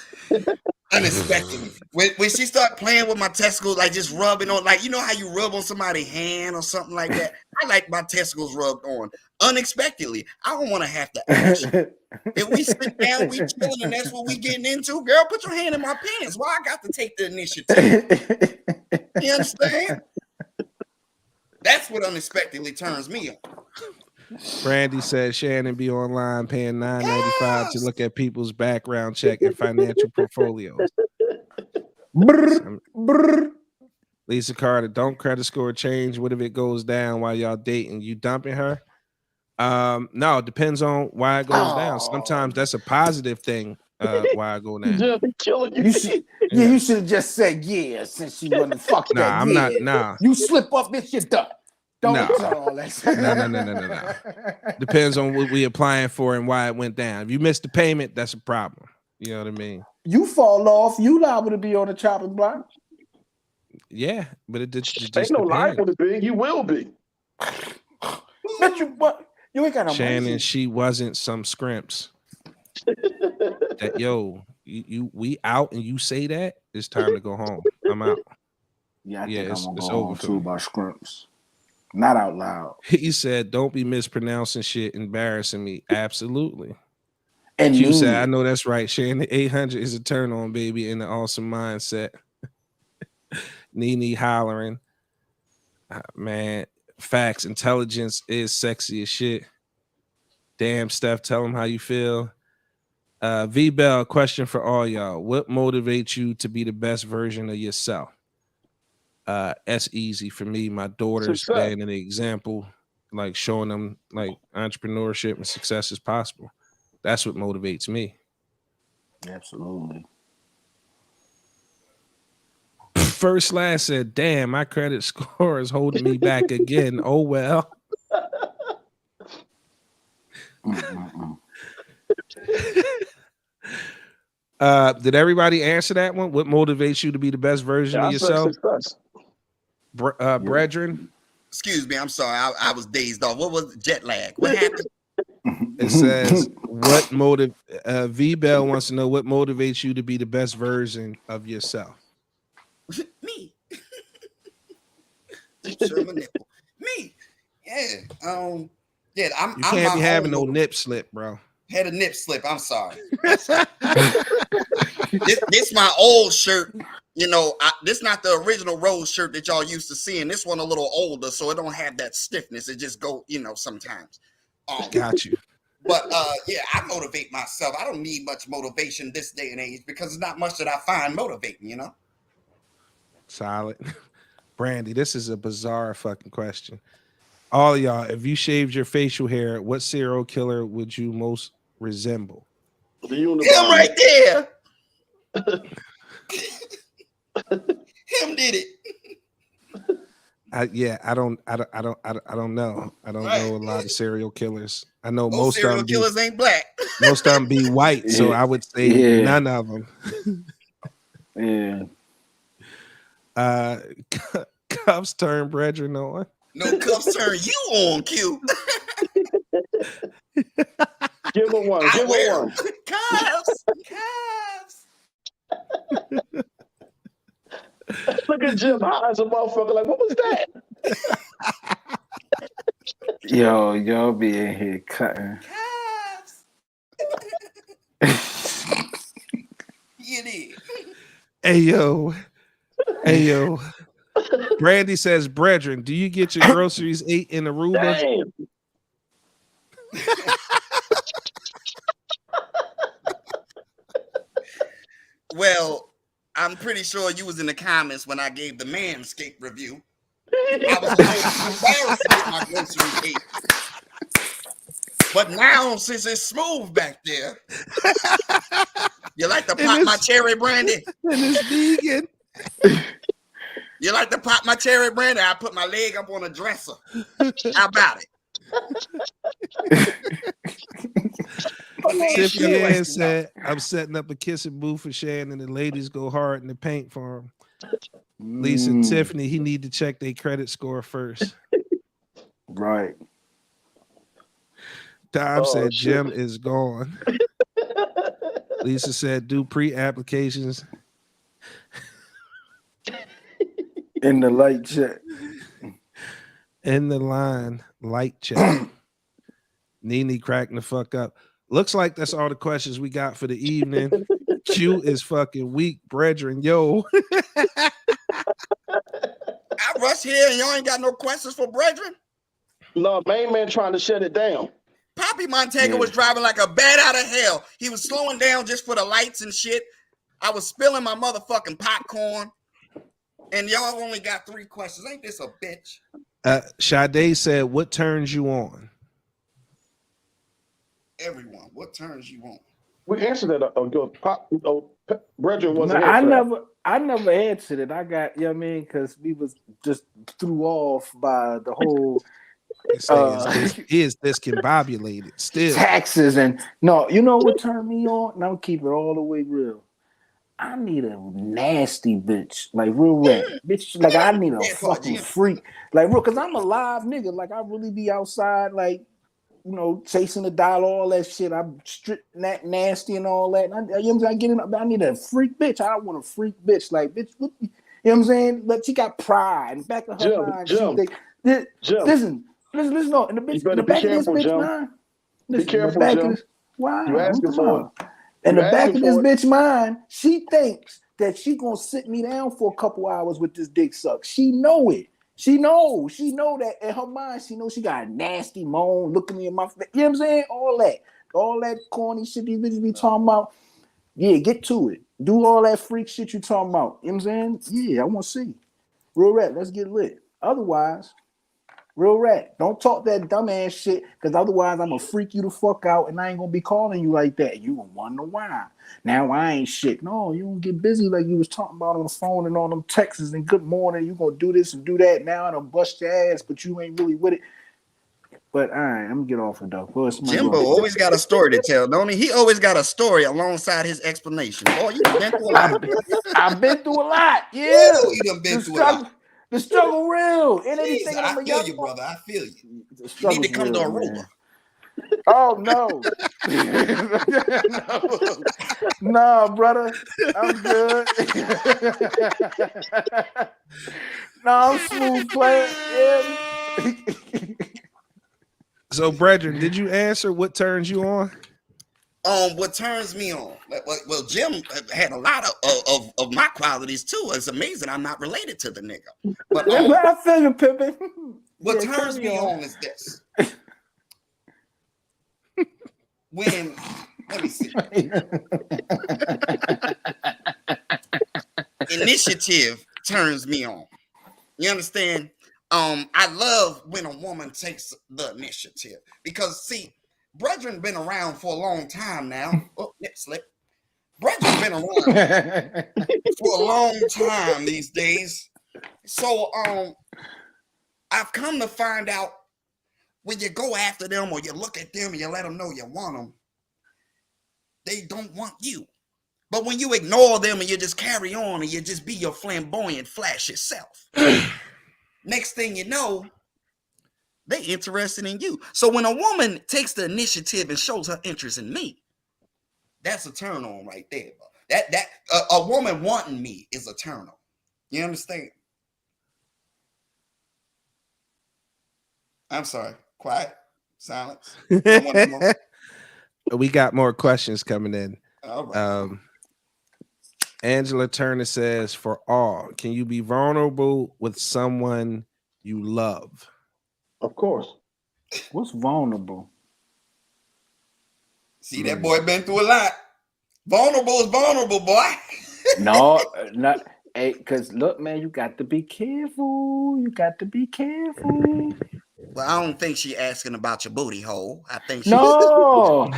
Unexpectedly. When she start playing with my testicles, like just rubbing on, like, you know how you rub on somebody's hand or something like that? I like my testicles rubbed on. Unexpectedly. I don't want to have to ask you. If we sit down, we chilling, and that's what we getting into, girl, put your hand in my pants. Why I got to take the initiative? You understand? That's what unexpectedly turns me on. Brandy said Shannon be online paying $9.95 to look at people's background check and financial portfolios. Lisa Carter, don't credit score change. What if it goes down while y'all dating? You dumping her? No, it depends on why it goes down. Sometimes that's a positive thing. Why I go down? You should have just said yeah since you wasn't fuck that. Nah, I'm not. Nah, you slip up, bitch, you're done. Don't all that. No. Depends on what we applying for and why it went down. If you missed the payment, that's a problem. You know what I mean? You fall off, you liable to be on the chopping block. Yeah, but it just ain't no liable to be. You will be. Bet you what? You ain't got no Shannon, money. she wasn't some scrimps. That we out and you say that, it's time to go home. I'm out. Yeah, I think it's I'm gonna go over home for too me. by scrimps. Not out loud. He said, "Don't be mispronouncing shit, embarrassing me." Absolutely. And you said, "I know that's right." Shannon, 800 is a turn on, baby, in the awesome mindset. Nene hollering, man. Facts, intelligence is sexy as shit. Damn, Steph, tell them how you feel. V Bell, question for all y'all: what motivates you to be the best version of yourself? That's easy for me. My daughters laying an example, like showing them like entrepreneurship and success is possible. That's what motivates me. Absolutely. First Last said, damn, my credit score is holding me back again. Oh well. Did everybody answer that one? What motivates you to be the best version of yourself? Brethren? Excuse me, I'm sorry. I was dazed off. What was jet lag? What happened? It says, what motive? V Bell wants to know what motivates you to be the best version of yourself. Me. Show my nipple. Me. Yeah. Yeah. You can't be having no nip slip, bro. Had a nip slip. I'm sorry. This my old shirt. You know, this not the original Rose shirt that y'all used to seeing. This one a little older, so it don't have that stiffness. It just go, you know, sometimes. Got you. But yeah, I motivate myself. I don't need much motivation this day and age because there's not much that I find motivating, you know. Solid. Brandy, this is a bizarre fucking question. All of y'all, if you shaved your facial hair, what serial killer would you most resemble? Him right there. Him did it. I don't know. I don't know a lot of serial killers. I know most serial of them killers ain't black. Most of them be white, so I would say none of them. Cuffs turn brethren on. No, cuffs turn you on, Q. Give her one. Give her one. Cuffs. Look at Jim high as a motherfucker. Like, what was that? Yo, y'all be in here cutting. Hey yo. Brandy says, brethren, do you get your groceries ate in Aruba? Well, I'm pretty sure you was in the comments when I gave the Manscaped review. I was embarrassed to get my groceries ate. But now, since it's smooth back there, you like to pop my cherry brandy? And it's vegan. You like to pop my cherry brandy? I put my leg up on a dresser. How about it? Tiffany said, I'm setting up a kissing booth for Shannon and the ladies go hard in the paint for him. Lisa and Tiffany, he need to check their credit score first. Right. Dom said Jim is gone. Lisa said do pre-applications in the light check. In the line, light check. Nene cracking the fuck up. Looks like that's all the questions we got for the evening. Q is fucking weak, brethren. Yo. I rush here and y'all ain't got no questions for brethren? No, main man trying to shut it down. Poppy Montega was driving like a bat out of hell. He was slowing down just for the lights and shit. I was spilling my motherfucking popcorn. And y'all only got 3 questions. Ain't this a bitch? Sade said, what turns you on? Everyone, what turns you on? We answered that. Brethren wasn't I never answered it. I got, you know what I mean? Because we was just threw off by the whole is discombobulated still. Taxes and no, you know what turned me on? And I'll keep it all the way real. I need a nasty bitch, like real rap. Bitch, like I need a fucking freak. Like real, cause I'm a live nigga. Like I really be outside, like, you know, chasing the dollar, all that shit. I'm stripping that nasty and all that. And I need a freak bitch. I want a freak bitch. Like, bitch, what, you know what I'm saying? But she got pride in the back of her mind. Listen, no. In the bitch, in the back of this bitch mind. Be careful, Jim. Why? You asking for it. In the back of this bitch mind, she thinks that she gonna sit me down for a couple hours with this dick suck. She know it. She know that in her mind, she knows she got a nasty moan looking me in my face. You know what I'm saying? All that corny shit these bitches be talking about. Yeah, get to it. Do all that freak shit you talking about. You know what I'm saying? Yeah, I want to see. Real rap, let's get lit. Otherwise, real rap, don't talk that dumbass shit, because otherwise I'm gonna freak you the fuck out and I ain't gonna be calling you like that. You gonna wonder why. Now I ain't shit. No, you gonna get busy like you was talking about on the phone and on them texts and good morning. You gonna do this and do that. Now I done bust your ass, but you ain't really with it. But all right, I'm gonna get off it though. Jimbo always got a story to tell, don't he? He always got a story alongside his explanation. Boy, you done been through a lot. I've been through a lot. Yeah, ooh, you done been through a lot. The struggle real. And Jeez, I feel you, brother. I feel you. You need to come real, to man. Aruba. Oh no. No, brother. I'm good. No, I'm smooth player. Yeah. So, brethren, did you answer what turns you on? What turns me on? Well, Jim had a lot of my qualities too. It's amazing I'm not related to the nigga. But I feel you, Pippin. What turns me on is this. When, let me see. Initiative turns me on. You understand? I love when a woman takes the initiative because, see, Brethren been around for a long time now. Oh, lip slip. Brethren been around for a long time these days. So, I've come to find out when you go after them or you look at them and you let them know you want them, they don't want you. But when you ignore them and you just carry on and you just be your flamboyant, flashy self, next thing you know, they interested in you. So when a woman takes the initiative and shows her interest in me, that's a turn on right there. That a woman wanting me is a turn on. You understand? I'm sorry. Quiet. Silence. We got more questions coming in. All right. Angela Turner says, for all, can you be vulnerable with someone you love? Of course. What's vulnerable? See, that boy been through a lot. Vulnerable is vulnerable, boy. No, not. Hey, because look, man, you got to be careful. You got to be careful. Well, I don't think she asking about your booty hole. I think she's no,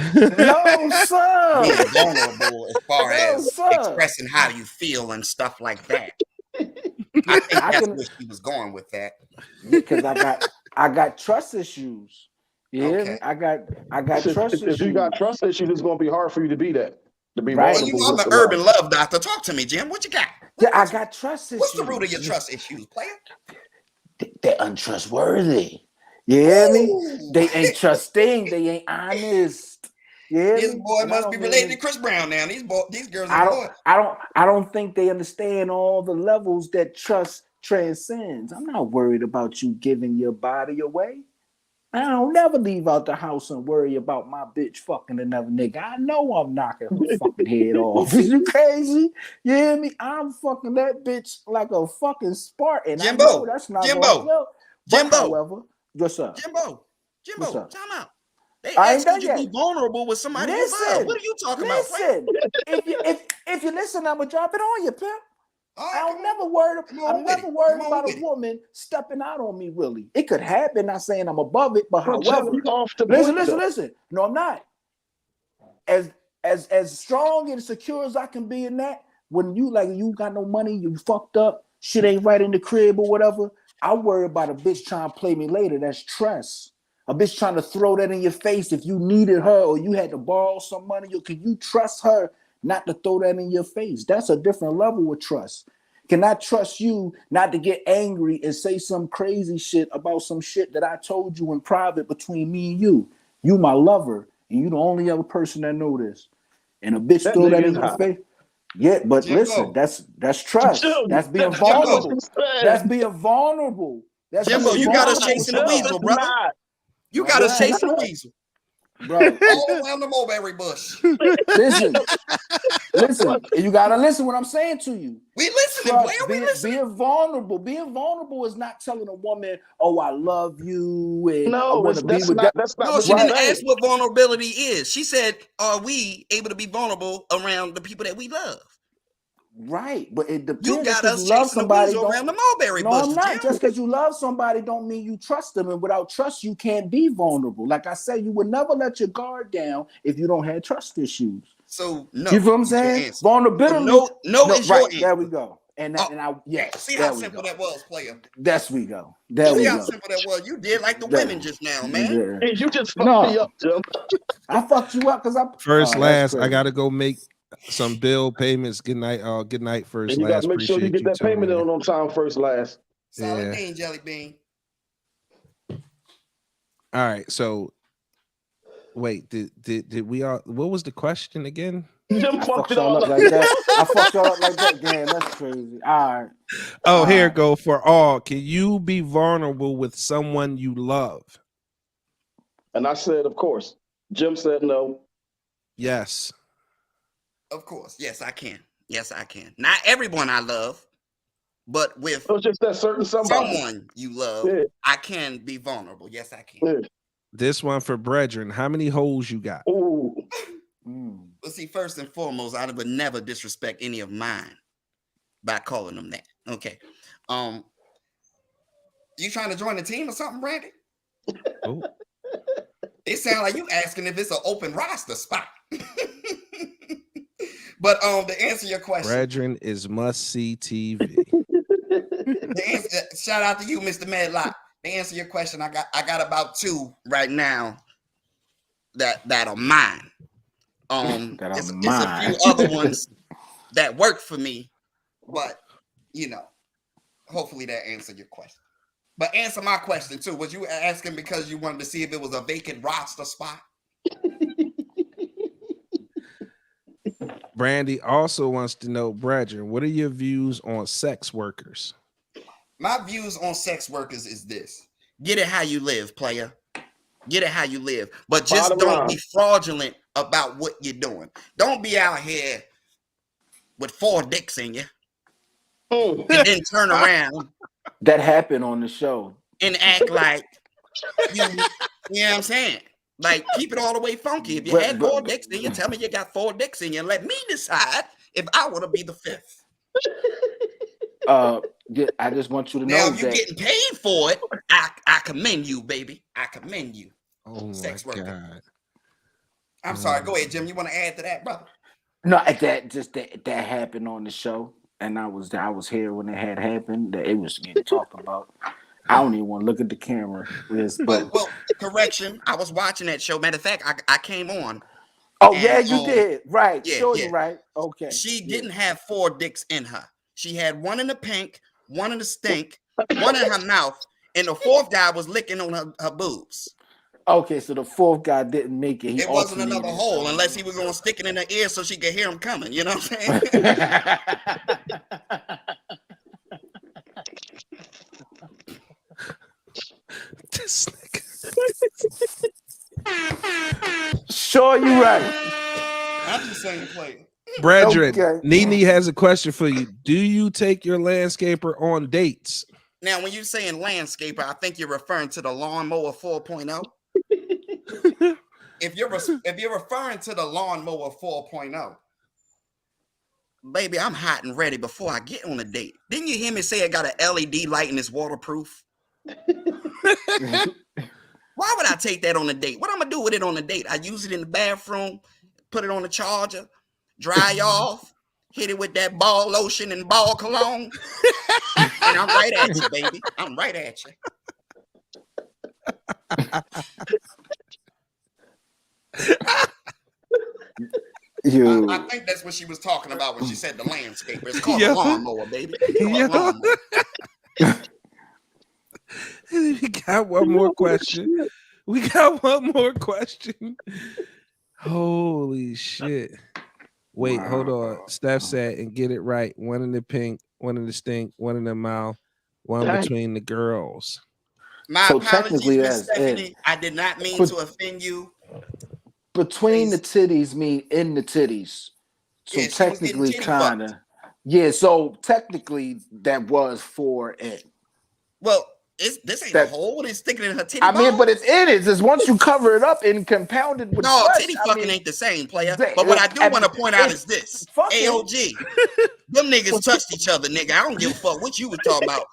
sir. Being vulnerable as far as expressing how you feel and stuff like that. I think that's where she was going with that. Because I got trust issues. Yeah, okay. I got trust issues. If you got trust issues, it's gonna be hard for you to be that. To be right. Well, you know, I'm an urban love doctor. Talk to me, Jim. What you got? Yeah, I got trust issues. What's the root of your trust issues, player? They're untrustworthy. You hear me? They ain't trusting. They ain't honest. Yeah. This boy must be related to Chris Brown now. These girls. I don't think they understand all the levels that trust transcends. I'm not worried about you giving your body away. I don't never leave out the house and worry about my bitch fucking another nigga. I know I'm knocking her fucking head off. Is you crazy? You hear me? I'm fucking that bitch like a fucking Spartan. Jimbo, I know that's not Jimbo, Jimbo. However, what's up? Jimbo, time out. They asked you to be vulnerable with somebody you love. What are you talking about? Listen, if you listen, I'm gonna drop it on you, pimp. I'm never worried about a woman stepping out on me, really. It could happen, not saying I'm above it, but however, listen. No, I'm not. As strong and secure as I can be in that, when you got no money, you fucked up, shit ain't right in the crib or whatever, I worry about a bitch trying to play me later. That's trust. A bitch trying to throw that in your face if you needed her or you had to borrow some money, can you trust her not to throw that in your face? That's a different level of trust. Can I trust you not to get angry and say some crazy shit about some shit that I told you in private between me and you? You my lover, and you the only other person that know this. And a bitch throw that in your face. Yeah, but Jimbo. Listen, that's trust. That's being vulnerable. That's being vulnerable. That's Jimbo, you gotta chase the weasel, brother. You gotta chase the weasel. Bro, all around the mulberry bush. Listen, you gotta listen what I'm saying to you. We listening, player. We listening. Being vulnerable is not telling a woman, "Oh, I love you." And no, that's not. No, she didn't ask what vulnerability is. She said, "Are we able to be vulnerable around the people that we love?" Right, but it depends. You got us chasing the weasel around the mulberry bush. No, I'm not. Just because you love somebody don't mean you trust them, and without trust, you can't be vulnerable. Like I said, you would never let your guard down if you don't have trust issues. So no, you feel what I'm saying? Vulnerability. So no is right, your answer. There we go. And I see how simple that was, player. That's we go. There we see how go. simple that was. You did like the women just now, man. Hey, you just fucked me up, Jim. I fucked you up because I first last. I gotta go make some bill payments. Good night, good night, first and you last. Gotta make sure you get that payment in on time, first last. Solid bean, jelly bean. All right, so wait, did we all? What was the question again? Jim fucked y'all up like that. I fucked y'all up like that. Damn, that's crazy. All right. Oh, here go for all. Can you be vulnerable with someone you love? And I said, of course. Jim said no. Yes. Of course. Yes, I can. Yes, I can. Not everyone I love, but with just that certain someone you love, I can be vulnerable. Yes, I can. Yeah. This one for brethren. How many holes you got? Ooh. Well, see, first and foremost, I would never disrespect any of mine by calling them that. Okay. You trying to join the team or something, Brandy? Oh. It sounds like you asking if it's an open roster spot. But to answer your question, brethren is must see TV. Shout out to you, Mr. Medlock. To answer your question, I got about 2 right now that are mine. It's a few other ones that work for me, but hopefully that answered your question. But answer my question too. Was you asking because you wanted to see if it was a vacant roster spot? Brandy also wants to know, brethren, what are your views on sex workers? My views on sex workers is this: get it how you live, player. Get it how you live, but just don't be fraudulent about what you're doing. Don't be out here with 4 dicks in you and then turn around. That happened on the show. And act like you know what I'm saying? Like, keep it all the way funky. If you had 4 dicks in you, tell me you got 4 dicks in you and let me decide if I want to be the 5th. I just want you to know now, if you're getting paid for it, I commend you, baby. I commend you. Oh, sex my worker. God. I'm sorry. Go ahead, Jim. You want to add to that, brother? No, that happened on the show, and I was here when it had happened. That it was getting talked about. I don't even want to look at the camera. Well, correction. I was watching that show. Matter of fact, I came on. Oh, yeah, you did. Right. Yeah, sure, you're right. Okay. She didn't have 4 dicks in her. She had 1 in the pink, 1 in the stink, 1 in her mouth, and the 4th guy was licking on her boobs. Okay, so the 4th guy didn't make it. It wasn't another hole unless he was going to stick it in her ear so she could hear him coming. You know what I'm saying? This nigga. Sure, you're right. I'm just saying, player. Brethren, Nene has a question for you. Do you take your landscaper on dates? Now, when you're saying landscaper, I think you're referring to the lawnmower 4.0. If you're referring to the lawnmower 4.0, baby, I'm hot and ready before I get on a date. Didn't you hear me say it got an LED light and it's waterproof? Why would I take that on a date? What I'm gonna do with it on a date? I use it in the bathroom, put it on the charger, dry off, hit it with that ball lotion and ball cologne, and I'm right at you, baby. I'm right at you. I think that's what she was talking about when she said the landscaper. It's called a lawnmower, baby. We got one more question. Holy shit. Wait, hold on. Steph said, and get it right. 1 in the pink, 1 in the stink, 1 in the mouth, 1 between the girls. My apologies, Miss Stephanie. I did not mean to offend you. Between the titties mean in the titties. So technically kind of. Yeah, so technically that was 4 in. Well, this ain't a hole. It's sticking in her titty. I mean, but it's in it. It's once you cover it up and compound it with titty fucking ain't the same, player. But what I do want to point out is this. AOG. Them niggas touched each other, nigga. I don't give a fuck what you was talking about.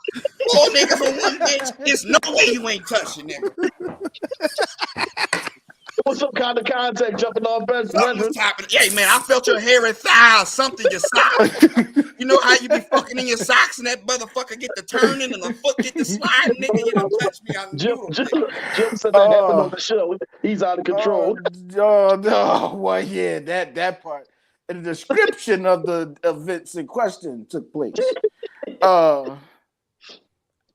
4 niggas on one bitch. There's no way you ain't touching, nigga. was some kind of contact jumping off best. Something was happening. Hey man, I felt your hairy thigh or something. Your socks. You know how you be fucking in your socks and that motherfucker get to turning and the foot get to sliding. Nigga, you done touch me. Jim said that happened on the show. He's out of control. No. Well, yeah, that part. And the description of the events in question took place.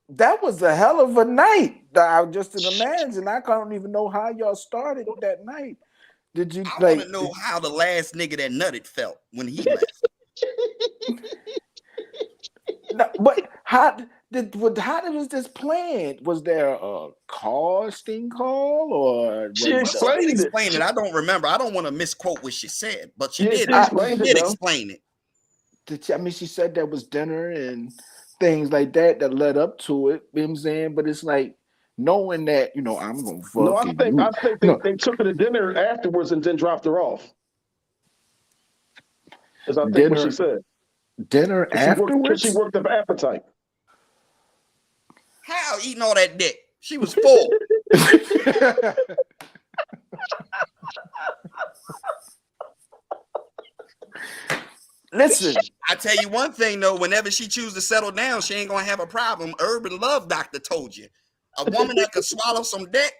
That was a hell of a night. I just imagine. I don't even know how y'all started that night. Did you? I want to know how the last nigga that nutted felt when he left. No, but how was this planned? Was there a casting call or? She explained it. I don't remember. I don't want to misquote what she said, but she did explain it. She said there was dinner and things like that led up to it. You know what I'm saying? But it's like knowing that, I'm gonna fuck. No, I think they took her to dinner afterwards and then dropped her off. Because I think what she said. Dinner afterwards? She worked up appetite. How eating all that dick? She was full. Listen, I tell you one thing though, whenever she chooses to settle down, she ain't gonna have a problem. Urban Love Doctor told you. A woman that could swallow some dick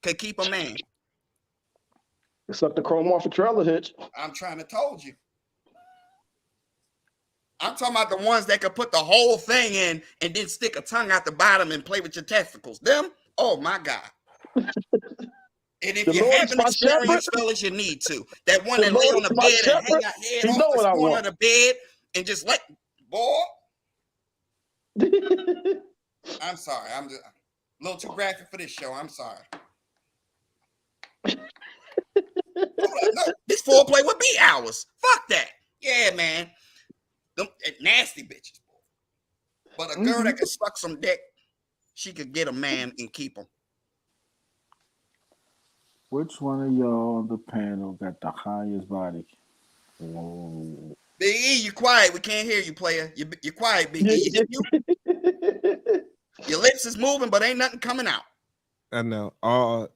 could keep a man. It's like the chrome off a trailer hitch. I'm trying to told you. I'm talking about the ones that could put the whole thing in and then stick a tongue out the bottom and play with your testicles. Them? Oh my God. And if you haven't experienced, fellas, you need to. That one that lay on the bed and hang out head off the corner of the bed and just let, boy. I'm sorry. I'm just a little too graphic for this show. I'm sorry. No, this foreplay would be hours. Fuck that. Yeah, man. Them nasty bitches. But a girl that can suck some dick, she could get a man and keep him. Which one of y'all on the panel got the highest body? Whoa. Big E, you quiet. We can't hear you, player. You're quiet, Big E. Your lips is moving, but ain't nothing coming out. I know.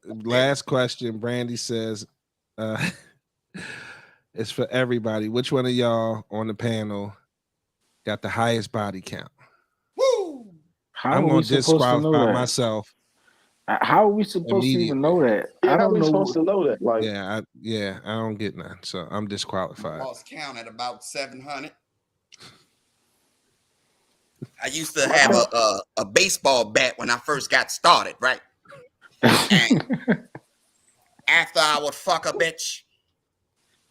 Last question. Brandy says, it's for everybody. Which one of y'all on the panel got the highest body count? Woo! I'm going to disqualify myself. How are we supposed to even know that? Yeah, I don't know. Supposed to know that. Like, I don't get none, so I'm disqualified. Lost count at about 700. I used to have a baseball bat when I first got started, right? And after I would fuck a bitch,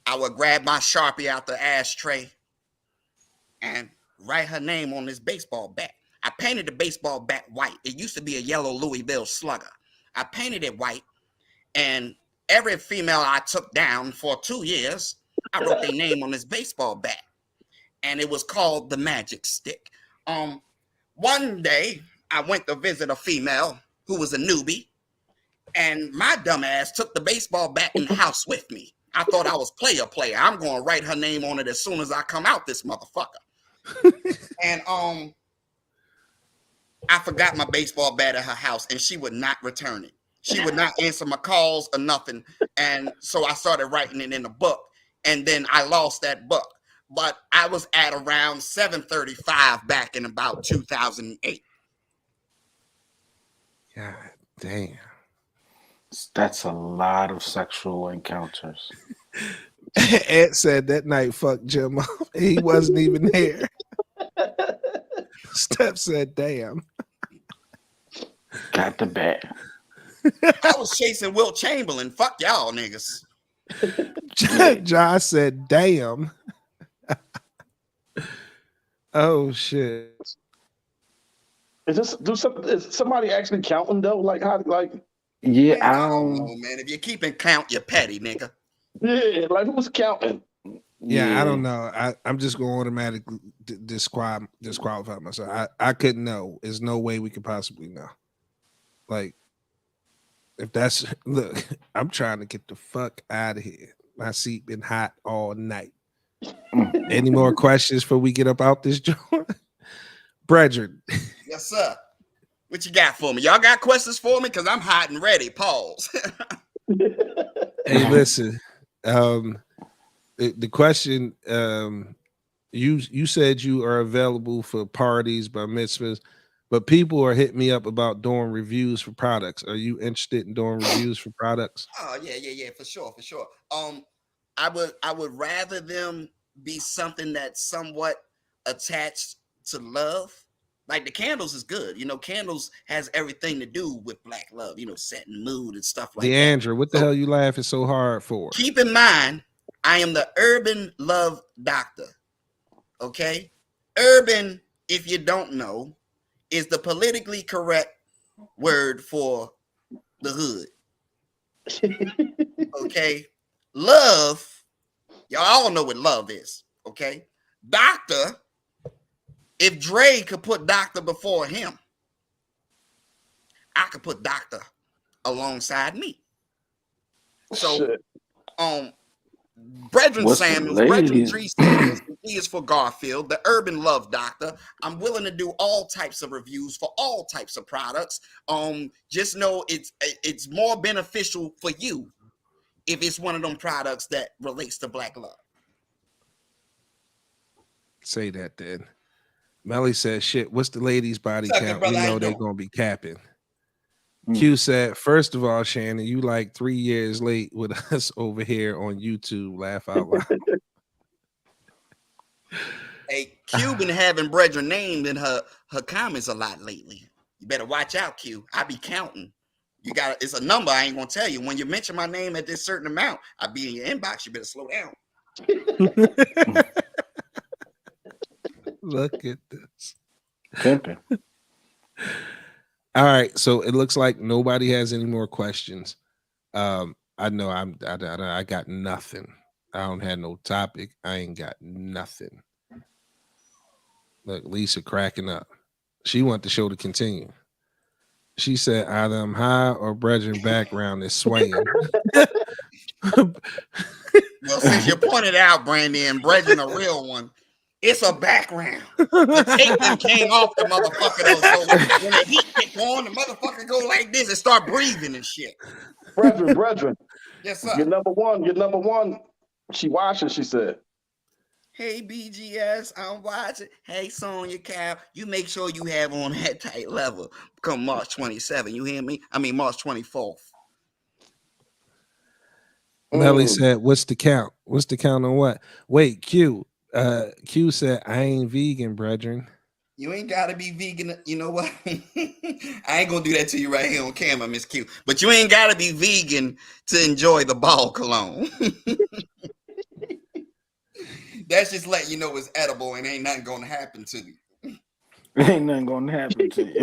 I would grab my Sharpie out the ashtray and write her name on this baseball bat. I painted the baseball bat white. It used to be a yellow Louisville Slugger. I painted it white, and every female I took down for 2 years, I wrote their name on this baseball bat, and it was called the Magic Stick. One day, I went to visit a female who was a newbie, and my dumb ass took the baseball bat in the house with me. I thought I was player. I'm going to write her name on it as soon as I come out this motherfucker. And I forgot my baseball bat at her house, and she would not return it. She would not answer my calls or nothing. And so I started writing it in a book, and then I lost that book. But I was at around 735 back in about 2008. God damn. That's a lot of sexual encounters. Ed said that night, fuck Jim off. He wasn't even there. Steph said, damn. Got the bat. I was chasing Wilt Chamberlain. Fuck y'all niggas. Josh said, damn. Oh shit. Is somebody actually counting though? Like how yeah, man, I don't know, man. If you're keeping count, you're petty, nigga. Yeah, like who's counting? Yeah, I don't know. I'm just going to automatically disqualify myself. I couldn't know. There's no way we could possibly know. Like, if that's look, I'm trying to get the fuck out of here. My seat been hot all night. Any more questions before we get up out this joint? Brethren. Yes, sir. What you got for me? Y'all got questions for me? Because I'm hot and ready. Pause. Hey, listen. The question, you said you are available for parties, bar mitzvahs, but people are hitting me up about doing reviews for products. Are you interested in doing reviews for products? Oh yeah, for sure. I would rather them be something that's somewhat attached to love. Like the candles is good. Candles has everything to do with black love, setting mood and stuff like that. DeAndre, what the hell you laughing so hard for? Keep in mind, I am the urban love doctor. Okay? Urban, if you don't know, is the politically correct word for the hood. Okay? Love, y'all all know what love is. Okay? Doctor, if Dre could put doctor before him, I could put doctor alongside me. So, Brethren Samuels, Brethren G Samuels, he is for Garfield, the urban love doctor. I'm willing to do all types of reviews for all types of products. Just know it's more beneficial for you if it's one of them products that relates to black love. Say that then. Melly said, shit, what's the ladies' body count? Brother, we know they're going to be capping. Q said, first of all, Shannon, you like 3 years late with us over here on YouTube. Laugh out loud. Hey, Q been having Brethren named in her comments a lot lately. You better watch out, Q. I be counting. It's a number I ain't gonna tell you. When you mention my name at this certain amount, I be in your inbox. You better slow down. Look at this. Pimping. All right, so it looks like nobody has any more questions. I know I got nothing. I don't have no topic. I ain't got nothing. Look, Lisa cracking up. She want the show to continue. She said either I'm high or Brethren background is swaying. Well, since you pointed out, Brandon, Brethren a real one, it's a background. The tape then came off the motherfucker though. So when the heat kick on, the motherfucker go like this and start breathing and shit. Brethren. Yes, sir. You're number one. She watching, she said. Hey, BGS, I'm watching. Hey, Sonya Cal, you make sure you have on that tight level come March 27th. You hear me? I mean, March 24th. Melly said, what's the count? What's the count on what? Wait, Q. Q said, I ain't vegan, brethren. You ain't gotta be vegan. You know what? I ain't gonna do that to you right here on camera, Miss Q. But you ain't gotta be vegan to enjoy the ball cologne. That's just letting you know it's edible and ain't nothing gonna happen to you. Ain't nothing gonna happen to you.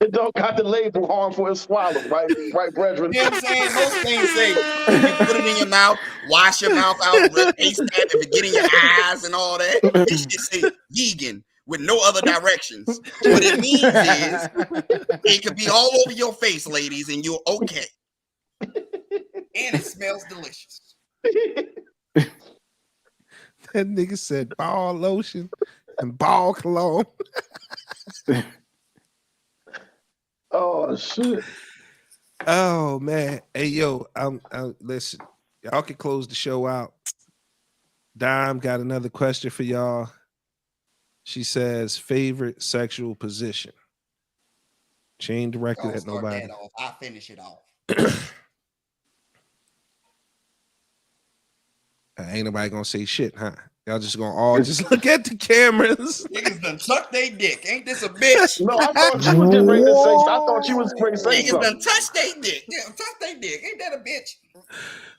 It don't got the label harmful and swallow, right? Right, brethren? You know what I'm saying? Most things say you put it in your mouth, wash your mouth out, taste that, if it get in your eyes and all that. This shit say vegan with no other directions. What it means is it could be all over your face, ladies, and you're okay. And it smells delicious. That nigga said ball lotion and ball cologne. Oh shit. Oh man. Hey yo, I'm listen, y'all can close the show out. Dime got another question for y'all. She says favorite sexual position. She ain't directed at nobody. I'll finish it off. Ain't nobody gonna say shit, huh? Y'all just gonna all just look at the cameras. Niggas done suck they dick. Ain't this a bitch? No, I thought you was getting ready to say. I thought you was ready to say Niggas something. done touch they dick. Yeah, touch they dick. Ain't that a bitch?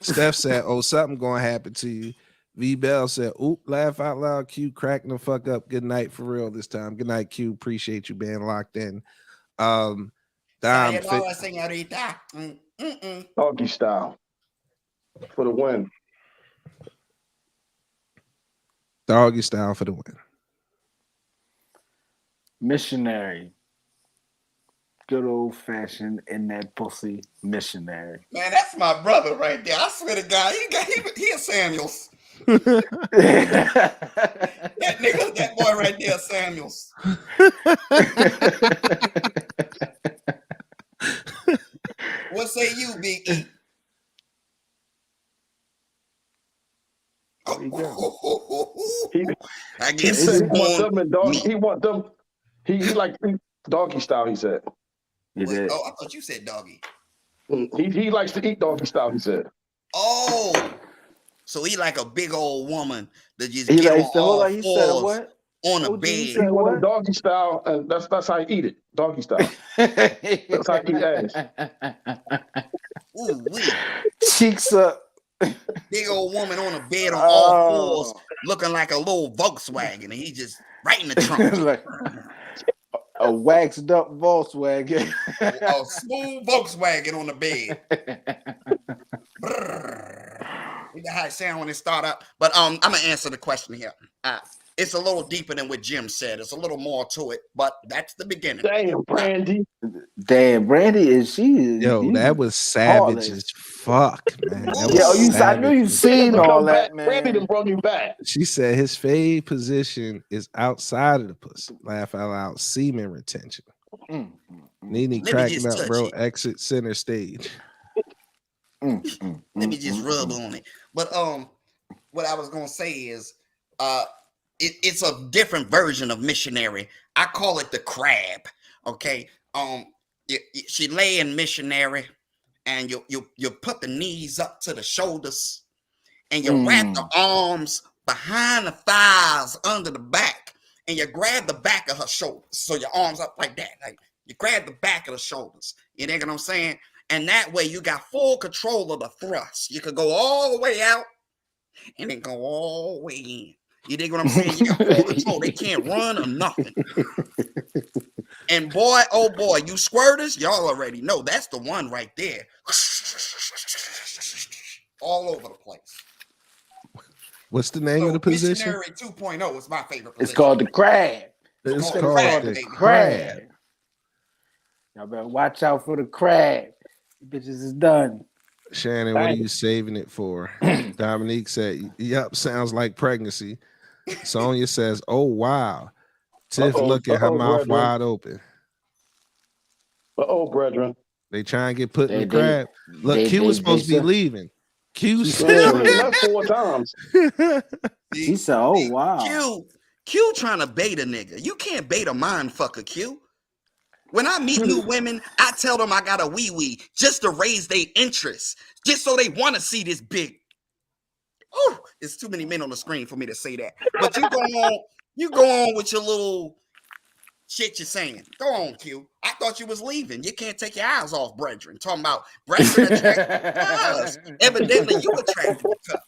Steph said, "Oh, something gonna happen to you." V Bell said, "Oop, laugh out loud." Q cracking the fuck up. Good night for real this time. Good night, Q. Appreciate you being locked in. Dom, Doggy style for the win. Doggy style for the win. Missionary. Good old fashioned in that pussy missionary. Man, that's my brother right there. I swear to God, he a Samuels. That boy right there, Samuels. What say you, Big E? I guess he want them and dog. He want them. He like doggy style. He said. I thought you said doggy. He likes to eat doggy style. He said. Oh, so he like a big old woman that just get on all fours on a bed. He want doggy style, and that's how he eat it. Doggy style. That's how he eat ass. Ooh, cheeks up. Big old woman on a bed on all fours, looking like a little Volkswagen, and he just right in the trunk. Like a waxed up Volkswagen. A smooth Volkswagen on the bed. You know how it sound when it start up. But I'm gonna answer the question here. It's a little deeper than what Jim said. It's a little more to it, but that's the beginning. Damn, Brandy. Damn, Brandy is Yo, that was savage as fuck, man. I knew you seen all that, man. Brandy done brought you back. She said his fave position is outside of the pussy. Laugh out loud. Semen retention. Nene cracking up, bro. Exit center stage. Let me just rub on it. But what I was gonna say is it's a different version of missionary. I call it the crab. Okay. She lay in missionary, and you put the knees up to the shoulders, and you wrap the arms behind the thighs under the back, and you grab the back of her shoulders. So your arms up like that. Like you grab the back of the shoulders. You know what I'm saying? And that way you got full control of the thrust. You could go all the way out and then go all the way in. You dig what I'm saying? You got full control. They can't run or nothing. And boy, oh boy, you squirters, y'all already know that's the one right there. All over the place. What's the name of the position? Missionary 2.0 is my favorite position. It's called the crab. It's called the crab. Y'all better watch out for the crab. Bitches is done. Shannon, what are you saving it for? Dominique said, yep, sounds like pregnancy. Sonia says, oh, wow. Tiff look at her mouth wide open. Brethren. They try and get put in the crab. Look, Q was supposed to be leaving. Q left 4 times. He said, oh, wow. Q trying to bait a nigga. You can't bait a mind fucker, Q. When I meet new women, I tell them I got a wee-wee just to raise their interest, just so they want to see this big. Oh, it's too many men on the screen for me to say that. But you go on with your little shit you're saying. Go on, Q. I thought you was leaving. You can't take your eyes off brethren. Talking about brethren attracted to us. Evidently, you attracted to us.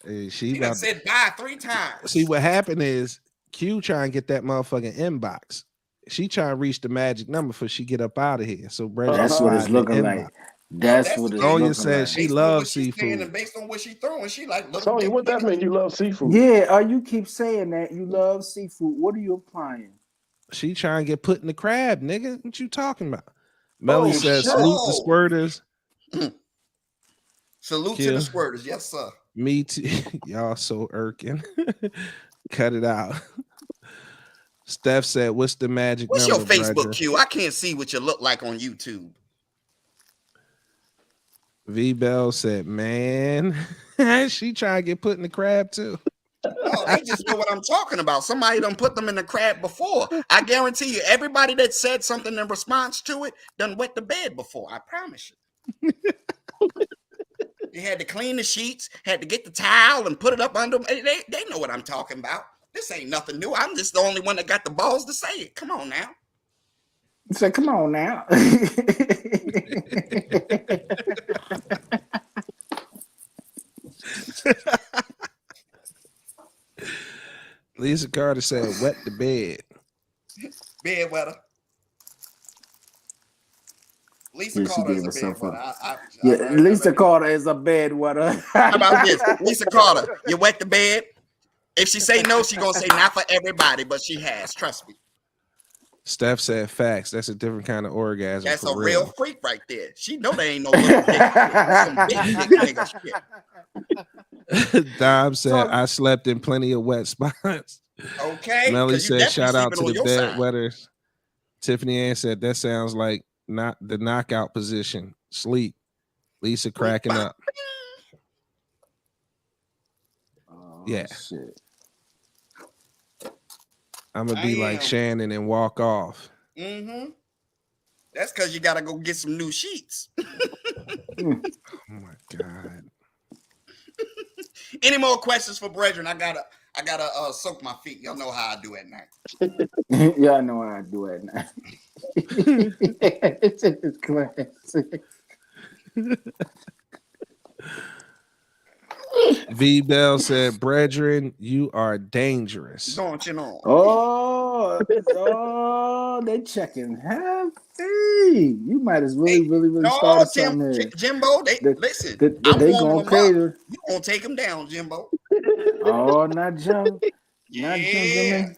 Hey, she done said bye 3 times. See, what happened is Q trying to get that motherfucking inbox. She trying to reach the magic number before she get up out of here. So that's what it's looking like. That's what it's looking like. Said she loves seafood. And based on what she throwing, she like. Tony, what that mean? You love seafood? Yeah, you keep saying that you love seafood. What are you implying? She trying to get put in the crab, nigga. What you talking about? Melly says, salute the squirters. Salute to the squirters, yes, sir. Me too. Y'all so irking. Cut it out. Steph said, what's the magic number? What's your Facebook, brethren? Q? I can't see what you look like on YouTube. V Bell said, man, she trying to get put in the crab too. No, they just know what I'm talking about. Somebody done put them in the crab before. I guarantee you, everybody that said something in response to it done wet the bed before. I promise you. They had to clean the sheets, had to get the towel and put it up under them. They know what I'm talking about. This ain't nothing new. I'm just the only one that got the balls to say it. Come on now. Say, come on now. Lisa Carter said, wet the bed. Bed wetter. Lisa Carter is a bed wetter. Lisa Carter is a bed wetter. How about this? Lisa Carter, you wet the bed? If she say no, she gonna say not for everybody, but she has. Trust me. Steph said facts. That's a different kind of orgasm. That's a real freak right there. She know there ain't no little dick. Some big nigga shit. Dom said, I slept in plenty of wet spots. Okay. Melly said, shout out to the bed side. wetters. Tiffany Ann said, that sounds like not the knockout position. Sleep. Lisa cracking up. Oh, yeah. Shit. I'm going to be like Shannon and walk off. Mm-hmm. That's because you got to go get some new sheets. Oh, my God. Any more questions for brethren? I gotta soak my feet. Y'all know how I do at night. Yeah, I know how I do at night. It's classic. V Bell said, brethren, you are dangerous. Don't you know? Oh, they checking heavy. You might as really start something here. Jimbo, listen. They going crazy. You gonna take them down, Jimbo? Oh, not Jim. Yeah. Not Jim.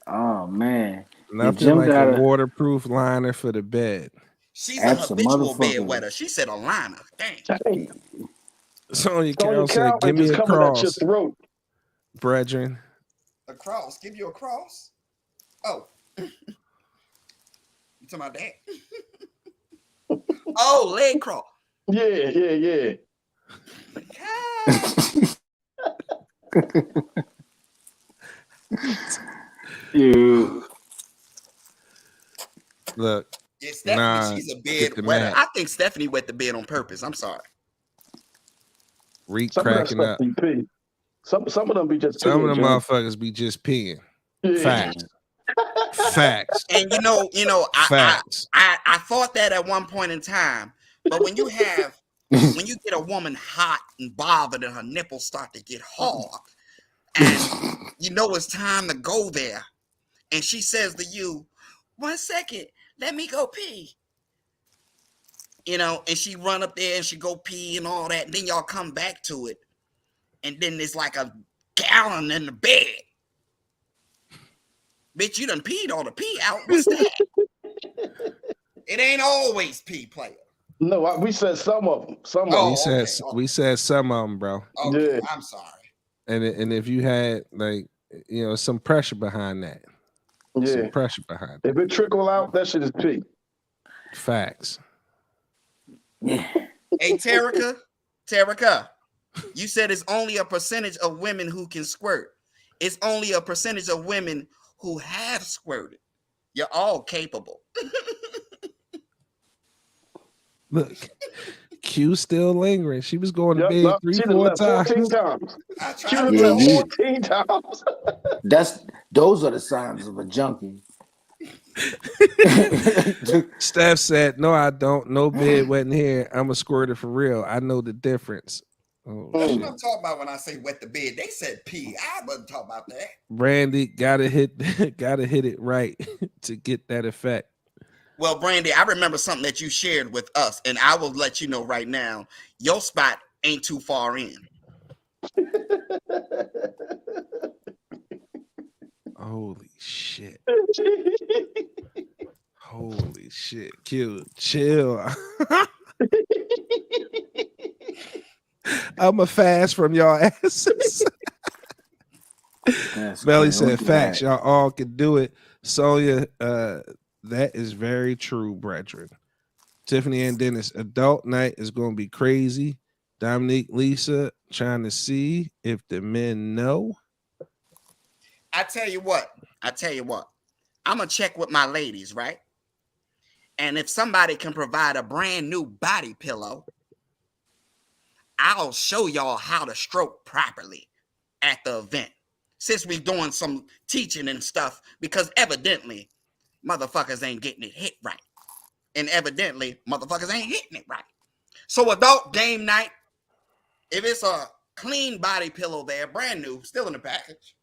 Oh man, Nothing like a waterproof liner for the bed. She's a habitual bedwetter. She said a liner. Dang. Sonya Carol said, give me a cross, brethren. A cross? Give you a cross? Oh. You talking about that? Oh, leg cross. Yeah. You look. Yeah, Stephanie, she's a bed wetter. I think Stephanie wet the bed on purpose. I'm sorry. Reek cracking up. Some of them be just peeing. Some of them motherfuckers be just peeing. Yeah. Facts. And you know, I thought that at one point in time, but when you get a woman hot and bothered and her nipples start to get hard, and you know it's time to go there, and she says to you, 1 second, let me go pee. You know, and she run up there and she go pee and all that, and then y'all come back to it, and then there's like a gallon in the bed. Bitch, you done peed all the pee out. What's that? It ain't always pee, player. No, we said some of them. We said some of them, bro. Okay, yeah. I'm sorry. And if you had some pressure behind that. Yeah. Some pressure behind that. If it trickle out, that shit is pee. Facts. Yeah. Hey, Terica, you said it's only a percentage of women who can squirt. It's only a percentage of women who have squirted. You're all capable. Look, Q still lingering. She was going to bed 3-4 times. 14 times. She left 14 times. Those are the signs of a junkie. Steph said, no, I don't. No bed wet in here. I'm a squirter for real. I know the difference. Oh, that's what I'm talking about when I say wet the bed. They said pee. I wasn't talking about that. Brandy gotta hit it right to get that effect. Well, Brandy, I remember something that you shared with us, and I will let you know right now, your spot ain't too far in. Holy shit. Holy shit. Q, chill. I'm a fast from y'all asses. Belly said facts. Y'all all can do it. Sonya, that is very true, brethren. Tiffany and Dennis, adult night is going to be crazy. Dominique, Lisa, trying to see if the men know. I tell you what. I'm going to check with my ladies, right? And if somebody can provide a brand new body pillow, I'll show y'all how to stroke properly at the event. Since we're doing some teaching and stuff, because evidently motherfuckers ain't getting it hit right. And evidently motherfuckers ain't hitting it right. So adult game night, if it's a clean body pillow there, brand new, still in the package,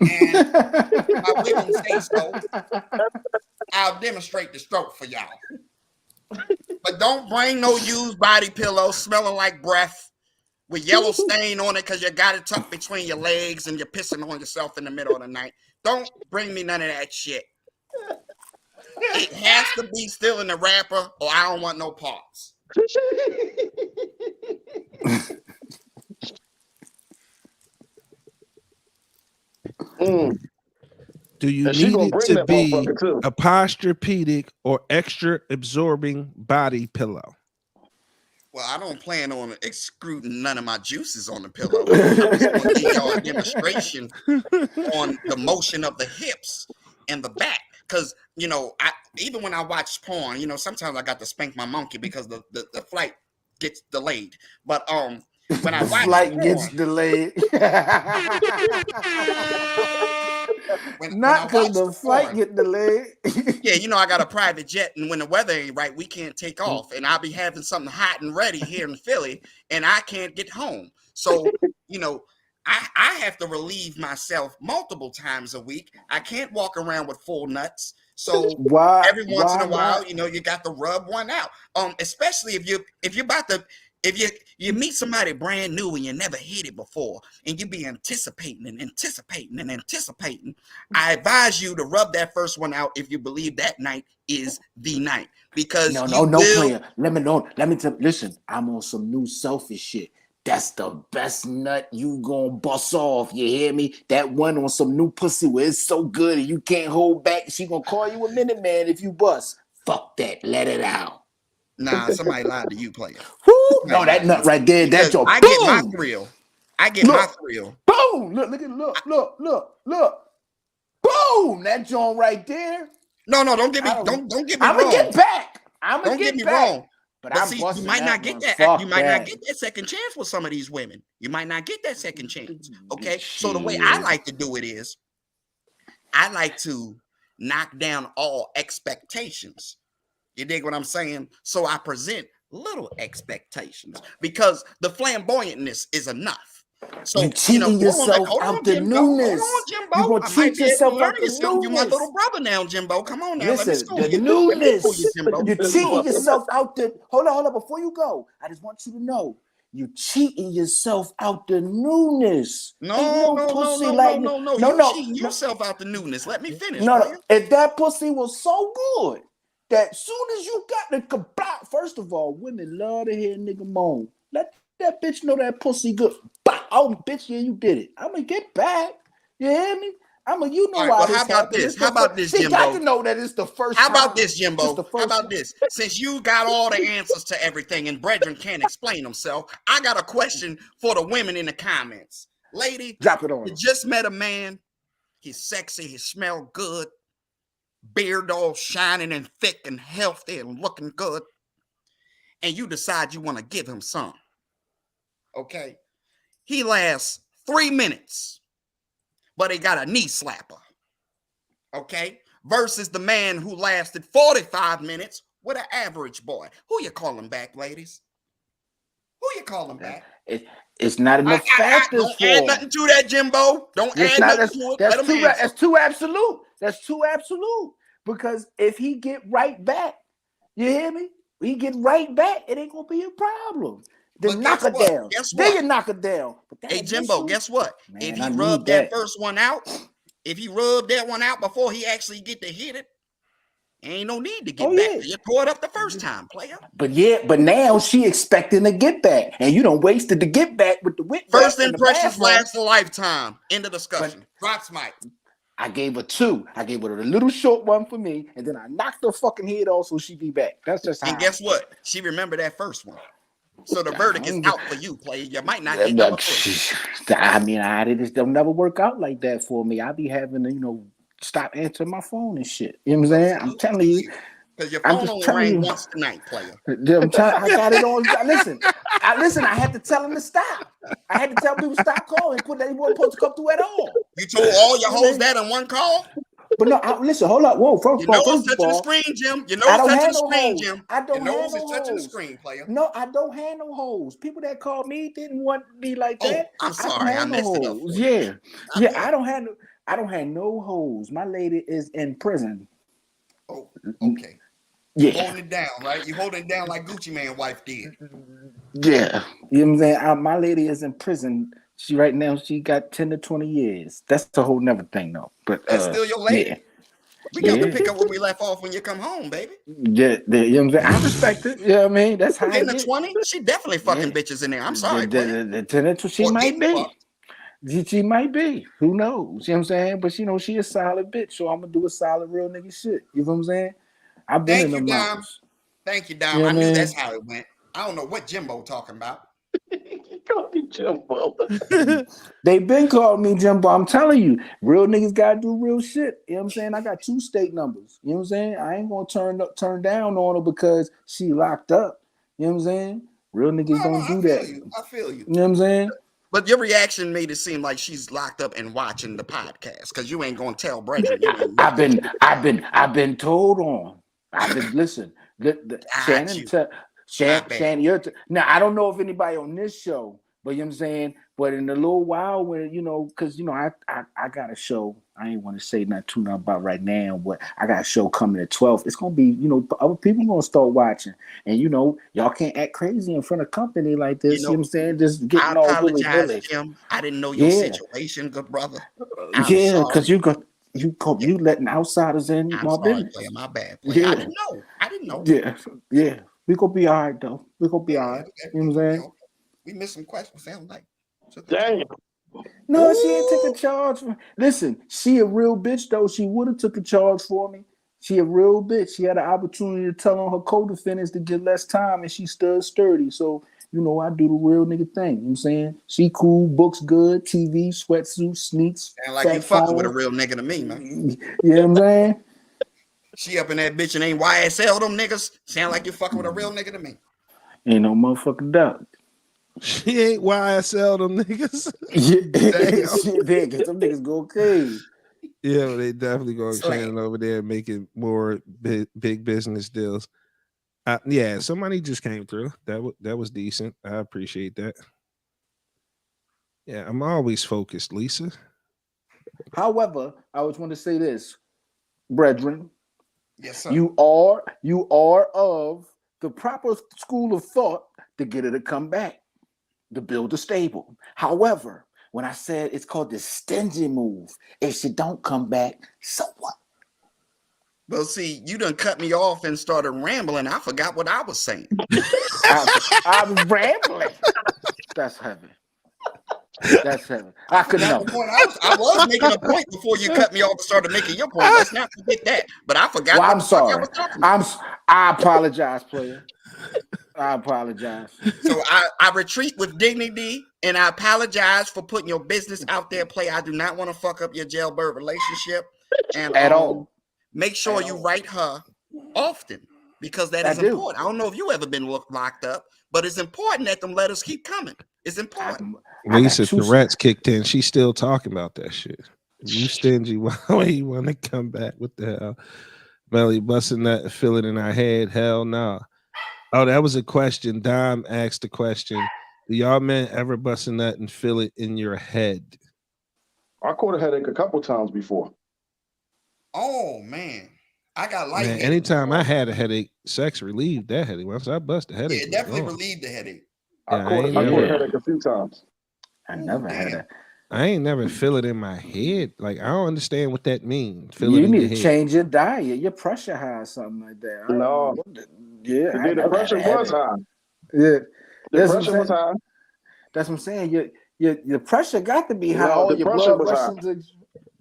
and my women say so, I'll demonstrate the stroke for y'all. But don't bring no used body pillow smelling like breath with yellow stain on it because you got it tucked between your legs and you're pissing on yourself in the middle of the night. Don't bring me none of that shit. It has to be still in the wrapper or I don't want no parts. Do you And she need gonna it bring to that be motherfucker too. a posturepedic or extra absorbing body pillow? Well, I don't plan on excluding none of my juices on the pillow. I'm just gonna give y'all a demonstration on the motion of the hips and the back. Cause even when I watch porn, sometimes I got to spank my monkey because the flight gets delayed. But when I watch flight porn, gets delayed. when Not I because watch the flight porn, get delayed. yeah, I got a private jet, and when the weather ain't right, we can't take off. And I'll be having something hot and ready here in Philly, and I can't get home. So, I have to relieve myself multiple times a week. I can't walk around with full nuts. So every once in a while, you got to rub one out. Especially if you're about to, if you meet somebody brand new and you never hit it before, and you be anticipating and anticipating and anticipating, I advise you to rub that first one out if you believe that night is the night, because no, player. Let me listen. I'm on some new selfish shit. That's the best nut you gonna bust off. You hear me? That one on some new pussy where it's so good and you can't hold back. She gonna call you a minute man if you bust. Fuck that. Let it out. Nah, somebody lied to you, player. No, that nut right there. That's your I get my thrill. My thrill. Boom! Look. Boom! That joint right there. No, don't get me wrong. I'ma get back. Don't get me wrong. But I'm see, busting you might not get that. Fuck You might not get that second chance with some of these women. You might not get that second chance. Okay. So the way I like to do it is, I like to knock down all expectations. You dig what I'm saying? So I present little expectations because the flamboyantness is enough. So you cheating yourself out the newness. Jimbo. You gonna cheat yourself out the newness. You my little brother now, Jimbo. Come on now. Listen, the newness. You're cheating yourself out the. Hold on. Before you go, I just want you to know you cheating yourself out the newness. No. You cheating yourself out the newness. Let me finish. No. If that pussy was so good that soon as you got the kablah, first of all, women love to hear a nigga moan. Let that bitch know that pussy good. Oh, bitch, yeah, you did it. I'm gonna get back. You hear me? You know why this how about this? How about this, Jimbo? She got to know that it's the first time. How about time. this, Jimbo? How about this? Since you got all the answers to everything and brethren can't explain themselves, I got a question for the women in the comments. Lady, drop it on. You just met a man. He's sexy. He smell good. Beard all shining and thick and healthy and looking good. And you decide you want to give him some. Okay. He lasts 3 minutes, but he got a knee slapper. Okay. Versus the man who lasted 45 minutes with an average boy. Who you calling back, ladies? Who you calling back? It's not enough factors don't add nothing to that, Jimbo. Don't add nothing to it. That's too absolute. That's too absolute. Because if he get right back, you hear me? He get right back, it ain't gonna be a problem. Then knock it down. Guess what? Then you knock it down. Hey, Jimbo, guess what? Man, if he rubbed that first one out, if he rubbed that one out before he actually get to hit it, ain't no need to get back. You tore it up the first time, player. But now she expecting to get back, and you don't wasted the get back with the whip. First impressions last a lifetime. End of discussion. Drops mic. I gave her 2. I gave her a little short one for me, and then I knocked her fucking head off so she be back. That's just how. And guess what? She remembered that first one. So the verdict is out for you, player. You might not get number 3. I mean, they'll never work out like that for me. I be having to, stop answering my phone and shit. You know what I'm saying? I'm telling you. Because your phone only rang once tonight, player. I got it on. Listen, I had to tell him to stop. I had to tell people to stop calling. They weren't supposed to come through at all. You told all your hoes that in one call? But no, listen, hold up. Whoa, first of all, it's touching the screen, Jim. You know it's touching the screen, Jim. I don't have no it's touching the screen, player. No, I don't have no hoes. People that called me didn't want me like that. I'm sorry, I messed it up. Yeah. I don't have no hoes. My lady is in prison. Oh, okay. Yeah. You're holding it down, right? You're holding it down like Gucci Mane wife did. Yeah. You know what I'm saying? My lady is in prison. She got 10 to 20 years. That's the whole never thing though. But that's still your lady. Yeah. We got to pick up where we left off when you come home, baby. Yeah, you know what I'm saying? I respect it. You know what I mean? That's how 10 to 20? She definitely fucking bitches in there. I'm sorry. The 10 to 20, she might be. She might be. Who knows? You know what I'm saying? But she a solid bitch, so I'm gonna do a solid real nigga shit. You know what I'm saying? I've been in the mountains. Thank you, Dom. You know I knew man? that's how it went. I don't know what Jimbo talking about. Jimbo. They been calling me Jimbo. I'm telling you, real niggas gotta do real shit. You know what I'm saying? I got 2 state numbers. You know what I'm saying? I ain't gonna turn down on her because she locked up. You know what I'm saying? Real niggas don't do that. I feel you. You know what I'm saying? But your reaction made it seem like she's locked up and watching the podcast because you ain't gonna tell Brethren. I've been told on. I've been listen. Shannon, now I don't know if anybody on this show, but you know what I'm saying. But in a little while, when because I got a show. I ain't want to say nothing about right now, but I got a show coming at 12. It's gonna be other people gonna start watching, and y'all can't act crazy in front of company like this. You know what I'm saying? Just getting all willy-nilly. Kim. I didn't know your situation, good brother. Yeah, because you letting outsiders in my business. Player, my bad. Player. Yeah. I didn't know. Yeah. We gonna be all right though. We gonna be all right. Okay. You know what I'm saying? We missed some questions. Sound like. Damn. No, she ain't take a charge. Listen, she a real bitch though. She would have took a charge for me. She a real bitch. She had an opportunity to tell on her co-defendants to get less time, and she stood sturdy. So I do the real nigga thing. You know what I'm saying? She cool, books good, TV, sweatsuit, sneaks. Sound like you fucking with a real nigga to me, man. You know what I'm saying? She up in that bitch and ain't YSL them niggas. Sound like you fucking with a real nigga to me. Ain't no motherfucking doubt. She ain't YSL them niggas. Yeah, get them niggas go crazy. Yeah, well, they definitely going Shannon over there making more big business deals. Yeah, somebody just came through. That was decent. I appreciate that. Yeah, I'm always focused, Lisa. However, I always want to say this, brethren. Yes, sir. You are of the proper school of thought to get her to come back, to build a stable. However, when I said it's called the stingy move, if she don't come back, so what? Well, see, you done cut me off and started rambling. I forgot what I was saying. I was rambling. That's heavy. That's heavy. I could know. I was making a point before you cut me off and started making your point. Let's not forget that. But I forgot. Well, I'm sorry. I apologize, player. I apologize. So I retreat with dignity, and I apologize for putting your business out there, player. I do not want to fuck up your jailbird relationship. And at all. Make sure you write her often, because that is important. I don't know if you ever been locked up, but it's important that them letters keep coming. It's important. Lisa, the rats kicked in. She's still talking about that shit. You stingy. Why you want to come back? What the hell? Melly busting that and feel it in our head. Hell no. Nah. Oh, that was a question. Dom asked the question. Do y'all men ever bust a nut and feel it in your head? I caught a headache a couple times before. Oh man, I got lightheaded. Anytime I had a headache, sex relieved that headache. Once I bust a headache, it definitely relieved the headache. I caught a headache a few times. I never had it. I ain't never feel it in my head. Like I don't understand what that means. You need to change your diet. Your pressure high or something like that. No. Yeah, the pressure was high. Yeah, the pressure was high. That's what I'm saying. Your pressure got to be high. No, all the your pressure blood was high.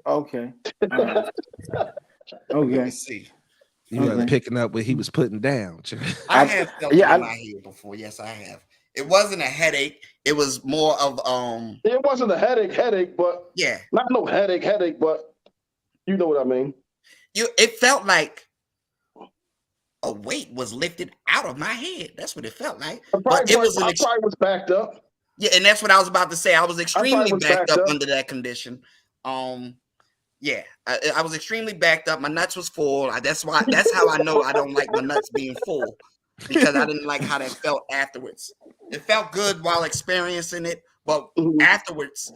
Okay. Right. Okay. Let me see. You were picking up what he was putting down. I have felt it in my head before. Yes, I have. It wasn't a headache. It was more of It wasn't a headache, but yeah, not no headache, but you know what I mean. It felt like a weight was lifted out of my head. That's what it felt like. I probably was backed up. Yeah, and that's what I was about to say. I was extremely backed up under that condition. Yeah, I was extremely backed up. My nuts was full. That's how I know I don't like my nuts being full, because I didn't like how that felt afterwards. It felt good while experiencing it, but afterwards,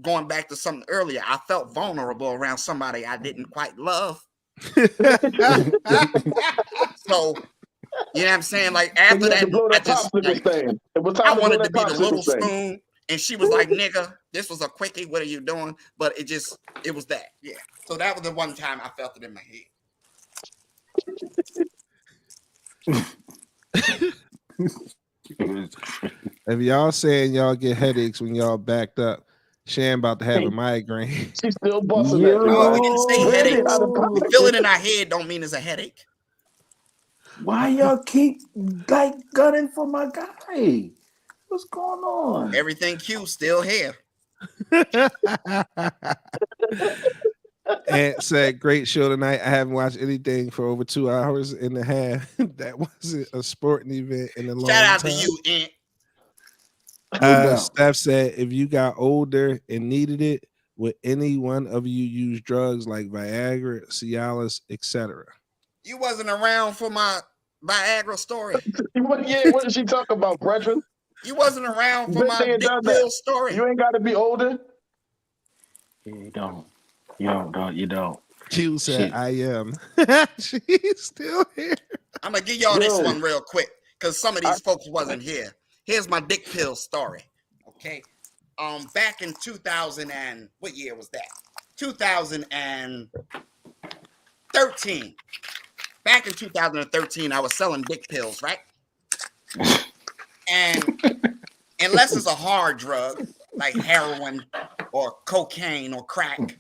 going back to something earlier, I felt vulnerable around somebody I didn't quite love. So, you know what I'm saying? Like after that, I wanted to be the little spoon. And she was like, nigga, this was a quickie. What are you doing? But it was that. Yeah. So that was the one time I felt it in my head. If y'all saying y'all get headaches when y'all backed up, Shan about to have a migraine. She's still busting that. No, we didn't say headache. We feel it in our head don't mean it's a headache. Why y'all keep like gunning for my guy? What's going on? Everything Q still here. And said, great show tonight. I haven't watched anything for over 2 hours and a half. That wasn't a sporting event in a long time. Shout out to you, Ant. Steph said, if you got older and needed it, would any one of you use drugs like Viagra, Cialis, etc.? You wasn't around for my Viagra story. Yeah, what did she talk about, brethren? You wasn't around for my dick pill story. You ain't got to be older. You don't. Q said, I am. She's still here. I'm gonna give y'all this one real quick because some of these folks wasn't here. Here's my dick pill story. Okay. Back in 2000 and what year was that? 2013. Back in 2013, I was selling dick pills, right? And unless it's a hard drug like heroin or cocaine or crack,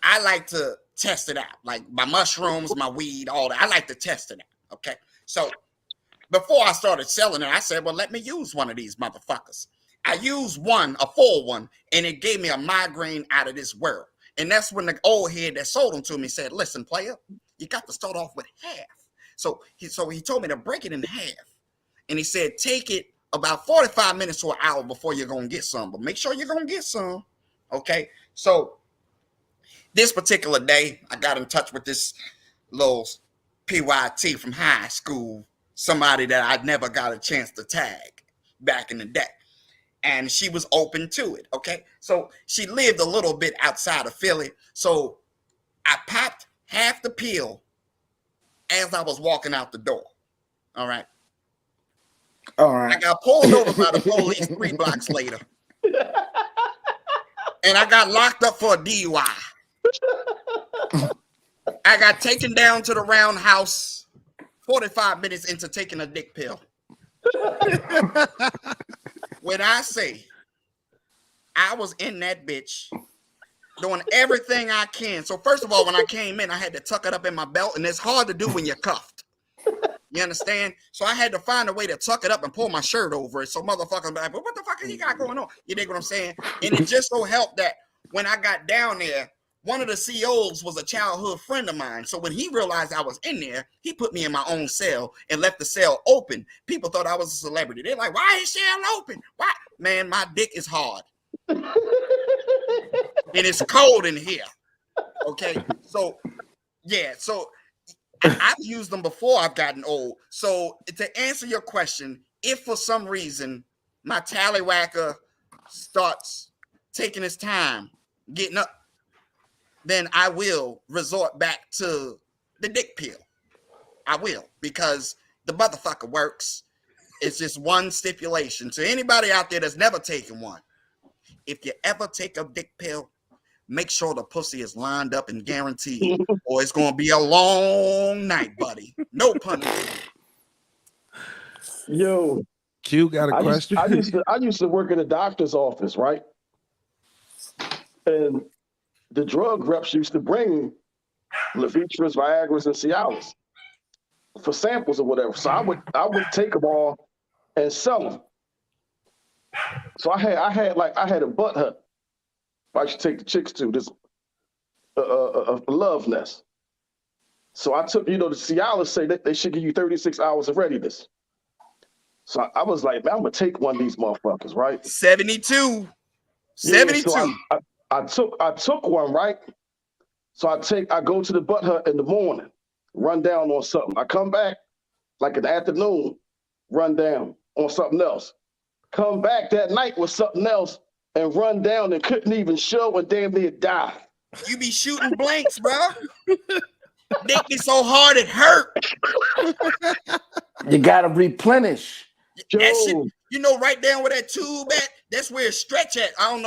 I like to test it out. Like my mushrooms, my weed, all that. I like to test it out. Okay. So before I started selling it, I said, well, let me use one of these motherfuckers. I used one, a full one, and it gave me a migraine out of this world. And that's when the old head that sold them to me said, listen, player, you got to start off with half. So he told me to break it in half. And he said, take it about 45 minutes to an hour before you're going to get some. But make sure you're going to get some. Okay. So this particular day, I got in touch with this little PYT from high school, somebody that I never got a chance to tag back in the day. And she was open to it, okay? So she lived a little bit outside of Philly. So I popped half the pill as I was walking out the door, all right? I got pulled over by the police 3 blocks later. And I got locked up for a DUI. I got taken down to the roundhouse 45 minutes into taking a dick pill. When I say I was in that bitch doing everything I can. So first of all, when I came in, I had to tuck it up in my belt, and it's hard to do when you're cuffed. You understand? So I had to find a way to tuck it up and pull my shirt over it. So motherfuckers be like, but what the fuck you got going on? You dig what I'm saying? And it just so helped that when I got down there, one of the COs was a childhood friend of mine. So when he realized I was in there, he put me in my own cell and left the cell open. People thought I was a celebrity. They're like, why is cell open? Why? Man, my dick is hard. And it's cold in here. Okay. So, yeah. So I've used them before I've gotten old. So to answer your question, if for some reason my tallywhacker starts taking his time getting up, then I will resort back to the dick pill. I will, because the motherfucker works. It's just one stipulation. To anybody out there that's never taken one, if you ever take a dick pill, make sure the pussy is lined up and guaranteed, or it's going to be a long night, buddy. No pun intended. Yo, Q got a question. I used to work in a doctor's office, right? And the drug reps used to bring Levitras, Viagras, and Cialis for samples or whatever. So I would take them all and sell them. So I had a butt hut I used to take the chicks to, this a love nest. So I took, the Cialis say that they should give you 36 hours of readiness. So I was like, man, I'm gonna take one of these motherfuckers, right? 72. 72. So I took one, right? So I go to the butt hut in the morning, run down on something. I come back like in the afternoon, run down on something else. Come back that night with something else and run down and couldn't even show and damn near die. You be shooting blanks, bro. Dick be so hard it hurt. You gotta replenish. That shit, right down where that tube at, that's where it stretch at. I don't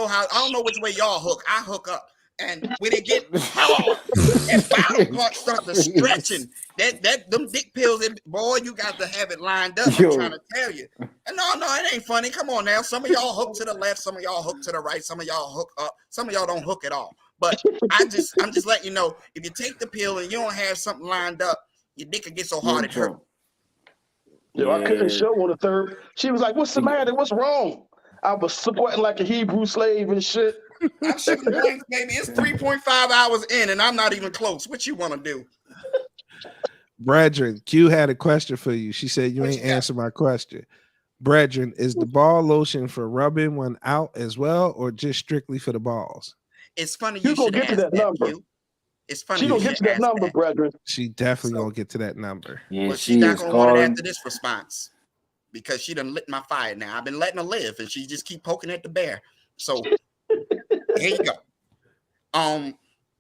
know which way y'all hook. I hook up. And when it get hard, that bottom part starts to stretching. Them dick pills, boy, you got to have it lined up. I'm trying to tell you. And no, it ain't funny. Come on now. Some of y'all hook to the left, some of y'all hook to the right, some of y'all hook up, some of y'all don't hook at all. But I'm just letting you know, if you take the pill and you don't have something lined up, your dick can get so hard it hurts. Yo, I couldn't show on the third. She was like, "What's the matter? What's wrong?" I was sweating like a Hebrew slave and shit. I'm shooting blanks, baby. It's 3.5 hours in, and I'm not even close. What you want to do? Brethren, Q had a question for you. She said you ain't answered my question. Brethren, is the ball lotion for rubbing one out as well, or just strictly for the balls? It's funny you should ask that, Q. It's funny she gonna get to that number, brethren. She definitely gonna get to that number. Yeah, well, she's not gonna want it after this response because she done lit my fire. Now I've been letting her live, and she just keep poking at the bear. So here you go.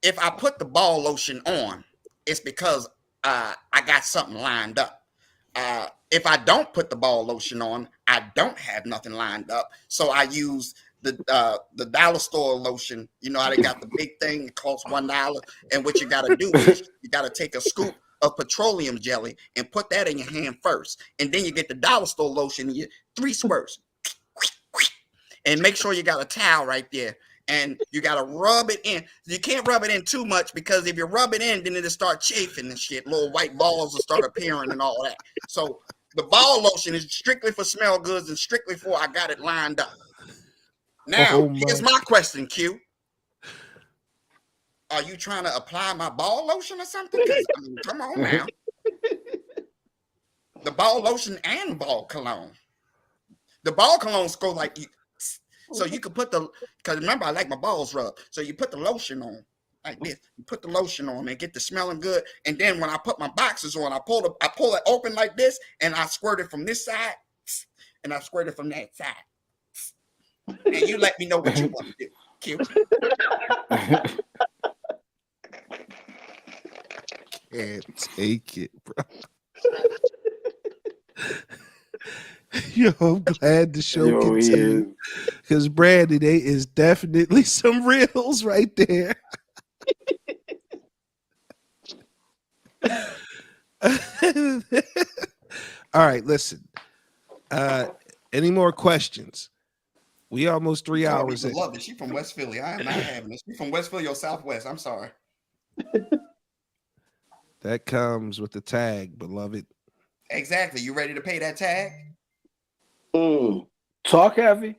If I put the ball lotion on, it's because I got something lined up. If I don't put the ball lotion on, I don't have nothing lined up. So I use the dollar store lotion. You know how they got the big thing, it costs $1. And what you gotta do is you gotta take a scoop of petroleum jelly and put that in your hand first. And then you get the dollar store lotion, 3 squirts. And make sure you got a towel right there. And you gotta rub it in. You can't rub it in too much because if you rub it in, then it'll start chafing and shit. Little white balls will start appearing and all that. So the ball lotion is strictly for smell goods and strictly for I got it lined up. Now, here's my question, Q. Are you trying to apply my ball lotion or something? Because I mean, come on now. The ball lotion and ball cologne. The ball cologne go like you. So you could put because remember, I like my balls rubbed. So you put the lotion on like this. You put the lotion on and get the smelling good. And then when I put my boxers on, I pull it open like this, and I squirt it from this side, and I squirt it from that side. And you let me know what you want to do, Q. Can't take it, bro. Yo, I'm glad the show continued because Brad, today is definitely some reels right there. All right, listen. Any more questions? We almost 3 hours in. Love it. She from West Philly. I am not having this. She from West Philly or Southwest. I'm sorry. That comes with the tag, beloved. Exactly. You ready to pay that tag? Talk heavy.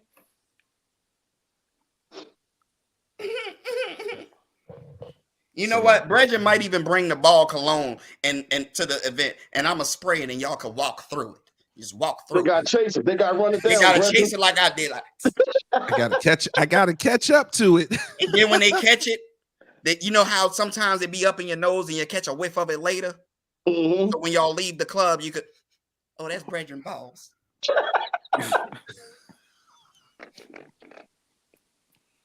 You know what? Bridget might even bring the ball cologne and to the event, and I'm gonna spray it, and y'all can walk through it. Just walk through. They gotta chase it. They gotta run it down. They gotta chase it like I did. I gotta catch up to it. And then when they catch it, you know how sometimes it be up in your nose and you catch a whiff of it later. So when y'all leave the club, you could, oh, that's Brethren balls.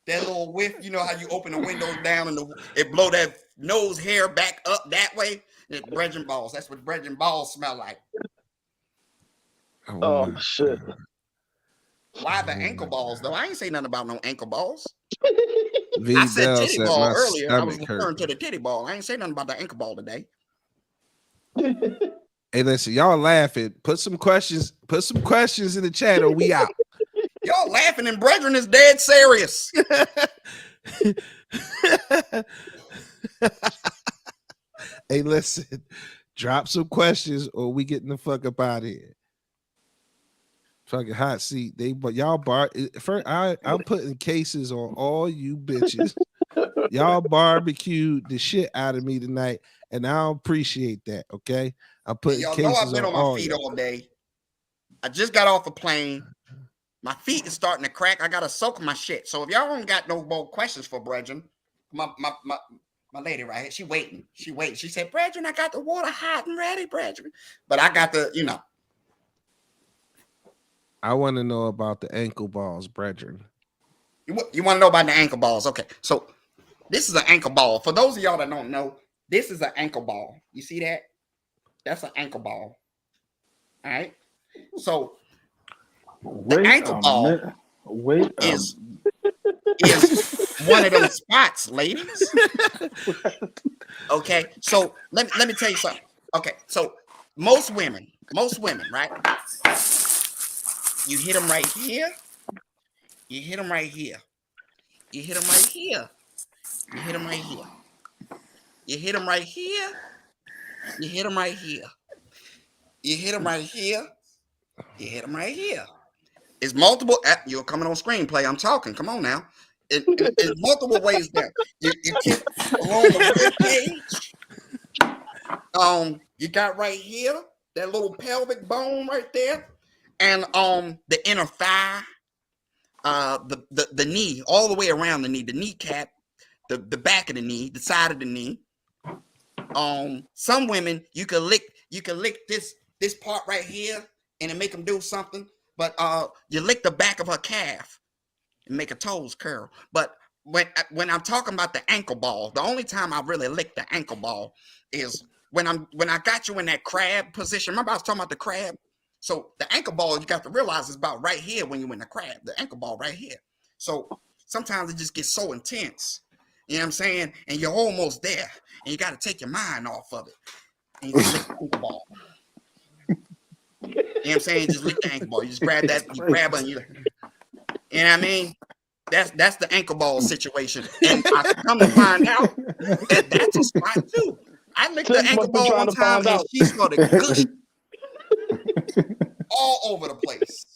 That little whiff, you know how you open the windows down and it blow that nose hair back up that way? It's Brethren balls. That's what Brethren balls smell like. Oh shit. Why the ankle balls though? I ain't say nothing about no ankle balls. I said titty ball earlier. I was referring to the titty ball. I ain't say nothing about the ankle ball today. Hey, listen, y'all laughing. Put some questions in the chat or we out. Y'all laughing and Brethren is dead serious. Hey, listen, drop some questions or we getting the fuck up out of here. Fucking hot seat. Y'all I'm putting cases on all you bitches. Y'all barbecued the shit out of me tonight, and I appreciate that. Okay, I'm putting y'all cases know I've been on my feet all day. I just got off a plane. My feet is starting to crack. I gotta soak my shit. So if y'all don't got no more questions for Brethren, my lady right here, she waiting. She said, Brethren, I got the water hot and ready, Brethren. But I got the, you know. I want to know about the ankle balls, Brethren. You want to know about the ankle balls? Okay, so this is an ankle ball. For those of y'all that don't know, this is an ankle ball. You see that? That's an ankle ball. All right. So the ankle ball is one of them spots, ladies. Okay, so let me tell you something. Okay, so most women, right? You hit them right here. You hit them right here. You hit them right here. You hit them right here. You hit them right here. You hit them right here. You hit them right here. You hit them right here. It's multiple. You're coming on screenplay. I'm talking. Come on now. It's multiple ways there. You kick along the rib cage. You got right here that little pelvic bone right there, and the inner thigh, the knee, all the way around the knee, the kneecap, the back of the knee, the side of the knee. Some women you can lick this part right here and it make them do something, but you lick the back of her calf and make her toes curl. But when I'm talking about the ankle ball, the only time I really lick the ankle ball is when I got you in that crab position. Remember I was talking about the crab? So the ankle ball, you got to realize is about right here when you're in the crab, the ankle ball right here. So sometimes it just gets so intense, you know what I'm saying? And you're almost there and you got to take your mind off of it. And you just lick the ankle ball. You know what I'm saying? Just lick the ankle ball. You just grab that, you grab it and you know what I mean? That's the ankle ball situation. And I come to find out that that's a spot too. I licked the ankle ball one time and she started gushing all over the place.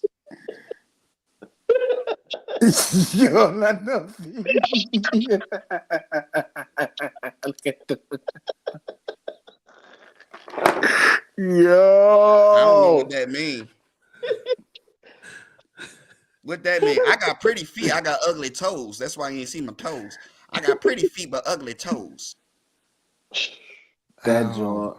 Yo, not nothing. Yo, I don't know what that means. What that mean? I got pretty feet. I got ugly toes. That's why you ain't see my toes. I got pretty feet but ugly toes. That joint.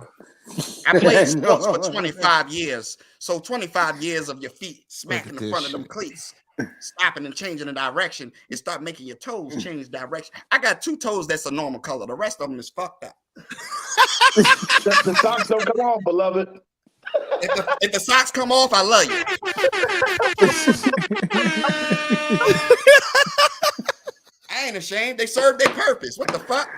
I played sports for 25 years. So 25 years of your feet smacking the front of them cleats, stopping and changing the direction, and start making your toes change direction. I got 2 toes that's a normal color. The rest of them is fucked up. The socks don't come off, beloved. If the socks come off, I love you. I ain't ashamed. They serve their purpose. What the fuck?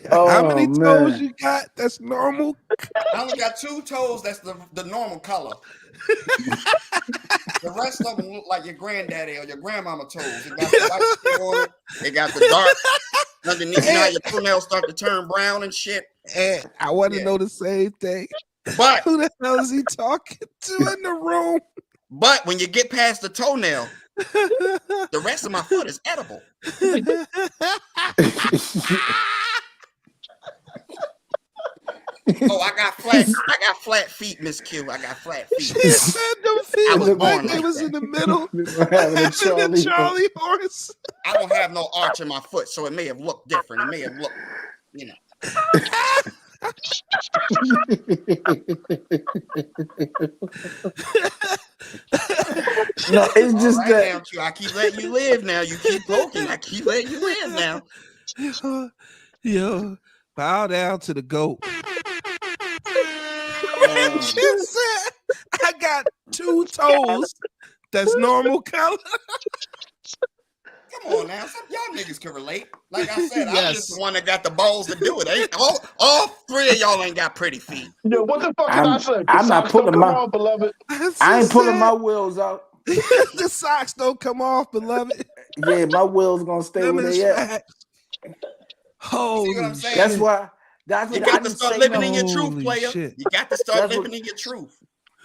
How many toes you got? That's normal. I only got 2 toes. That's the normal color. The rest of them look like your granddaddy or your grandmama toes. It got the white skin on it. It got the dark underneath. You know how your toenails start to turn brown and shit. And I want to know the same thing. But who the hell is he talking to in the room? But when you get past the toenail, the rest of my foot is edible. Oh, I got flat feet, Miss Q. I got flat feet. She said them feet I was born they like was that. in the middle. Having Charlie horse. I don't have no arch in my foot, so it may have looked different. It may have looked, you know. No, it's just right, that now, I keep letting you live now. You keep poking. I keep letting you live now. Yo, bow down to the goat. She said, I got 2 toes. That's normal color. Come on now, y'all niggas can relate. Like I said, I'm just the one that got the balls to do it. Ain't all 3 of y'all ain't got pretty feet. Yo, what the fuck did I say? I'm not pulling my on, beloved. I ain't pulling my wheels out. The socks don't come off, beloved. Yeah, my wheels gonna stay where they at. Oh, see what I'm saying? That's why. You got to start living in your truth, player. Shit. You got to start living in your truth.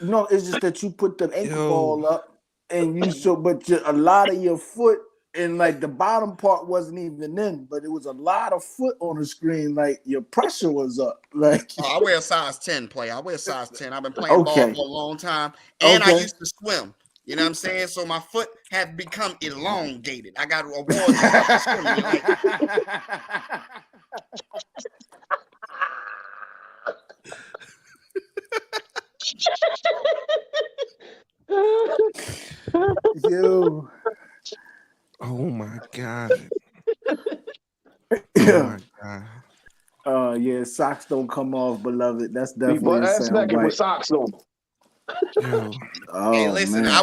No, it's just that you put the ankle ball up, and a lot of your foot and like the bottom part wasn't even in, but it was a lot of foot on the screen. Like your pressure was up. Like I wear a size 10, player. I wear a size 10. I've been playing ball for a long time, and I used to swim. You know what I'm saying? So my foot have become elongated. I got awards for swimming. Yo. Oh my God. Oh my God. Yeah, socks don't come off, beloved. That's Be definitely butt a ass sound naked with bite. socks on. Yo. Hey, Oh listen, man. I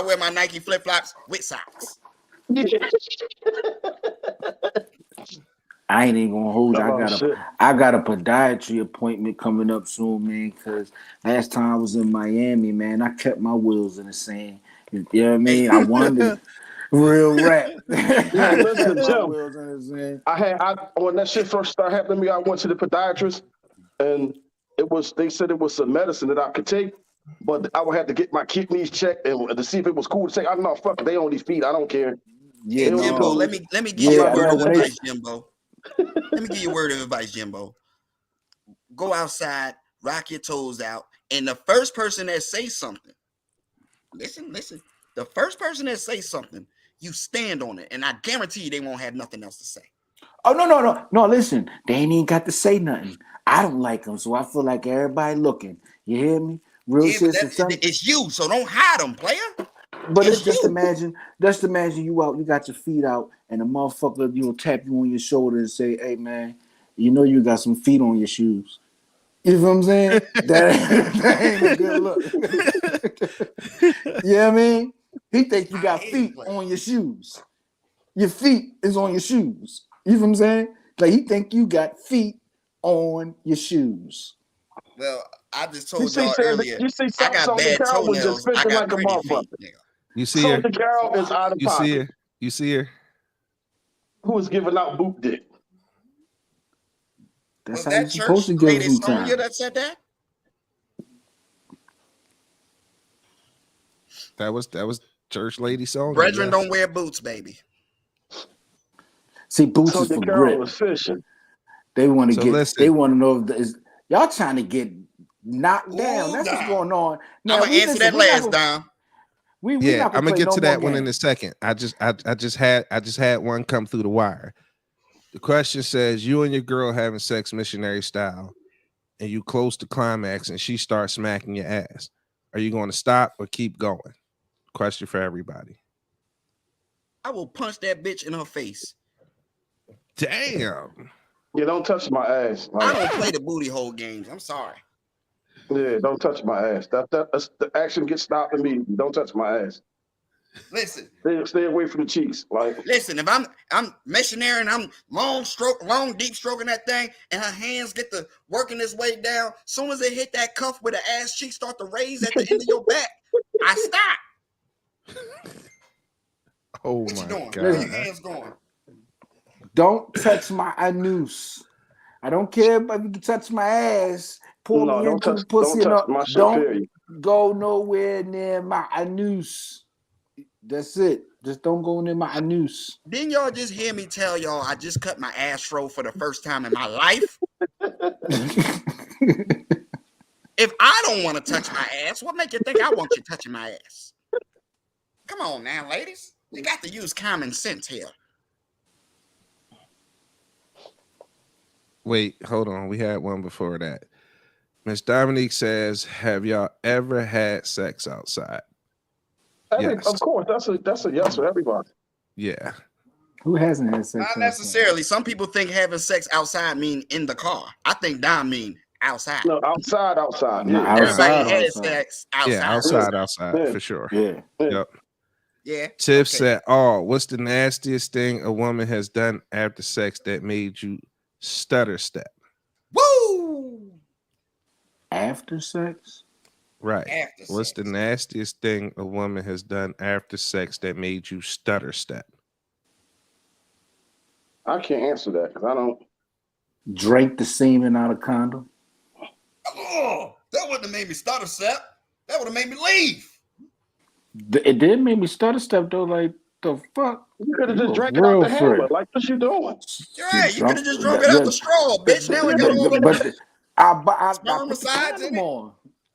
wear my Nike flip flops with socks. I ain't even gonna hold you. Oh, shit. I got a podiatry appointment coming up soon, man. Cause last time I was in Miami, man, I kept my wheels in the sand. You know what I mean? I wanted real rap. Yo, I listen, kept my Jim. wheels in the sand. When that shit first started happening to me, I went to the podiatrist, and they said it was some medicine that I could take, but I would have to get my kidneys checked and to see if it was cool to take. I don't know, fuck it, they only feed. I don't care. Yeah, Hey, no. Jimbo, let me give you a word of advice, Jimbo. Let me give you a word of advice, Jimbo. Go outside, rock your toes out, and the first person that says something, listen. The first person that says something, you stand on it, and I guarantee you they won't have nothing else to say. Oh no! Listen, they ain't even got to say nothing. I don't like them, so I feel like everybody looking. You hear me? Real shit. It's you, so don't hide them, player. But it's just imagine you out, you got your feet out, and a motherfucker, tap you on your shoulder and say, "Hey man, you know you got some feet on your shoes." You know what I'm saying? that ain't a good look. You know what I mean? He think you got feet on your shoes. Your feet is on your shoes. You know what I'm saying? Like he think you got feet on your shoes. Well, I just told y'all earlier. You see, I got Soldier bad Carol was just toenails. I fishing got like a pretty feet. motherfucker. You see her? Soldier Carol is out of pocket. You see her? Who is giving out boot dick? That's Was how that you're supposed to church give lady some Sonia time. that said that? That was church lady Sonia. Brethren yes. don't wear boots, baby. See, boots Soldier is for Carol grip. was fishing. They want to So get. listen. They want to know if y'all trying to get knocked down. That's what's going on. Now, I'm gonna answer that last, Dom. We Yeah, not I'm gonna play get no to more that one in a games. second. I just had one come through the wire. The question says, you and your girl having sex missionary style, and you close to climax, and she starts smacking your ass. Are you going to stop or keep going? Question for everybody. I will punch that bitch in her face. Damn. Yeah, don't touch my ass. I don't play the booty hole games. I'm sorry. Yeah, don't touch my ass. That's the action gets stopped immediately. Don't touch my ass. Listen. Stay away from the cheeks. Listen, if I'm missionary and I'm long deep stroking that thing, and her hands get to working this way down, soon as they hit that cuff where the ass cheeks start to raise at the end of your back, I stop. Oh what you doing? God. Where your hands going? Don't touch my anus. I don't care if you touch my ass, pull me into the pussy. Don't go nowhere near my anus. That's it. Just don't go near my anus. Didn't y'all just hear me tell y'all I just cut my astro for the first time in my life? If I don't want to touch my ass, what make you think I want you touching my ass? Come on now, ladies. You got to use common sense here. Wait, hold on. We had one before that. Miss Dominique says, have y'all ever had sex outside? Yes. Of course. That's a yes for everybody. Yeah. Who hasn't had sex? Not necessarily. Some people think having sex outside mean in the car. I think Dom mean outside. No, outside. No, Yeah. Everybody has sex outside. Yeah, outside for sure. Yeah. Yep. Yeah. Tiff said, "Oh, what's the nastiest thing a woman has done after sex that made you stutter step?" Woo! After sex? Right. After what's sex. the nastiest thing a woman has done after sex that made you stutter step? I can't answer that because I don't. Drink the semen out of condom. Oh, that wouldn't have made me stutter step. That would have made me leave. It did make me stutter step though. Like the fuck. You could have just drank it out the hammer. Like what you doing? You're right. You could have just drunk it out the straw, bitch. Now we got all the I put the spermicides condom on.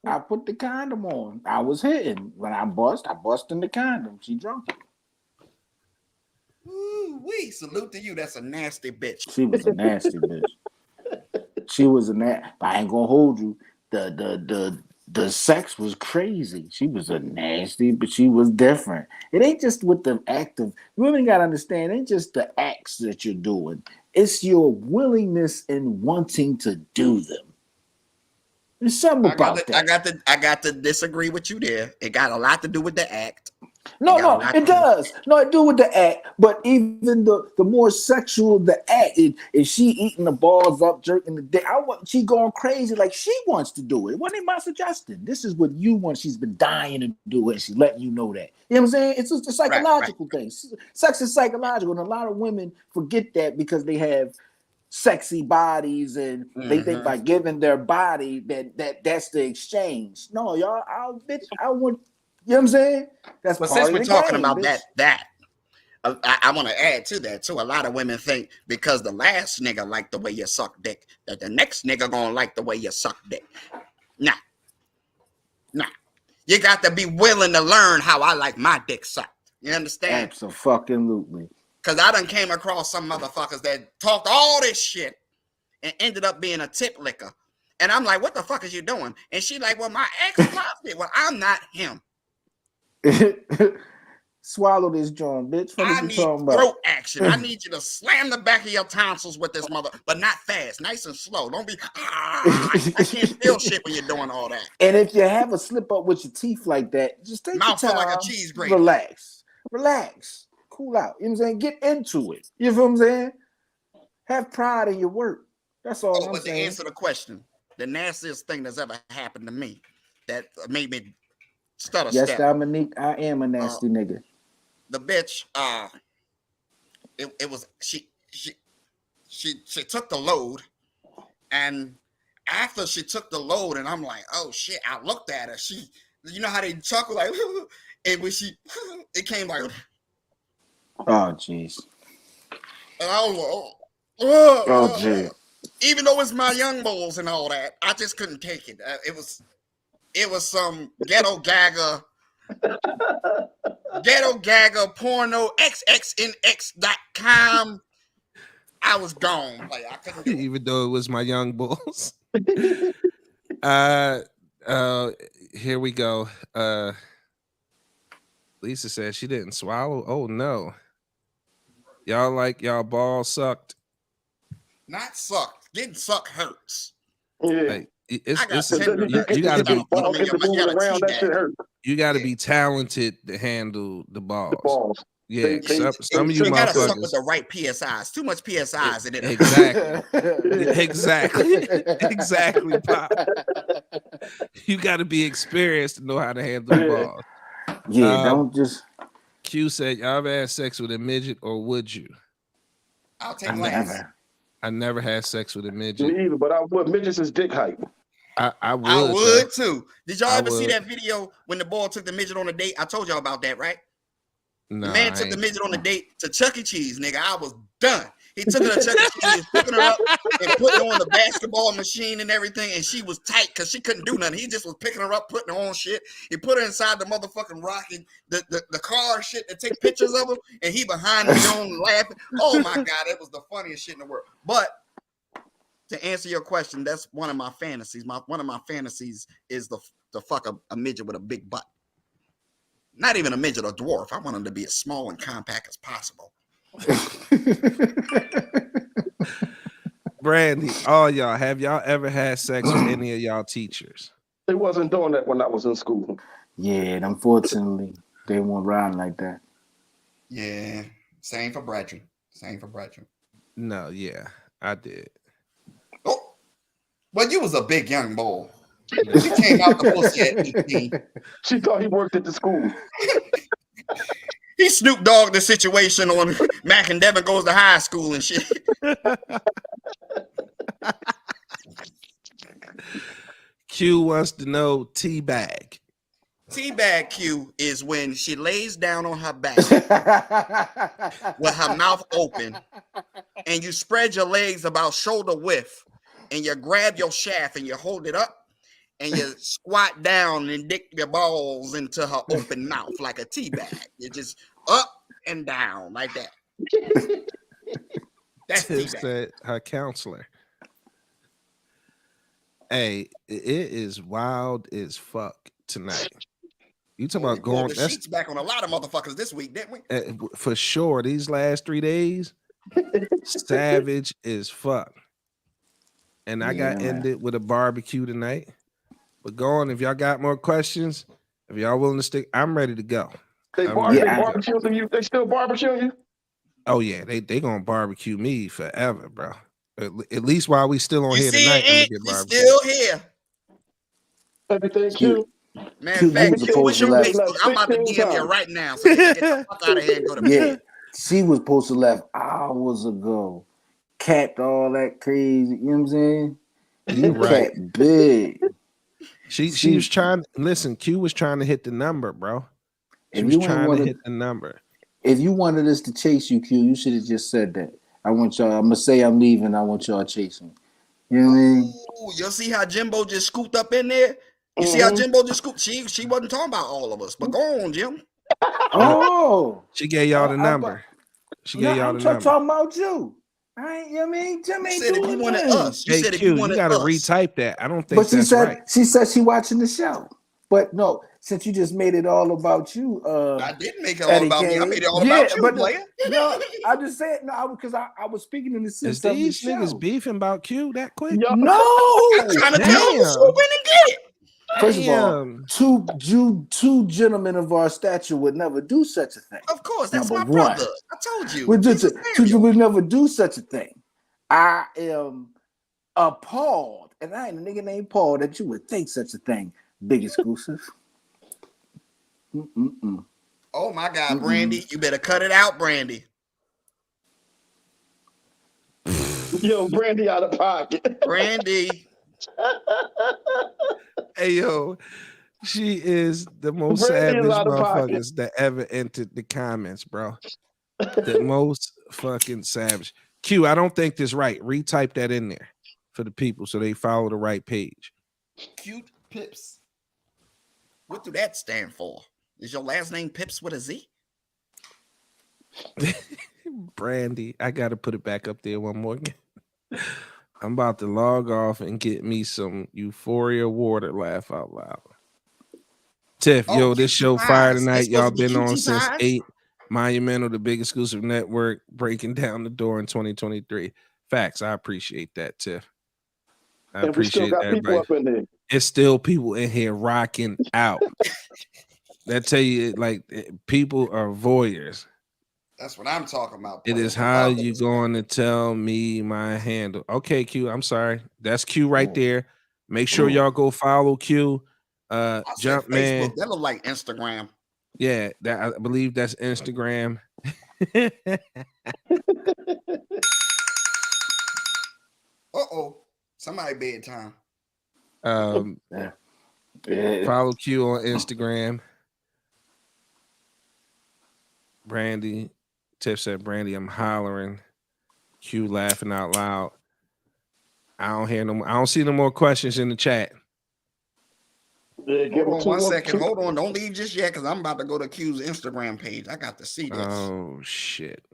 I put the condom on. I was hitting. When I bust in the condom. She drunk it. Ooh, we salute to you. That's a nasty bitch. She was a nasty bitch. She was a nasty. I ain't gonna hold you. The the sex was crazy. She was a nasty, but she was different. It ain't just with the act of women gotta understand, it ain't just the acts that you're doing. It's your willingness and wanting to do them. There's something about that. I got to disagree with you there. It got a lot to do with the act. No, it does. No, it do with the act, but even the more sexual the act, if she eating the balls up, jerking the dick, she going crazy like she wants to do it. It wasn't my suggestion. This is what you want. She's been dying to do it. And she's letting you know that. You know what I'm saying? It's just a psychological thing. Sex is psychological, and a lot of women forget that because they have sexy bodies and they think by giving their body that's the exchange. No, y'all, I want. You know what I'm saying? That's but part since of we're the talking game, about bitch. I want to add to that too. A lot of women think because the last nigga liked the way you suck dick, that the next nigga gonna like the way you suck dick. Nah. You got to be willing to learn how I like my dick sucked. You understand? Absolutely. Because I done came across some motherfuckers that talked all this shit and ended up being a tip licker. And I'm like, what the fuck is you doing? And she like, well, my ex loved it. Well, I'm not him. Swallow this joint, bitch. I need throat action. I need you to slam the back of your tonsils with this mother, but not fast, nice and slow. Don't be, I can't feel shit when you're doing all that. And if you have a slip up with your teeth like that, just take mouth your time. feel like a cheese grater. Relax, cool out. You know what I'm saying? Get into it. You know what I'm saying? Have pride in your work. That's all I'm saying. To answer the question, the nastiest thing that's ever happened to me that made me stutter yes, step. Dominique, I am a nasty nigga. The bitch, it was she took the load, and after she took the load, and I'm like, oh shit, I looked at her. She, you know how they chuckle like, and when it came like, oh jeez, and I was like, oh jeez. Even though it's my young bulls and all that, I just couldn't take it. It was some ghetto gagger porno xxnx.com. I was gone. Like I couldn't even though it was my young bulls. Here we go. Lisa said she didn't swallow. Oh no. Y'all like y'all balls sucked? Not sucked. Getting sucked hurts. Yeah. You gotta be talented to handle the balls. Yeah, some of you gotta motherfuckers suck with the right PSIs. Too much PSIs in it. Exactly, Pop. You gotta be experienced to know how to handle the balls. Yeah, don't just. Q said, y'all ever had sex with a midget, or would you? I'll take last. I never had sex with a midget. Me either, but I would. Midgets is dick height. I would too. Did y'all ever see that video when the boy took the midget on a date? I told y'all about that, right? No, the man took the midget on a date to Chuck E. Cheese, nigga. I was done. He took her to Chuck E. Cheese, picking her up and putting her on the basketball machine and everything, and she was tight because she couldn't do nothing. He just was picking her up, putting her on shit. He put her inside the motherfucking rocking, the car shit to take pictures of him, and he behind the dome laughing. Oh my God, it was the funniest shit in the world. But to answer your question, that's one of my fantasies. One of my fantasies is the fuck a midget with a big butt. Not even a midget or dwarf. I want him to be as small and compact as possible. Brandy, all y'all, have y'all ever had sex with any of y'all teachers? They wasn't doing that when I was in school. Yeah, and unfortunately, they weren't riding like that. Yeah, same for Brethren. No, yeah, I did. Oh, well, you was a big young boy. She came out the pussy at 18. She thought he worked at the school. He Snoop Dogg the situation on Mac and Devin Goes to High School and shit. Q wants to know teabag. Teabag Q is when she lays down on her back with her mouth open, and you spread your legs about shoulder width, and you grab your shaft and you hold it up, and you squat down and dick your balls into her open mouth like a tea bag. You just up and down like that. That's Tiff said her counselor. Hey, it is wild as fuck tonight. You talking about We pulled going? the That's sheets back on a lot of motherfuckers this week, didn't we? for sure. These last 3 days, savage as fuck. And I got ended with a barbecue tonight. But go on, if y'all got more questions, if y'all willing to stick, I'm ready to go. They barbecue you. They still barbecuing you. Oh yeah, they gonna barbecue me forever, bro. At least while we still on You here see tonight, it, I'm gonna Ink? get We barbecue. still here. Everything cute. Man, in fact, what's your left Facebook? I'm about to 16 DM you times. right now so you can get the fuck out of here and go to bed. Yeah, she was supposed to left hours ago. Capped all that crazy. You know what I'm saying? You Right. capped big. She was trying. Listen, Q was trying to hit the number, bro. She If was you ain't trying to wanted, hit the number. if you wanted us to chase you, Q, you should have just said that. I want y'all. I'm gonna say I'm leaving. I want y'all chasing. You know what I mean? Ooh, you'll see how Jimbo just scooped up in there. You see how Jimbo just scooped? She wasn't talking about all of us, but go on, Jim. Oh, She gave y'all the number. She gave y'all I'm the number. talking about you. I ain't. You know what I mean? Jim You ain't said if you doing wanted nothing. us. You Hey said if Q, you wanted got to us. retype that. I don't think But that's right. she said she watching the show. But no, since you just made it all about you, I didn't make it all Eddie about me. I Kane. made it all about you, but player. no, I just said no because I was speaking in the Is sense of the these show. niggas beefing about Q that quick? No, I'm trying to tell you, swoop in and get it. First of all, two gentlemen of our stature would never do such a thing. Of course, that's Number my one. brother. I told you. We He's a Samuel. would never do such a thing. I am appalled, and I ain't a nigga named Paul that you would think such a thing. Big exclusive. Oh my God, Brandy, you better cut it out, Brandy. Yo, Brandy out of pocket. Brandy. Hey yo, she is the most Brandy is savage out of pocket. motherfuckers that ever entered the comments, bro. The most fucking savage. Q, I don't think this right. Retype that in there for the people so they follow the right page. Cute Pips. What do that stand for? Is your last name Pips with a Z? Brandy, I gotta put it back up there one more again. I'm about to log off and get me some Euphoria water. Laugh out loud. Tiff, yo, this show fire tonight. Y'all been on since 8. Monumental, the big exclusive network, breaking down the door in 2023. Facts. I appreciate that, Tiff. I and we still appreciate got everybody. people up in there. It's still people in here rocking out. That tell you, like, people are voyeurs. That's what I'm talking about. It is how you going to tell me my handle. Okay, Q. I'm sorry. That's Q right there. Make sure y'all go follow Q. Jump man. That look like Instagram. Yeah, that I believe that's Instagram. Somebody bedtime. Follow Q on Instagram. Brandy. Tiff said, Brandy, I'm hollering. Q laughing out loud. I don't see no more questions in the chat. Yeah, hold on 1 second. Hold on. Don't leave just yet because I'm about to go to Q's Instagram page. I got to see this. Oh, shit.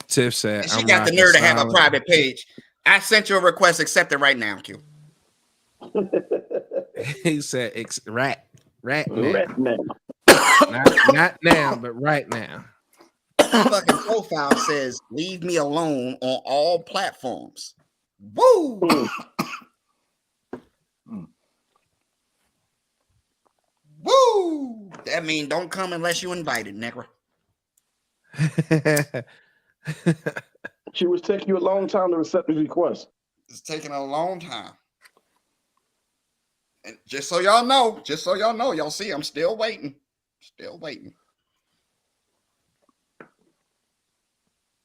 Tiff said, and she got the nerve to have a private page. I sent you a request. Accept it right now, Q. He said, right now. Right now. Not now, but right now. Fucking profile says, leave me alone on all platforms. Woo! Woo! That means don't come unless you invited, nigga. She was taking you a long time to accept the request. It's taking a long time. And just so y'all know, y'all see, I'm still waiting. Still waiting.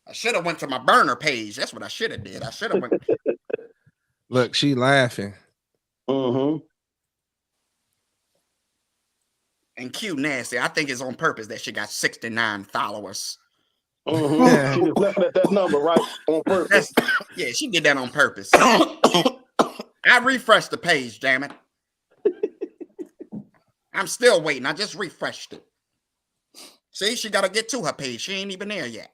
I should have went to my burner page. That's what I should have did. I should have went. Look, she laughing. Mm-hmm. And Q nasty. I think it's on purpose that she got 69 followers. Mm-hmm. She just left at that number, right? On purpose. Yeah, she did that on purpose. I refreshed the page, damn it. I'm still waiting. I just refreshed it. See, she got to get to her page. She ain't even there yet.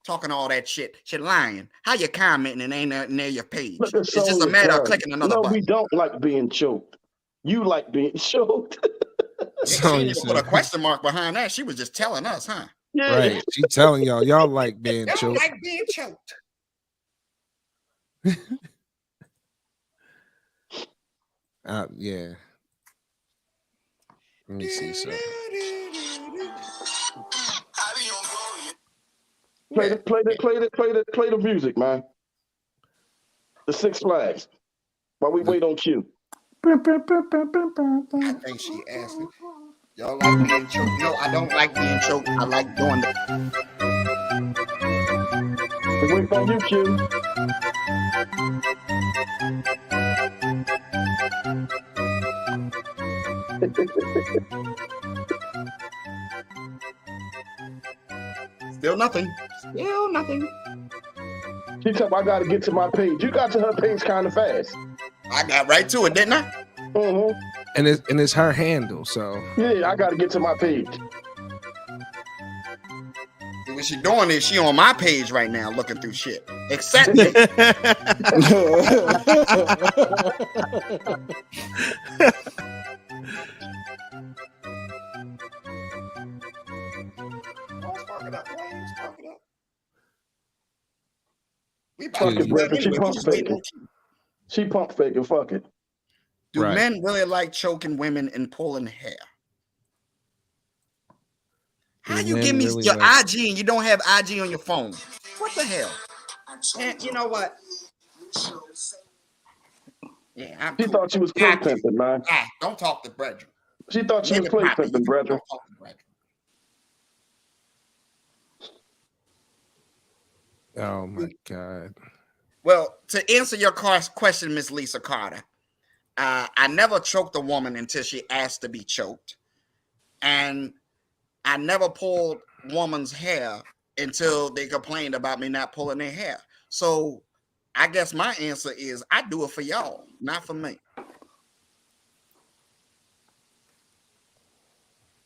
talking all that shit. She lying. How you commenting and ain't nothing near your page? Look at It's just a Sonya matter of Clark. clicking another No, button. we don't like being choked. You like being choked. She didn't even put a question mark behind that. She was just telling us, huh? Yeah. Right. She telling y'all like being Y'all choked. like being choked. Yeah. Let me see something. Play the music, man. The Six Flags. While we wait on Q. I think she asked me. Y'all like being choked? No, I don't like being choked. I like doing the. Wait on you, Q. Still nothing. Still nothing. She told me I got to get to my page. You got to her page kind of fast. I got right to it, didn't I? Mm-hmm. And it's her handle, so yeah, I got to get to my page. What she doing is she on my page right now looking through shit. Accept me. Fuck it, brother. She pump faking. She pump faking. Fuck it. Do men really like choking women and pulling hair? How you give me your IG and you don't have IG on your phone? What the hell? And you know what? Yeah, she thought she was play pimping, man. Don't talk to brethren. She thought she was play pimping, brethren. Don't talk to brethren. Oh my God. Well, to answer your question, Miss Lisa Carter, I never choked a woman until she asked to be choked. And I never pulled woman's hair until they complained about me not pulling their hair. So I guess my answer is I do it for y'all, not for me.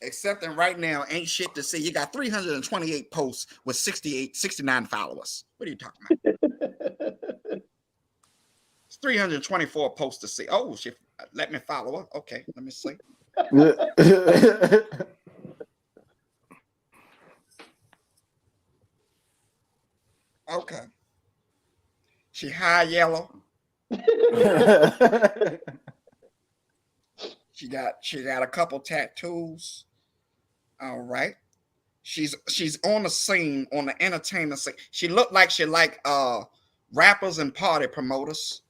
Excepting right now, ain't shit to see. You got 328 posts with 69 followers. What are you talking about? It's 324 posts to see. Oh, she let me follow her. Okay, let me see. Okay. She high yellow. She got a couple tattoos. All right. She's on the scene, on the entertainment scene. She looked like she like rappers and party promoters.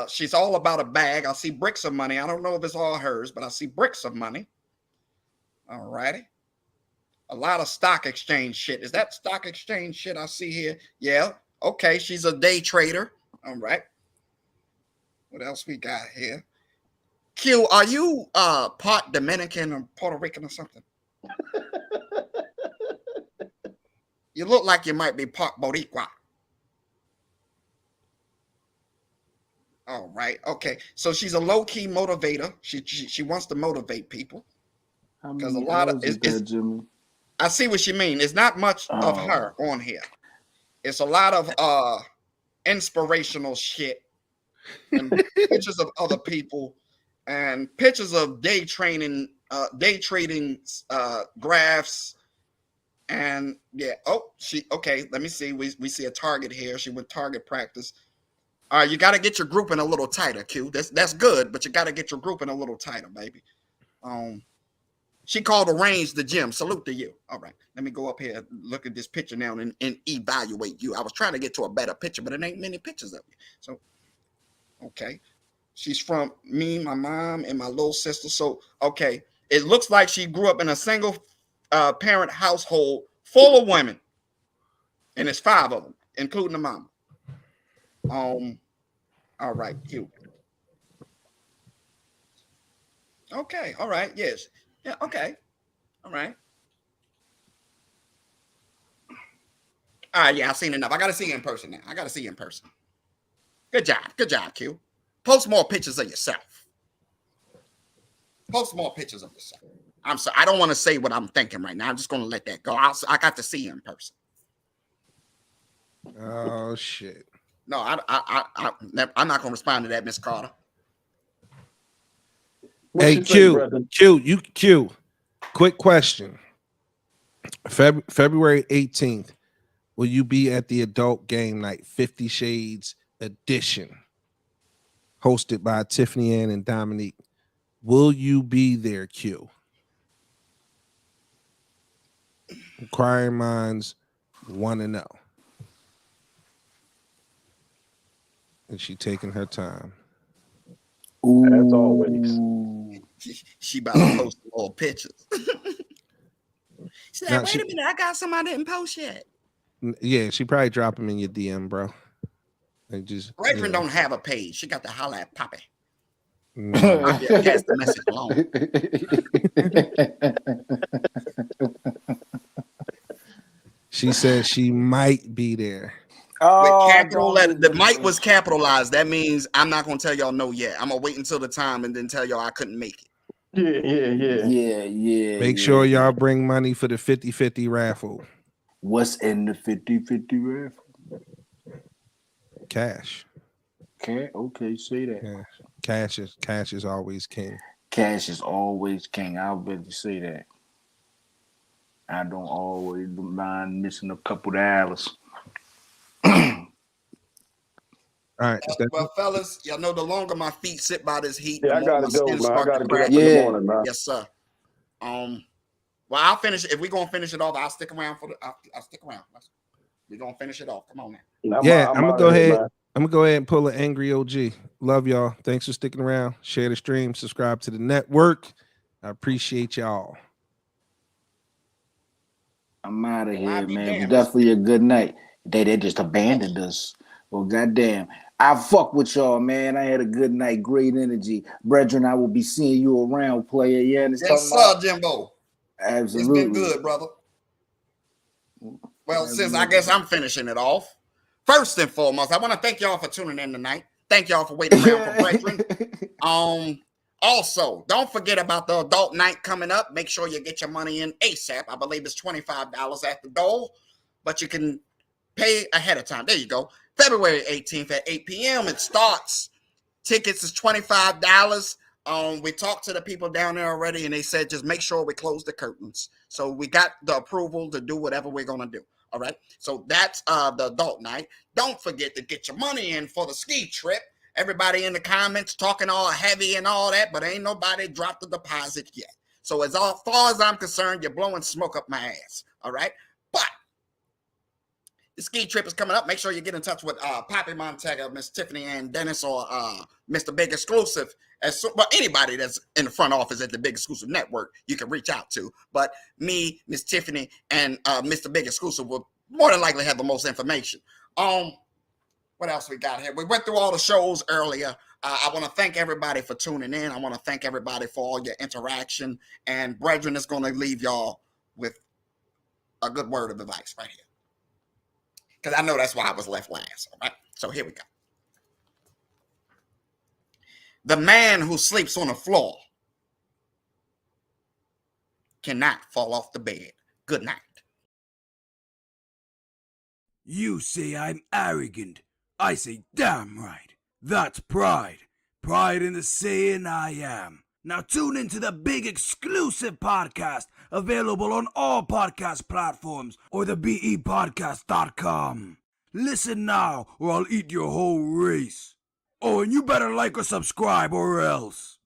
She's all about a bag. I see bricks of money. I don't know if it's all hers, but I see bricks of money. All righty. A lot of stock exchange shit. Is that stock exchange shit I see here? Yeah. Okay. She's a day trader. All right. What else we got here? Q, are you part Dominican or Puerto Rican or something? You look like you might be part Boricua. All right. Okay. So she's a low-key motivator. She wants to motivate people. Because a lot of Jimmy. I see what you mean. It's not much of her on here. It's a lot of inspirational shit and pictures of other people and pictures of day trading graphs. And yeah, let me see. We see a target here. She went target practice. All right, you got to get your grouping a little tighter, Q. That's good, but you got to get your grouping a little tighter, baby. She called the range the gym. Salute to you. All right, let me go up here, look at this picture now, and evaluate you. I was trying to get to a better picture, but it ain't many pictures of you. So, okay. She's from me, my mom, and my little sister. So, okay. It looks like she grew up in a single parent household full of women. And it's 5 of them, including the mama. All right, cute. Okay, all right, yes. Yeah, okay. All right. All right, yeah, I've seen enough. I gotta see you in person now. I gotta see you in person. Good job, Q. Post more pictures of yourself. Post more pictures of yourself. I'm sorry. I don't want to say what I'm thinking right now. I'm just going to let that go. I got to see you in person. Oh shit. No, I'm not going to respond to that, Miss Carter. Hey, Q. Quick question. February 18th, will you be at the adult game night 50 Shades edition, hosted by Tiffany Ann and Dominique? Will you be there, Q? Inquiring minds want to know. And she taking her time. As always. She about to post more pictures. She said, Now, wait a minute, I got some I didn't post yet. Yeah, she probably drop them in your DM, bro. They just Brethren don't have a page. She got to holler at Poppy. Mm. Poppy will pass the message along. She said she might be there. With capital letter, the might was capitalized. That means I'm not gonna tell y'all no yet. I'm gonna wait until the time and then tell y'all I couldn't make it. Yeah. Make sure y'all bring money for the 50-50 raffle. What's in the 50-50 raffle? Cash. Okay, say that. Yeah. Cash is always king. Cash is always king. I'll bet you say that. I don't always mind missing a couple dollars. All right. Well, fellas, y'all know the longer my feet sit by this heat, Yeah, the I more gotta my go, skin man. I start gotta to get crack. up in the morning, man. Yes, sir. Well, I'll finish it. If we're gonna finish it off, I'll stick around for the. I'll stick around. We're gonna finish it off. Come on now. I'm gonna go ahead. I'm gonna go ahead and pull an angry OG. Love y'all. Thanks for sticking around. Share the stream. Subscribe to the network. I appreciate y'all. I'm out of here, man. It was definitely a good night. They just abandoned us. Well, goddamn. I fuck with y'all, man. I had a good night. Great energy. Brethren, I will be seeing you around, player. Yeah, Yes, sir, Jimbo. Absolutely. It's been good, brother. Well, since I guess I'm finishing it off, first and foremost, I want to thank y'all for tuning in tonight. Thank y'all for waiting around for Brethren. Also, don't forget about the adult night coming up. Make sure you get your money in ASAP. I believe it's $25 at the door, but you can pay ahead of time. There you go. February 18th at 8 p.m. It starts. Tickets is $25. We talked to the people down there already, and they said just make sure we close the curtains. So we got the approval to do whatever we're gonna do. All right. So that's the adult night. Don't forget to get your money in for the ski trip. Everybody in the comments talking all heavy and all that, but ain't nobody dropped the deposit yet. So as far as I'm concerned, you're blowing smoke up my ass. All right. But the ski trip is coming up. Make sure you get in touch with Poppy Montega, Miss Tiffany and Dennis, or Mr. Big Exclusive. But anybody that's in the front office at the Big Exclusive Network, you can reach out to. But me, Miss Tiffany, and Mr. Big Exclusive will more than likely have the most information. What else we got here? We went through all the shows earlier. I want to thank everybody for tuning in. I want to thank everybody for all your interaction. And Brethren is going to leave y'all with a good word of advice right here. Because I know that's why I was left last. All right. So here we go. The man who sleeps on the floor cannot fall off the bed. Good night. You say I'm arrogant. I say damn right. That's pride. Pride in the saying I am. Now tune into the big exclusive podcast available on all podcast platforms or the BEpodcast.com. Listen now or I'll eat your whole race. Oh, and you better like or subscribe or else.